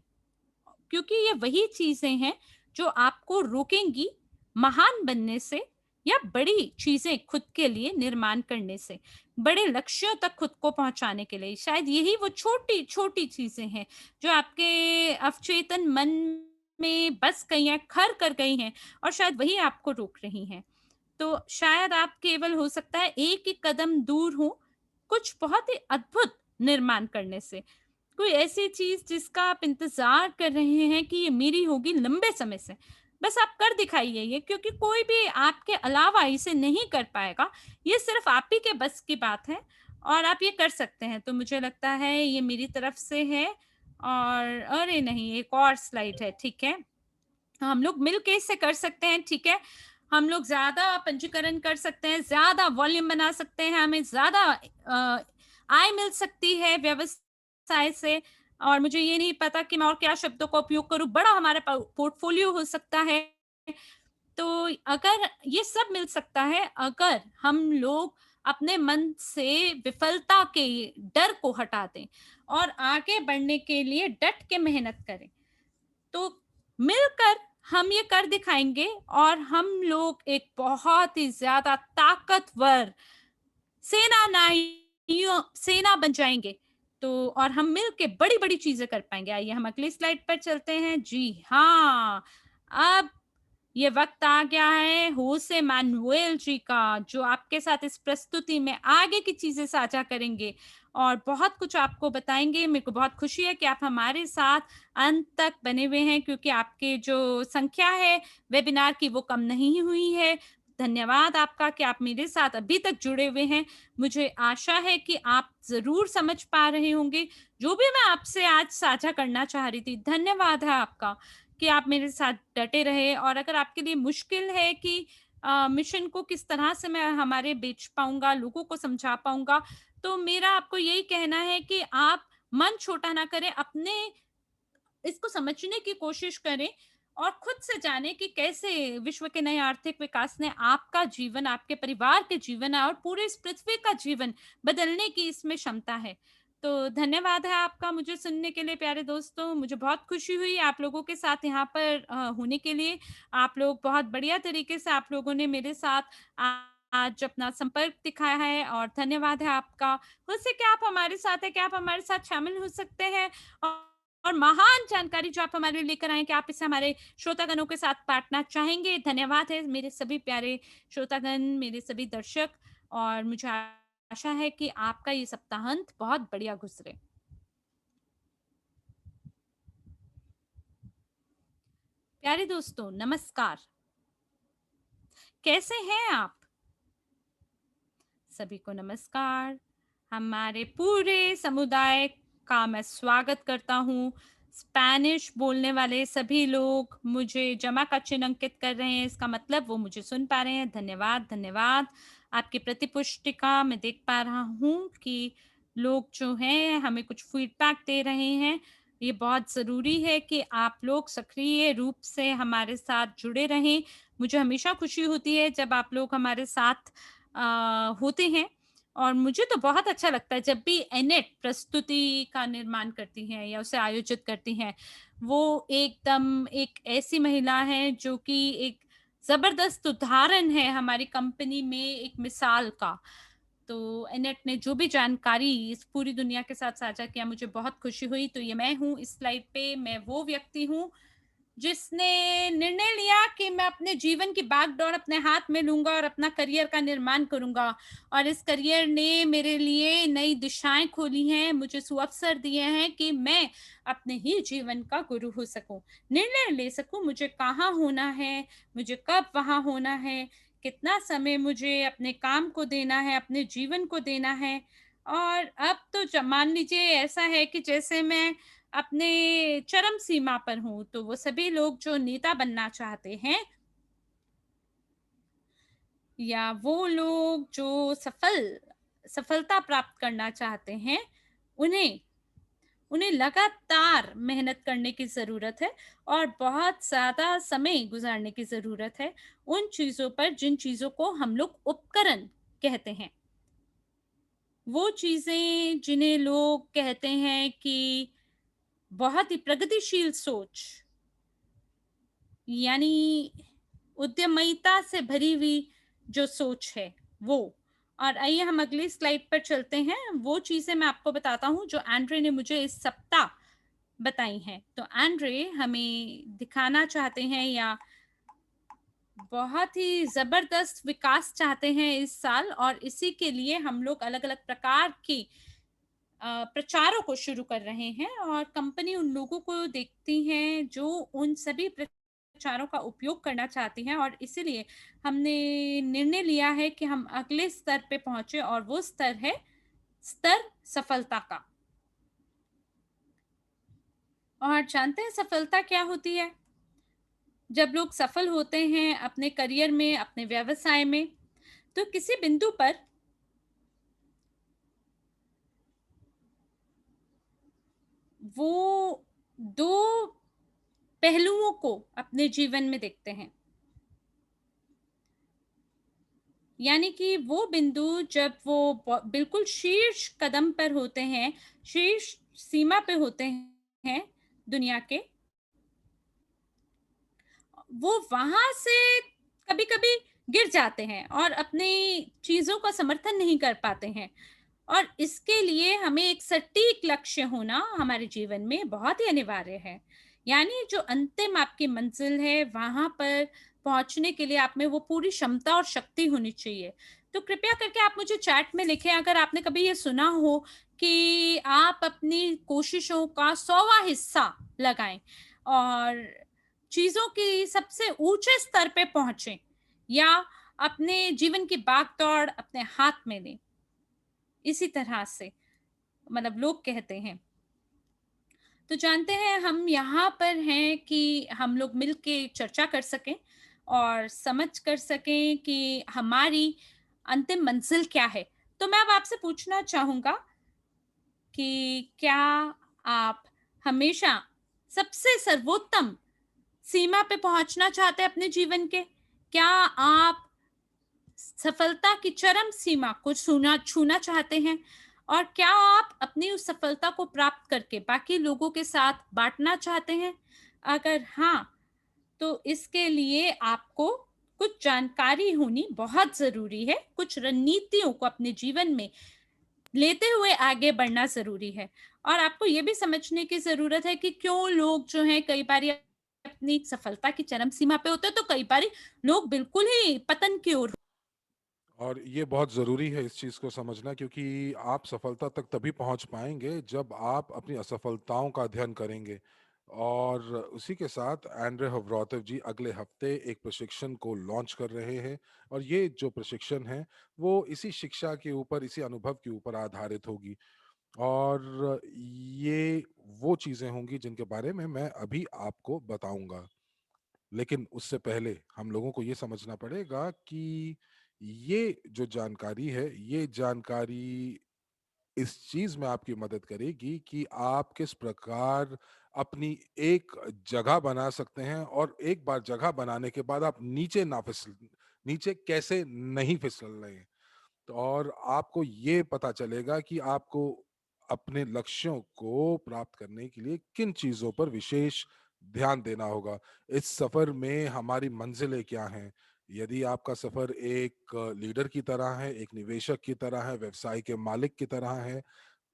क्योंकि ये वही चीज़ें हैं जो आपको रोकेंगी महान बनने से या बड़ी चीज़ें खुद के लिए निर्माण करने से, बड़े लक्ष्यों तक खुद को पहुँचाने के लिए। शायद यही वो छोटी-छोटी चीज़ें हैं जो आपके अवचेतन मन में बस गई हैं, घर कर गई हैं और शायद वही आपको रोक रही हैं। तो शायद आप केवल हो सकता है एक ही कदम दूर हो, कुछ बहुत ही अद्भुत निर्माण करने से। कोई ऐसी चीज़ जिसका आप इंतज़ार कर रहे हैं कि ये मेरी होगी लंबे समय से। बस आप कर दिखाइए ये, क्योंकि कोई भी आपके अलावा इसे नहीं कर पाएगा। ये सिर्फ़ आप ही के बस की बात है और आप ये कर सकते हैं। तो मुझे लगता है ये मेरी तरफ से है। और अरे नहीं, एक और स्लाइड है, ठीक है? हम लोग मिल के इसे कर सकते हैं, ठीक है? हम लोग ज़्यादा पंजीकरण कर सकते हैं, ज़्यादा वॉल्यूम बना सकते हैं, हमें ज़्यादा आय मिल सकती है व्यवसाय से। और मुझे ये नहीं पता कि मैं और क्या शब्दों का उपयोग करूँ, बड़ा हमारा पोर्टफोलियो हो सकता है। तो अगर ये सब मिल सकता है, अगर हम लोग अपने मन से विफलता के डर को हटा दें और आगे बढ़ने के लिए डट के मेहनत करें। तो मिलकर हम ये कर दिखाएँगे और हम लोग एक बहुत ही ज़्यादा ताकतवर सेना बन जाएँगे। तो और हम मिल के बड़ी-बड़ी चीज़ें कर पाएँगे। आइए हम अगली स्लाइड पर चलते हैं। जी हाँ, अब ये वक़्त आ गया है होसे मैनुएल जी का, जो आपके साथ इस प्रस्तुति में आगे की चीज़ें साझा करेंगे और बहुत कुछ आपको बताएँगे। मेरे को बहुत खुशी है कि आप हमारे साथ अंत तक बने हुए हैं, क्योंकि आपकी जो संख्या है वेबिनार की वो कम नहीं हुई है। धन्यवाद आपका कि आप मेरे साथ अभी तक जुड़े हुए हैं। मुझे आशा है कि आप ज़रूर समझ पा रहे होंगे, जो भी मैं आपसे आज साझा करना चाह रही थी। धन्यवाद है आपका कि आप मेरे साथ डटे रहे, और अगर आपके लिए मुश्किल है कि मिशन को किस तरह से मैं हमारे बेच पाऊँगा, लोगों को समझा पाऊँगा, तो मेरा आपको यही कहना है कि आप मन छोटा ना करें, अपने इसको समझने की कोशिश करें और खुद से जानें कि कैसे विश्व के नए आर्थिक विकास ने आपका जीवन, आपके परिवार के जीवन और पूरे इस पृथ्वी का जीवन बदलने की इसमें क्षमता है। तो धन्यवाद है आपका मुझे सुनने के लिए प्यारे दोस्तों। मुझे बहुत खुशी हुई आप लोगों के साथ यहाँ पर होने के लिए। आप लोग बहुत बढ़िया तरीके से आप लोगों ने मेरे साथ आज अपना संपर्क दिखाया है और धन्यवाद है आपका। हो सके आप हमारे साथ हैं, क्या आप हमारे साथ शामिल हो सकते हैं? और महान जानकारी जो आप हमारे लिए लेकर आए हैं, क्या आप इसे हमारे श्रोतागणों के साथ बाँटना चाहेंगे? धन्यवाद है मेरे सभी प्यारे श्रोतागण, मेरे सभी दर्शक, और मुझे आशा है कि आपका ये सप्ताहांत बहुत बढ़िया गुज़रे। प्यारे दोस्तों, नमस्कार। कैसे हैं आप? सभी को नमस्कार। हमारे पूरे समुदाय का मैं स्वागत करता हूँ। स्पेनिश बोलने वाले सभी लोग मुझे जमा का चिन्ह अंकित कर रहे हैं, इसका मतलब वो मुझे सुन पा रहे हैं। धन्यवाद, धन्यवाद। आपकी प्रतिपुष्टिका मैं देख पा रहा हूँ कि लोग जो हैं हमें कुछ फीडबैक दे रहे हैं। ये बहुत ज़रूरी है कि आप लोग सक्रिय रूप से हमारे साथ जुड़े रहें। मुझे हमेशा खुशी होती है जब आप लोग हमारे साथ होते हैं, और मुझे तो बहुत अच्छा लगता है जब भी एनेट प्रस्तुति का निर्माण करती हैं या उसे आयोजित करती हैं। वो एकदम एक ऐसी महिला है जो कि एक ज़बरदस्त उदाहरण है हमारी कंपनी में एक मिसाल का। तो एनेट ने जो भी जानकारी इस पूरी दुनिया के साथ साझा किया, मुझे बहुत खुशी हुई। तो ये मैं हूँ इस स्लाइड पे, मैं वो व्यक्ति हूँ जिसने निर्णय लिया कि मैं अपने जीवन की बागडोर अपने हाथ में लूँगा और अपना करियर का निर्माण करूँगा। और इस करियर ने मेरे लिए नई दिशाएँ खोली हैं, मुझे सुअवसर दिए हैं कि मैं अपने ही जीवन का गुरु हो सकूँ। निर्णय ले सकूँ मुझे कहाँ होना है, मुझे कब वहाँ होना है, कितना समय मुझे अपने काम को देना है, अपने जीवन को देना है। और अब तो मान लीजिए ऐसा है कि जैसे मैं अपने चरम सीमा पर हूँ, तो वो सभी लोग जो नेता बनना चाहते हैं या वो लोग जो सफलता प्राप्त करना चाहते हैं, उन्हें उन्हें लगातार मेहनत करने की ज़रूरत है और बहुत ज़्यादा समय गुज़ारने की ज़रूरत है, उन चीज़ों पर जिन चीज़ों को हम लोग उपकरण कहते हैं। वो चीज़ें जिन्हें लोग कहते हैं कि बहुत ही प्रगतिशील सोच, यानी उद्यमिता से भरी हुई जो सोच है वो। और आइए हम अगली स्लाइड पर चलते हैं। वो चीज़ें मैं आपको बताता हूँ जो एंड्रे ने मुझे इस सप्ताह बताई हैं। तो एंड्रे हमें दिखाना चाहते हैं या बहुत ही ज़बरदस्त विकास चाहते हैं इस साल, और इसी के लिए हम लोग अलग-अलग प्रकार की प्रचारों को शुरू कर रहे हैं, और कंपनी उन लोगों को देखती हैं जो उन सभी प्रचारों का उपयोग करना चाहती हैं, और इसीलिए हमने निर्णय लिया है कि हम अगले स्तर पे पहुंचे, और वो स्तर है स्तर सफलता का। और जानते हैं सफलता क्या होती है? जब लोग सफल होते हैं अपने करियर में, अपने व्यवसाय में, तो किसी बिंदु पर वो 2 पहलुओं को अपने जीवन में देखते हैं। यानी कि वो बिंदु जब वो बिल्कुल शीर्ष कदम पर होते हैं, शीर्ष सीमा पे होते हैं दुनिया के, वो वहां से कभी-कभी गिर जाते हैं और अपनी चीजों का समर्थन नहीं कर पाते हैं। और इसके लिए हमें एक सटीक लक्ष्य होना हमारे जीवन में बहुत ही अनिवार्य है। यानी जो अंतिम आपकी मंजिल है, वहाँ पर पहुँचने के लिए आप में वो पूरी क्षमता और शक्ति होनी चाहिए। तो कृपया करके आप मुझे चैट में लिखें अगर आपने कभी ये सुना हो कि आप अपनी कोशिशों का 100वाँ हिस्सा लगाएँ और चीज़ों की सबसे ऊँचे स्तर पे पहुँचे या अपने जीवन की भाग-दौड़ अपने हाथ में लें। इसी तरह से मतलब लोग कहते हैं। तो जानते हैं हम यहाँ पर हैं कि हम लोग मिल के चर्चा कर सकें और समझ कर सकें कि हमारी अंतिम मंजिल क्या है। तो मैं अब आपसे पूछना चाहूँगा कि क्या आप हमेशा सबसे सर्वोत्तम सीमा पे पहुँचना चाहते हैं अपने जीवन के? क्या आप सफलता की चरम सीमा को छूना चाहते हैं? और क्या आप अपनी उस सफलता को प्राप्त करके बाकी लोगों के साथ बाँटना चाहते हैं? अगर हाँ, तो इसके लिए आपको कुछ जानकारी होनी बहुत ज़रूरी है, कुछ रणनीतियों को अपने जीवन में लेते हुए आगे बढ़ना ज़रूरी है। और आपको ये भी समझने की ज़रूरत है कि क्यों लोग जो हैं कई बारी अपनी सफलता की चरम सीमा पे होते हैं, तो कई बारी लोग बिल्कुल ही पतन की ओर। और ये बहुत ज़रूरी है इस चीज़ को समझना, क्योंकि आप सफलता तक तभी पहुंच पाएंगे जब आप अपनी असफलताओं का अध्ययन करेंगे। और उसी के साथ एंड्रे हवरोतेव जी अगले हफ्ते एक प्रशिक्षण को लॉन्च कर रहे हैं। और ये जो प्रशिक्षण है वो इसी शिक्षा के ऊपर, इसी अनुभव के ऊपर आधारित होगी। और ये वो चीज़ें होंगी जिनके बारे में मैं अभी आपको बताऊंगा। लेकिन उससे पहले हम लोगों को ये समझना पड़ेगा कि ये जो जानकारी है, ये जानकारी इस चीज में आपकी मदद करेगी कि आप किस प्रकार अपनी एक जगह बना सकते हैं, और एक बार जगह बनाने के बाद आप नीचे कैसे नहीं फिसल रहे हैं। तो और आपको ये पता चलेगा कि आपको अपने लक्ष्यों को प्राप्त करने के लिए किन चीजों पर विशेष ध्यान देना होगा। इस सफर में हमारी मंजिलें क्या हैं? यदि आपका सफर एक लीडर की तरह है, एक निवेशक की तरह है, व्यवसाय के मालिक की तरह है,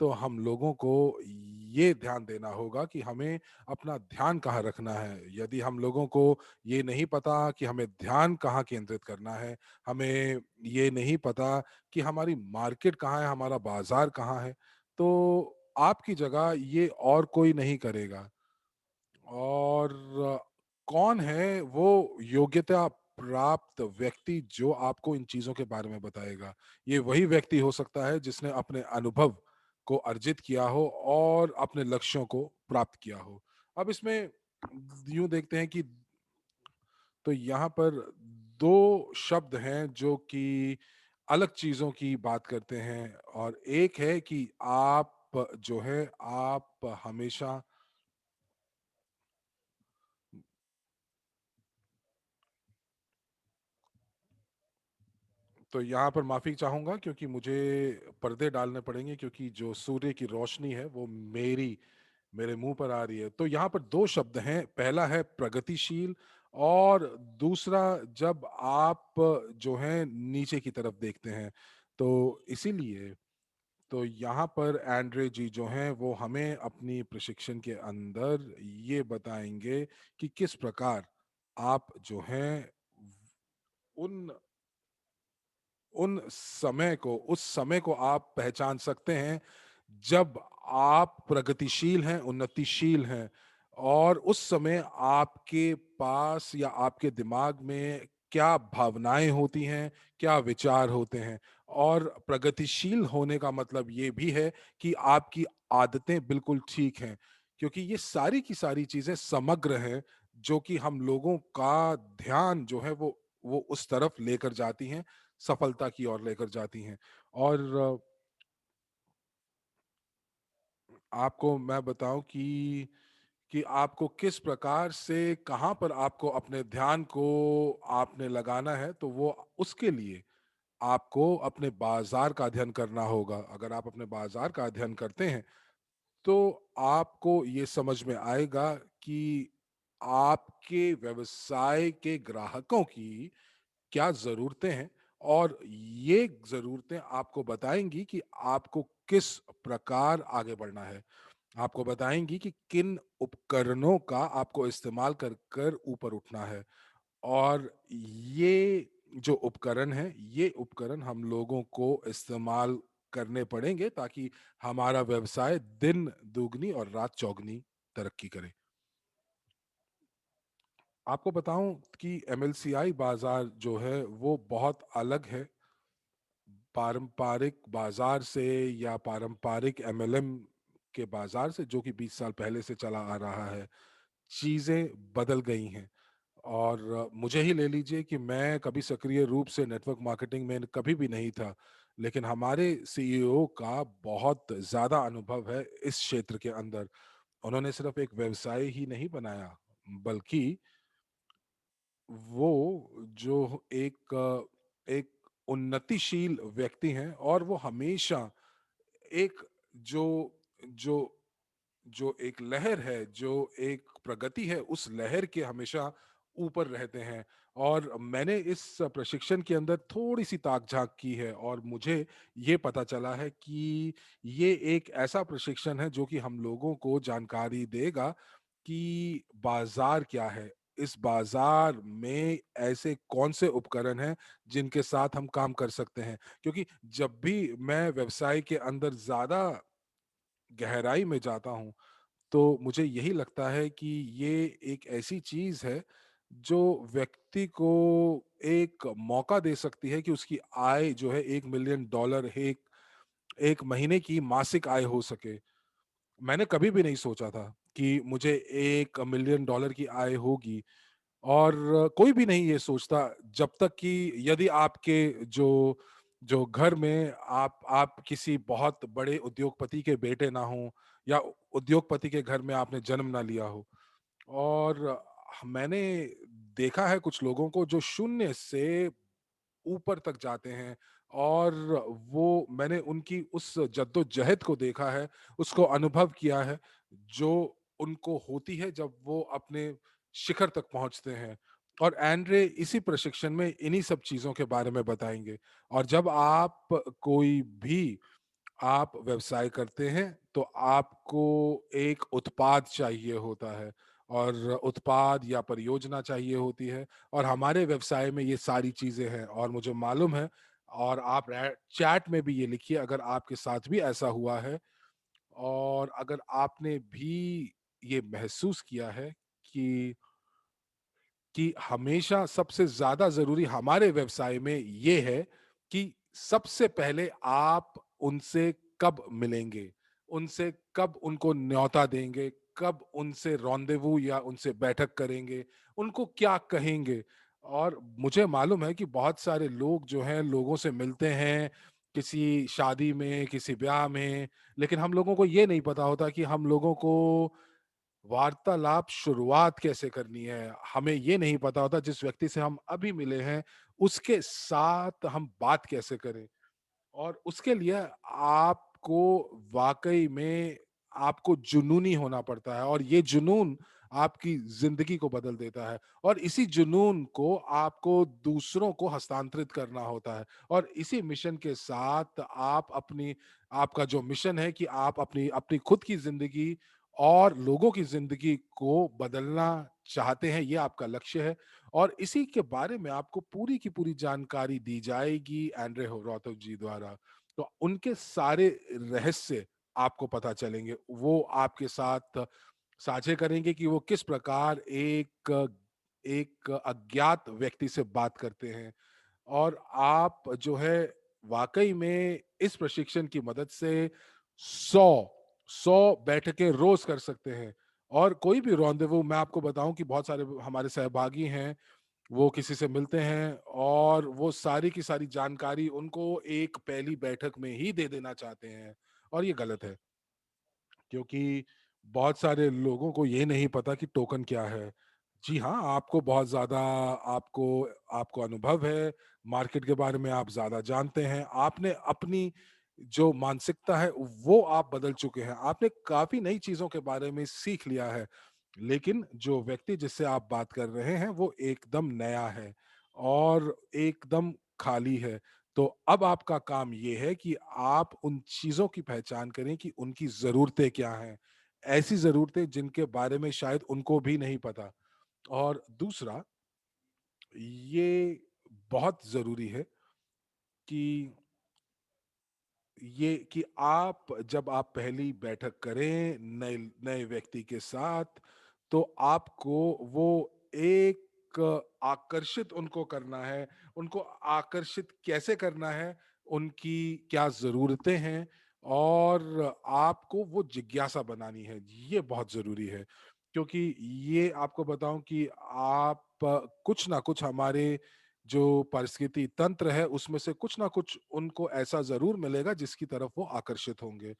तो हम लोगों को ये ध्यान देना होगा कि हमें अपना ध्यान कहाँ रखना है। यदि हम लोगों को ये नहीं पता कि हमें ध्यान कहाँ केंद्रित करना है, हमें ये नहीं पता कि हमारी मार्केट कहाँ है, हमारा बाजार कहाँ है, तो आपकी जगह ये और कोई नहीं करेगा। और कौन है वो योग्यता प्राप्त व्यक्ति जो आपको इन चीजों के बारे में बताएगा? ये वही व्यक्ति हो सकता है जिसने अपने अनुभव को अर्जित किया हो और अपने लक्ष्यों को प्राप्त किया हो। अब इसमें यूं देखते हैं कि तो यहाँ पर 2 शब्द हैं जो कि अलग चीज़ों की बात करते हैं। और एक है कि आप जो है, आप हमेशा, तो यहाँ पर माफ़ी चाहूँगा क्योंकि मुझे पर्दे डालने पड़ेंगे, क्योंकि जो सूर्य की रोशनी है वो मेरे मुंह पर आ रही है। तो यहाँ पर 2 शब्द हैं, पहला है प्रगतिशील, और दूसरा जब आप जो है नीचे की तरफ देखते हैं। तो इसीलिए तो यहाँ पर एंड्रे जी जो हैं वो हमें अपनी प्रशिक्षण के अंदर ये बताएंगे कि किस प्रकार आप जो हैं उन उस समय को आप पहचान सकते हैं जब आप प्रगतिशील हैं, उन्नतिशील हैं। और उस समय आपके पास या आपके दिमाग में क्या भावनाएं होती हैं, क्या विचार होते हैं। और प्रगतिशील होने का मतलब ये भी है कि आपकी आदतें बिल्कुल ठीक हैं, क्योंकि ये सारी की सारी चीजें समग्र हैं, जो कि हम लोगों का ध्यान जो है वो उस तरफ लेकर जाती हैं, सफलता की ओर लेकर जाती हैं। और आपको मैं बताऊं कि आपको किस प्रकार से, कहाँ पर आपको अपने ध्यान को आपने लगाना है, तो वो उसके लिए आपको अपने बाज़ार का अध्ययन करना होगा। अगर आप अपने बाज़ार का अध्ययन करते हैं, तो आपको ये समझ में आएगा कि आपके व्यवसाय के ग्राहकों की क्या ज़रूरतें हैं और ये ज़रूरतें आपको बताएँगी कि आपको किस प्रकार आगे बढ़ना है। आपको बताएँगी कि किन उपकरणों का आपको इस्तेमाल कर ऊपर उठना है। और ये जो उपकरण हैं, ये उपकरण हम लोगों को इस्तेमाल करने पड़ेंगे ताकि हमारा व्यवसाय दिन दुगनी और रात चौगुनी तरक्की करे। आपको बताऊँ कि एमएलसीआई बाज़ार जो है वो बहुत अलग है पारंपरिक बाज़ार से या पारंपरिक एमएलएम के बाज़ार से जो कि 20 साल पहले से चला आ रहा है। चीज़ें बदल गई हैं और मुझे ही ले लीजिए कि मैं कभी सक्रिय रूप से नेटवर्क मार्केटिंग में कभी भी नहीं था, लेकिन हमारे सीईओ का बहुत ज़्यादा अनुभव है इस क्षेत्र के अंदर। उन्होंने सिर्फ एक व्यवसाय ही नहीं बनाया, बल्कि वो जो एक उन्नतिशील व्यक्ति हैं और वो हमेशा एक जो जो जो एक लहर है, जो एक प्रगति है, उस लहर के हमेशा ऊपर रहते हैं और मैंने इस प्रशिक्षण के अंदर थोड़ी-सी ताक-झाँक की है और मुझे ये पता चला है कि ये एक ऐसा प्रशिक्षण है जो कि हम लोगों को जानकारी देगा कि बाज़ार क्या है? इस बाज़ार में ऐसे कौन-से उपकरण हैं, जिनके साथ हम काम कर सकते हैं? क्योंकि जब भी मैं व्यवसाय के अंदर ज़्यादा गहराई में जाता हूँ, तो मुझे यही लगता है कि ये एक ऐसी चीज़ है, जो व्यक्ति को एक मौका दे सकती है कि उसकी आय जो है $1 मिलियन एक एक महीने की मासिक आय हो सके। मैंने कभी भी नहीं सोचा था कि मुझे $1 मिलियन की आय होगी और कोई भी नहीं ये सोचता जब तक कि यदि आपके जो जो घर में आप किसी बहुत बड़े उद्योगपति के बेटे ना हों या उद्योगपति के घर में आपने जन्म ना लिया हो। और मैंने देखा है कुछ लोगों को जो शून्य से ऊपर तक जाते हैं और वो मैंने उनकी उस जद्दोजहद को देखा है, उसको अनुभव किया है, जो उनको होती है जब वो अपने शिखर तक पहुँचते हैं। और एंड्रे इसी प्रशिक्षण में इन्हीं सब चीज़ों के बारे में बताएँगे और जब आप कोई भी आप व्यवसाय करते हैं, तो आपको एक उत्पाद चाहिए होता है और उत्पाद या परियोजना चाहिए होती है और हमारे व्यवसाय में ये सारी चीज़ें हैं और मुझे मालूम है और आप चैट में भी ये लिखिए अगर आपके साथ भी ऐसा हुआ है और अगर आपने भी ये महसूस किया है कि हमेशा सबसे ज़्यादा ज़रूरी हमारे व्यवसाय में ये है कि सबसे पहले आप उनसे कब मिलेंगे, उनसे कब उनको न्योता देंगे, कब उनसे रॉन्डेवू या उनसे बैठक करेंगे, उनको क्या कहेंगे। और मुझे मालूम है कि बहुत सारे लोग जो हैं लोगों से मिलते हैं, किसी शादी में, किसी ब्याह में, लेकिन हम लोगों को ये नहीं पता होता कि हम लोगों को वार्तालाप शुरुआत कैसे करनी है? हमें ये नहीं पता होता जिस व्यक्ति से हम अभी मिले हैं, उसके साथ हम बात कैसे करें? और उसके लिए आपको वाक़ई में आपको जुनूनी होना पड़ता है और ये जुनून आपकी ज़िंदगी को बदल देता है और इसी जुनून को आपको दूसरों को हस्तांतरित करना होता है और इसी मिशन के साथ आप अपनी आपका जो मिशन है कि आप अपनी अपनी खुद की ज़िंदगी और लोगों की ज़िंदगी को बदलना चाहते हैं, ये आपका लक्ष्य है और इसी के बारे में आपको पूरी की पूरी जानकारी दी जाएगी एंड्रे होरातव जी द्वारा। तो उनके सारे रहस्य आपको पता चलेंगे। वो आपके साथ साझे करेंगे कि वो किस प्रकार एक अज्ञात व्यक्ति से बात करते हैं और आप जो है वाक़ई में इस प्रशिक्षण की मदद से 100 बैठकें रोज़ कर सकते हैं और कोई भी रॉन्डेवू मैं आपको बताऊँ कि बहुत सारे हमारे सहभागी हैं, वो किसी से मिलते हैं और वो सारी की सारी जानकारी उनको एक पहली बैठक में ही दे देना चाहते हैं और ये गलत है। क्योंकि बहुत सारे लोगों को ये नहीं पता कि टोकन क्या है। जी हाँ, आपको बहुत ज़्यादा आपको आपको अनुभव है, मार्केट के बारे में आप ज़्यादा जानते हैं, आपने अपनी जो मानसिकता है, वो आप बदल चुके हैं, आपने काफ़ी नई चीज़ों के बारे में सीख लिया है। लेकिन जो व्यक्ति जिससे आप बात कर रहे हैं, वो एकदम नया है और एकदम खाली है। तो अब आपका काम ये है कि आप उन चीज़ों की पहचान करें कि उनकी ज़रूरतें क्या हैं? ऐसी ज़रूरतें जिनके बारे में शायद उनको भी नहीं पता। और दूसरा, ये बहुत ज़रूरी है कि ये कि आप जब आप पहली बैठक करें नए नए व्यक्ति के साथ, तो आपको वो एक आकर्षित उनको करना है। उनको आकर्षित कैसे करना है? उनकी क्या ज़रूरतें हैं और आपको वो जिज्ञासा बनानी है। ये बहुत ज़रूरी है, क्योंकि ये आपको बताऊँ कि आप कुछ ना कुछ हमारे जो परिस्थिति तंत्र है उसमें से कुछ ना कुछ उनको ऐसा ज़रूर मिलेगा जिसकी तरफ वो आकर्षित होंगे।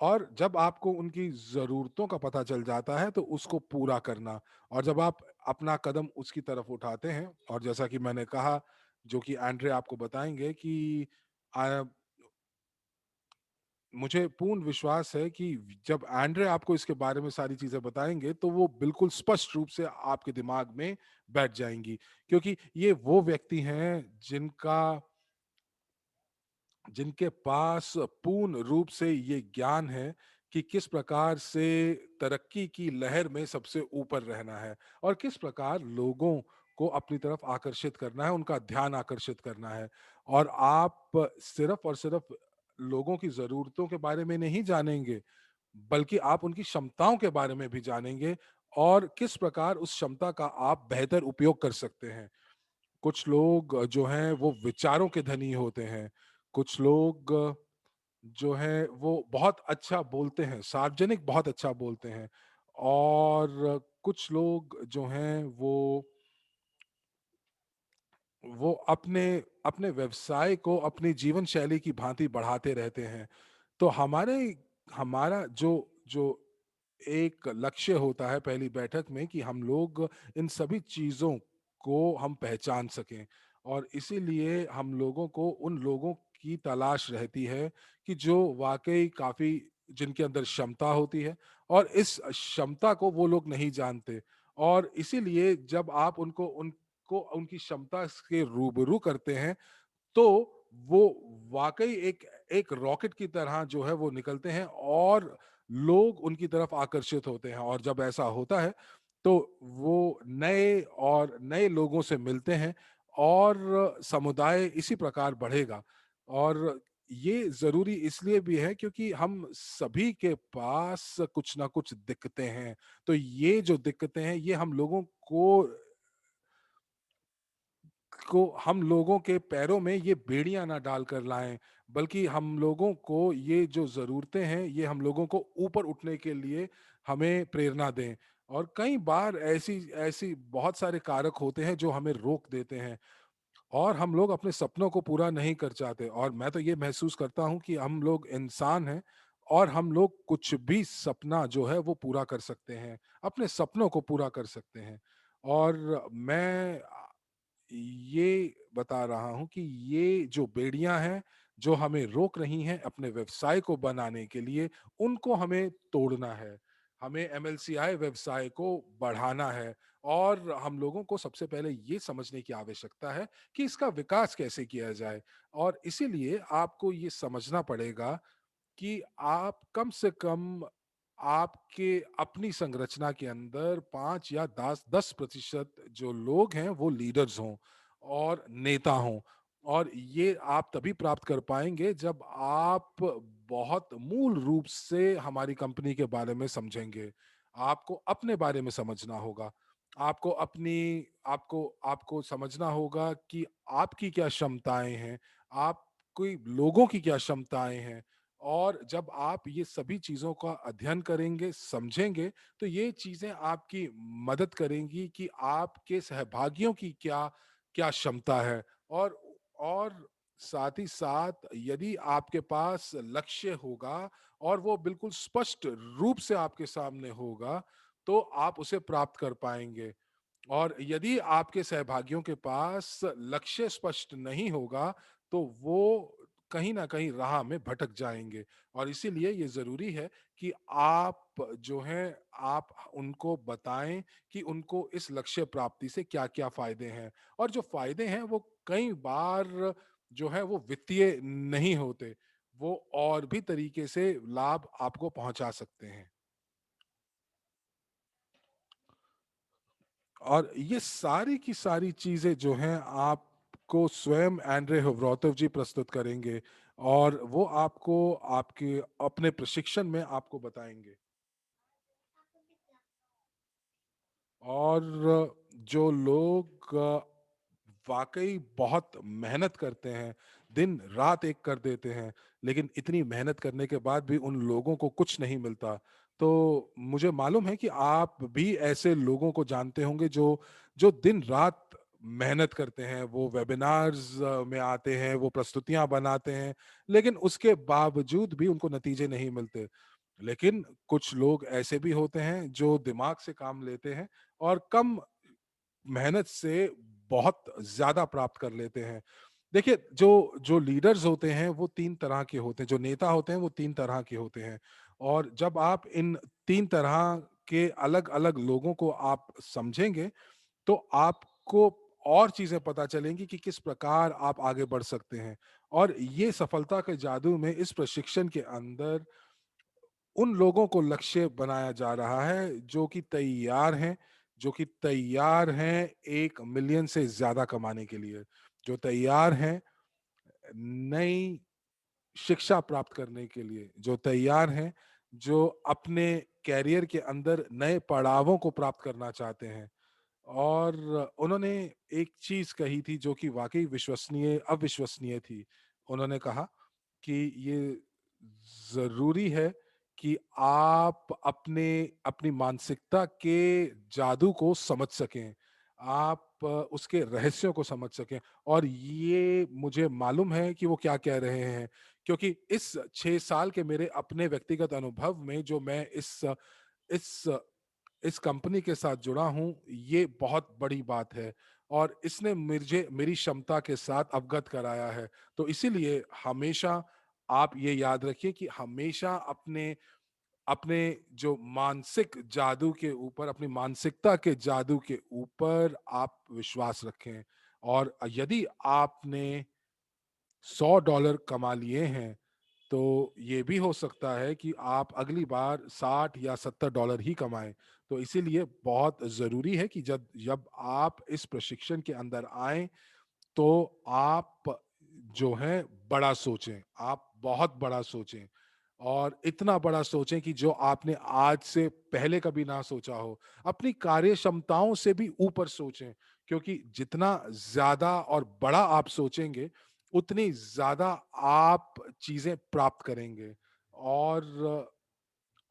और जब आपको उनकी ज़रूरतों का पता चल जाता है तो उसको पूरा करना, और जब आप अपना कदम उसकी तरफ उठाते हैं, और जैसा कि मैंने कहा, जो कि एंड्रे आपको बताएँगे कि अ, मुझे पूर्ण विश्वास है कि जब एंड्रे आपको इसके बारे में सारी चीज़ें बताएँगे, तो वो बिल्कुल स्पष्ट रूप से आपके दिमाग में बैठ जाएँगी। क्योंकि ये वो व्यक्ति हैं जिनके पास पूर्ण रूप से ये ज्ञान है कि किस प्रकार से तरक्की की लहर में सबसे ऊपर रहना है और किस प्रकार लोगों को अपनी तरफ आकर्षित करना है, उनका ध्यान आकर्षित करना है। और आप सिर्फ़ और सिर्फ़ लोगों की ज़रूरतों के बारे में नहीं जानेंगे, बल्कि आप उनकी क्षमताओं के बारे में भी जानेंगे और किस प्रकार उस क्षमता का आप बेहतर उपयोग कर सकते हैं। कुछ लोग जो हैं वो विचारों के धनी होते हैं। कुछ लोग जो हैं वो बहुत अच्छा बोलते हैं, सार्वजनिक बहुत अच्छा बोलते हैं, और कुछ लोग जो हैं वो अपने अपने व्यवसाय को अपनी जीवन शैली की भांति बढ़ाते रहते हैं। तो हमारा जो जो एक लक्ष्य होता है पहली बैठक में कि हम लोग इन सभी चीज़ों को हम पहचान सकें, और इसीलिए हम लोगों को उन लोगों की तलाश रहती है कि जो वाक़ई काफ़ी जिनके अंदर क्षमता होती है, और इस क्षमता को वो लोग नहीं जानते, और इसीलिए जब आप उनको उनकी क्षमता के रूबरू करते हैं, तो वो वाक़ई एक एक रॉकेट की तरह जो है वो निकलते हैं और लोग उनकी तरफ आकर्षित होते हैं, और जब ऐसा होता है, तो वो नए लोगों से मिलते हैं और समुदाय इसी प्रकार बढ़ेगा। और ये ज़रूरी इसलिए भी है क्योंकि हम सभी के पास कुछ ना कुछ दिक्कतें हैं। तो ये जो दिक्कतें हैं, ये हम लोगों के पैरों में ये बेड़ियाँ ना डाल कर लाएँ, बल्कि हम लोगों को ये जो ज़रूरतें हैं, ये हम लोगों को ऊपर उठने के लिए हमें प्रेरणा दें। और कई बार ऐसी ऐसी बहुत सारे कारक होते हैं जो हमें रोक देते हैं, और हम लोग अपने सपनों को पूरा नहीं कर चाहते, और मैं तो ये महसूस करता हूँ कि हम लोग इंसान हैं और हम लोग कुछ भी सपना जो है वो पूरा कर सकते हैं, अपने सपनों को पूरा कर सकते हैं। और मैं ये बता रहा हूँ कि ये जो बेड़ियाँ हैं, जो हमें रोक रही हैं अपने व्यवसाय को बनाने के लिए, उनको हमें तोड़ना है। हमें एमएलसीआई व्यवसाय को बढ़ाना है, और हम लोगों को सबसे पहले ये समझने की आवश्यकता है कि इसका विकास कैसे किया जाए। और इसीलिए आपको ये समझना पड़ेगा कि आप कम से कम आपके अपनी संरचना के अंदर 5 या 10% जो लोग हैं वो लीडर्स हों और नेता हों, और ये आप तभी प्राप्त कर पाएँगे जब आप बहुत मूल रूप से हमारी कंपनी के बारे में समझेंगे। आपको अपने बारे में समझना होगा। आपको अपनी आपको आपको समझना होगा कि आपकी क्या क्षमताएँ हैं, आपकी लोगों की क्या क्षमताएँ हैं। और जब आप ये सभी चीज़ों का अध्ययन करेंगे, समझेंगे, तो ये चीज़ें आपकी मदद करेंगी कि आपके सहभागियों की क्या क्या क्षमता है। और साथ ही साथ यदि आपके पास लक्ष्य होगा और वो बिल्कुल स्पष्ट रूप से आपके सामने होगा, तो आप उसे प्राप्त कर पाएँगे। और यदि आपके सहभागियों के पास लक्ष्य स्पष्ट नहीं होगा, तो वो कहीं न कहीं राह में भटक जाएँगे और इसीलिए ये ज़रूरी है कि आप जो हैं, आप उनको बताएँ कि उनको इस लक्ष्य प्राप्ति से क्या-क्या फ़ायदे हैं और जो फ़ायदे हैं, वो कई बार जो है, वो वित्तीय नहीं होते। वो और भी तरीके से लाभ आपको पहुँचा सकते हैं। और ये सारी की सारी चीज़ें जो हैं आपको स्वयं एंड्रे होवरोटोव जी प्रस्तुत करेंगे और वो आपको आपके अपने प्रशिक्षण में आपको बताएँगे। और जो लोग वाक़ई बहुत मेहनत करते हैं, दिन-रात एक कर देते हैं, लेकिन इतनी मेहनत करने के बाद भी उन लोगों को कुछ नहीं मिलता। तो मुझे मालूम है कि आप भी ऐसे लोगों को जानते होंगे जो दिन-रात मेहनत करते हैं, वो वेबिनार्स में आते हैं, वो प्रस्तुतियाँ बनाते हैं, लेकिन उसके बावजूद भी उनको नतीजे नहीं मिलते। लेकिन कुछ लोग ऐसे भी होते हैं जो दिमाग से काम लेते हैं और कम मेहनत से बहुत ज़्यादा प्राप्त कर लेते हैं। देखिए, जो जो लीडर्स होते हैं वो 3 तरह के होते हैं, जो नेता होते हैं वो 3 तरह के होते हैं और जब आप इन 3 तरह के अलग-अलग लोगों को आप समझेंगे, तो आपको और चीज़ें पता चलेंगी कि किस प्रकार आप आगे बढ़ सकते हैं। और ये सफलता के जादू में इस प्रशिक्षण के अंदर उन लोगों को लक्ष्य बनाया जा रहा है जो कि तैयार हैं 1 मिलियन से ज़्यादा कमाने के लिए, जो तैयार हैं नई शिक्षा प्राप्त करने के लिए, जो तैयार हैं, जो अपने करियर के अंदर नए पड़ावों को प्राप्त करना चाहते हैं। और उन्होंने एक चीज़ कही थी जो कि वाक़ई अविश्वसनीय थी। उन्होंने कहा कि ये ज़रूरी है कि आप अपनी मानसिकता के जादू को समझ सकें। आप उसके रहस्यों को समझ सकें और ये मुझे मालूम है कि वो क्या कह रहे हैं क्योंकि इस 6 साल के मेरे अपने व्यक्तिगत अनुभव में जो मैं इस इस कंपनी के साथ जुड़ा हूँ, ये बहुत बड़ी बात है और इसने मुझे मेरी क्षमता के साथ अवगत कराया है। तो इसीलिए हमेशा आप ये याद रखिए कि हमेशा अपने अपने जो मानसिक जादू के ऊपर, अपनी मानसिकता के जादू के ऊपर आप विश्वास रखें और यदि आपने $100 कमा लिए हैं, तो ये भी हो सकता है कि आप अगली बार 60 या $70 ही कमाएँ। तो इसीलिए बहुत ज़रूरी है कि जब जब आप इस प्रशिक्षण के अंदर आएँ, तो आप जो है बड़ा सोचें, आप बहुत बड़ा सोचें और इतना बड़ा सोचें कि जो आपने आज से पहले कभी ना सोचा हो। अपनी कार्य क्षमताओं से भी ऊपर सोचें क्योंकि जितना ज़्यादा और बड़ा आप सोचेंगे, उतनी ज़्यादा आप चीज़ें प्राप्त करेंगे। और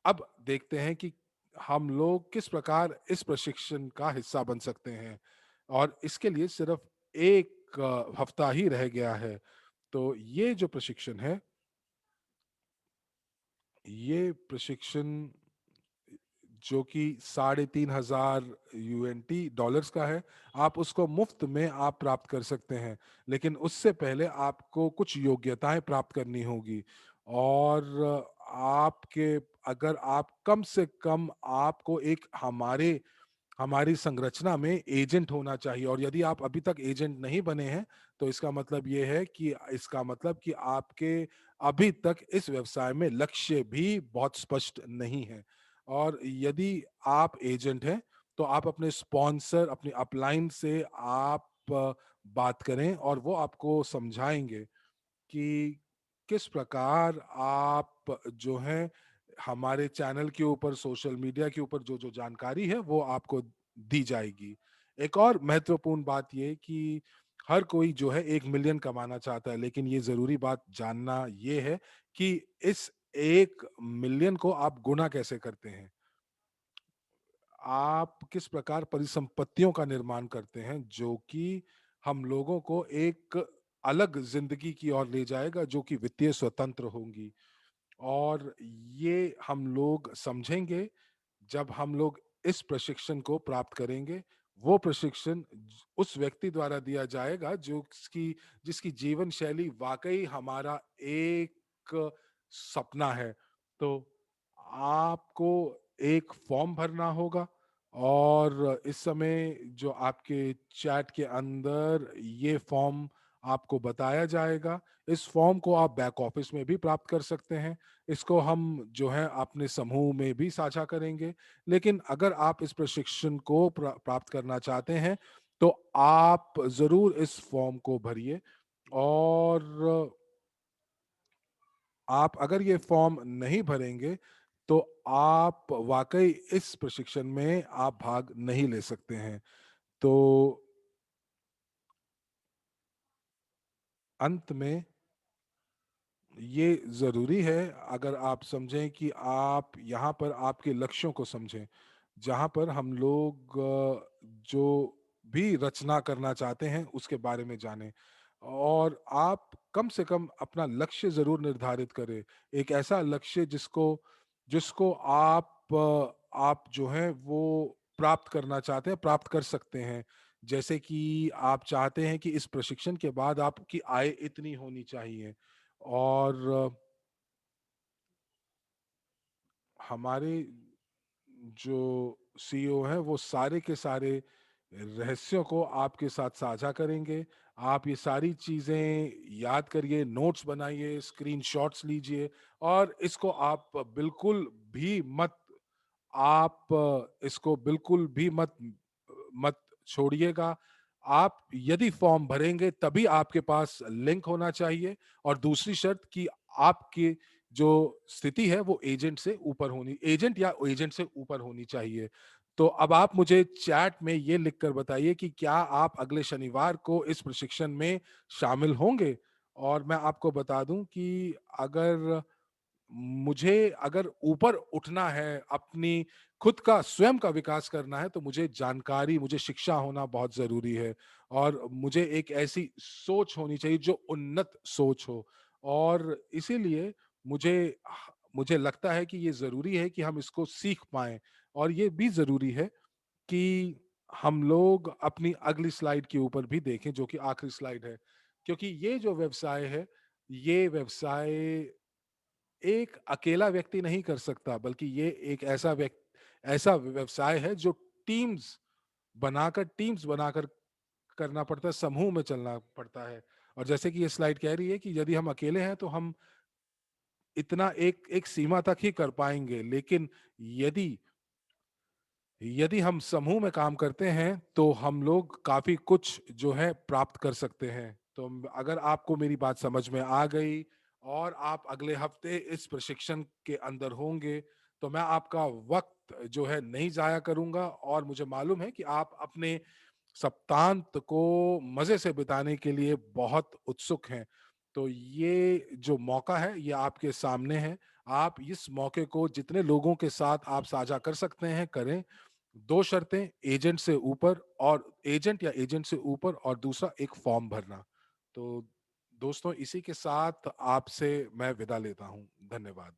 अब देखते हैं कि हम लोग किस प्रकार इस प्रशिक्षण का हिस्सा बन सकते हैं और इसके लिए सिर्फ़ 1 हफ्ता ही रह गया है। तो ये जो प्रशिक्षण है, ये प्रशिक्षण जो कि 3,500 यूएनटी डॉलर्स का है, आप उसको मुफ़्त में आप प्राप्त कर सकते हैं। लेकिन उससे पहले आपको कुछ योग्यताएँ प्राप्त करनी होगी और आपके अगर आप कम से कम आपको एक हमारी संरचना में एजेंट होना चाहिए और यदि आप अभी तक एजेंट नहीं बने हैं, तो इसका मतलब कि आपके अभी तक इस व्यवसाय में लक्ष्य भी बहुत स्पष्ट नहीं है। और यदि आप एजेंट हैं, तो आप अपने स्पॉन्सर, अपने अपलाइन से आप बात करें और वो आपको समझाएँगे कि किस प्रकार आप जो है हमारे चैनल के ऊपर सोशल मीडिया के ऊपर जो-जो जानकारी है वो आपको दी जाएगी। एक और महत्वपूर्ण बात ये कि हर कोई जो है 1 मिलियन कमाना चाहता है लेकिन ये ज़रूरी बात जानना ये है कि इस 1 मिलियन को आप गुणा कैसे करते हैं? आप किस प्रकार परिसंपत्तियों का निर्माण करते हैं जो कि हम लोगों को एक अलग ज़िंदगी की ओर ले जाएगा जो कि वित्तीय स्वतंत्र होंगी। और ये हम लोग समझेंगे जब हम लोग इस प्रशिक्षण को प्राप्त करेंगे वो प्रशिक्षण उस व्यक्ति द्वारा दिया जाएगा जो जिसकी जीवन शैली वाकई हमारा एक सपना है। तो आपको एक फॉर्म भरना होगा और इस समय जो आपके चैट के अंदर ये फॉर्म आपको बताया जाएगा। इस फॉर्म को आप बैक ऑफिस में भी प्राप्त कर सकते हैं। इसको हम जो है अपने समूह में भी साझा करेंगे। लेकिन अगर आप इस प्रशिक्षण को प्राप्त करना चाहते हैं तो आप ज़रूर इस फॉर्म को भरिए और आप अगर ये फॉर्म नहीं भरेंगे तो आप वाक़ई इस प्रशिक्षण में आप भाग नहीं ले सकते हैं। तो अंत में ये ज़रूरी है अगर आप समझें कि आप यहाँ पर आपके लक्ष्यों को समझें, जहाँ पर हम लोग जो भी रचना करना चाहते हैं उसके बारे में जानें और आप कम से कम अपना लक्ष्य ज़रूर निर्धारित करें। एक ऐसा लक्ष्य जिसको जिसको आप जो है वो प्राप्त करना चाहते हैं, प्राप्त कर सकते हैं। जैसे कि आप चाहते हैं कि इस प्रशिक्षण के बाद आपकी आय इतनी होनी चाहिए और हमारे जो सीईओ हैं वो सारे के सारे रहस्यों को आपके साथ साझा करेंगे। आप ये सारी चीज़ें याद करिए, नोट्स बनाइए, स्क्रीनशॉट्स लीजिए और इसको आप बिल्कुल भी मत इसको बिल्कुल भी मत छोड़िएगा। आप यदि फॉर्म भरेंगे तभी आपके पास लिंक होना चाहिए और दूसरी शर्त कि आपकी जो स्थिति है वो एजेंट या एजेंट से ऊपर होनी चाहिए। तो अब आप मुझे चैट में ये लिखकर बताइए कि क्या आप अगले शनिवार को इस प्रशिक्षण में शामिल होंगे? और मैं आपको बता दूँ कि अगर ऊपर उठना है, अपनी खुद का स्वयं का विकास करना है, तो मुझे शिक्षा होना बहुत ज़रूरी है और मुझे एक ऐसी सोच होनी चाहिए जो उन्नत सोच हो और इसीलिए मुझे लगता है कि ये ज़रूरी है कि हम इसको सीख पाएँ और ये भी ज़रूरी है कि हम लोग अपनी अगली स्लाइड के ऊपर भी देखें, जो कि आखिरी स्लाइड है। क्योंकि ये जो व्यवसाय है, ये व्यवसाय एक अकेला व्यक्ति नहीं कर सकता, बल्कि ये एक ऐसा व्यवसाय है जो टीम्स बनाकर करना पड़ता है, समूह में चलना पड़ता है। और जैसे कि ये स्लाइड कह रही है कि यदि हम अकेले हैं तो हम इतना एक एक सीमा तक ही कर पाएँगे, लेकिन यदि यदि हम समूह में काम करते हैं, तो हम लोग काफ़ी कुछ जो है प्राप्त कर सकते हैं। तो अगर आपको मेरी बात समझ में आ गई और आप अगले हफ्ते इस प्रशिक्षण के अंदर होंगे, तो मैं आपका वक़्त जो है नहीं ज़ाया करूँगा और मुझे मालूम है कि आप अपने सप्तांत को मज़े से बिताने के लिए बहुत उत्सुक हैं। तो ये जो मौका है, ये आपके सामने है। आप इस मौके को जितने लोगों के साथ आप साझा कर सकते हैं, करें। 2 शर्तें एजेंट या एजेंट से ऊपर और दूसरा एक फॉर्म भरना। तो दोस्तों इसी के साथ आपसे मैं विदा लेता हूँ। धन्यवाद।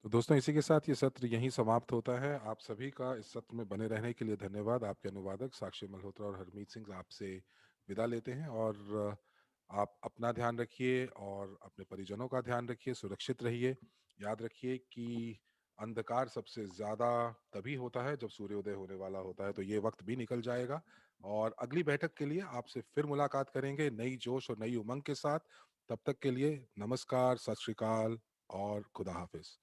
तो दोस्तों, इसी के साथ ये सत्र यहीं समाप्त होता है। आप सभी का इस सत्र में बने रहने के लिए धन्यवाद। आपके अनुवादक साक्षी मल्होत्रा और हरमीत सिंह आपसे विदा लेते हैं, और आप अपना ध्यान रखिए और अपने परिजनों का ध्यान रखिए, सुरक्षित रहिए। याद रखिए कि अंधकार सबसे ज़्यादा तभी होता है जब सूर्योदय होने वाला होता है, तो ये वक्त भी निकल जाएगा। और अगली बैठक के लिए आपसे फिर मुलाकात करेंगे नई जोश और नई उमंग के साथ। तब तक के लिए नमस्कार, सत श्री अकाल और खुदा हाफिज।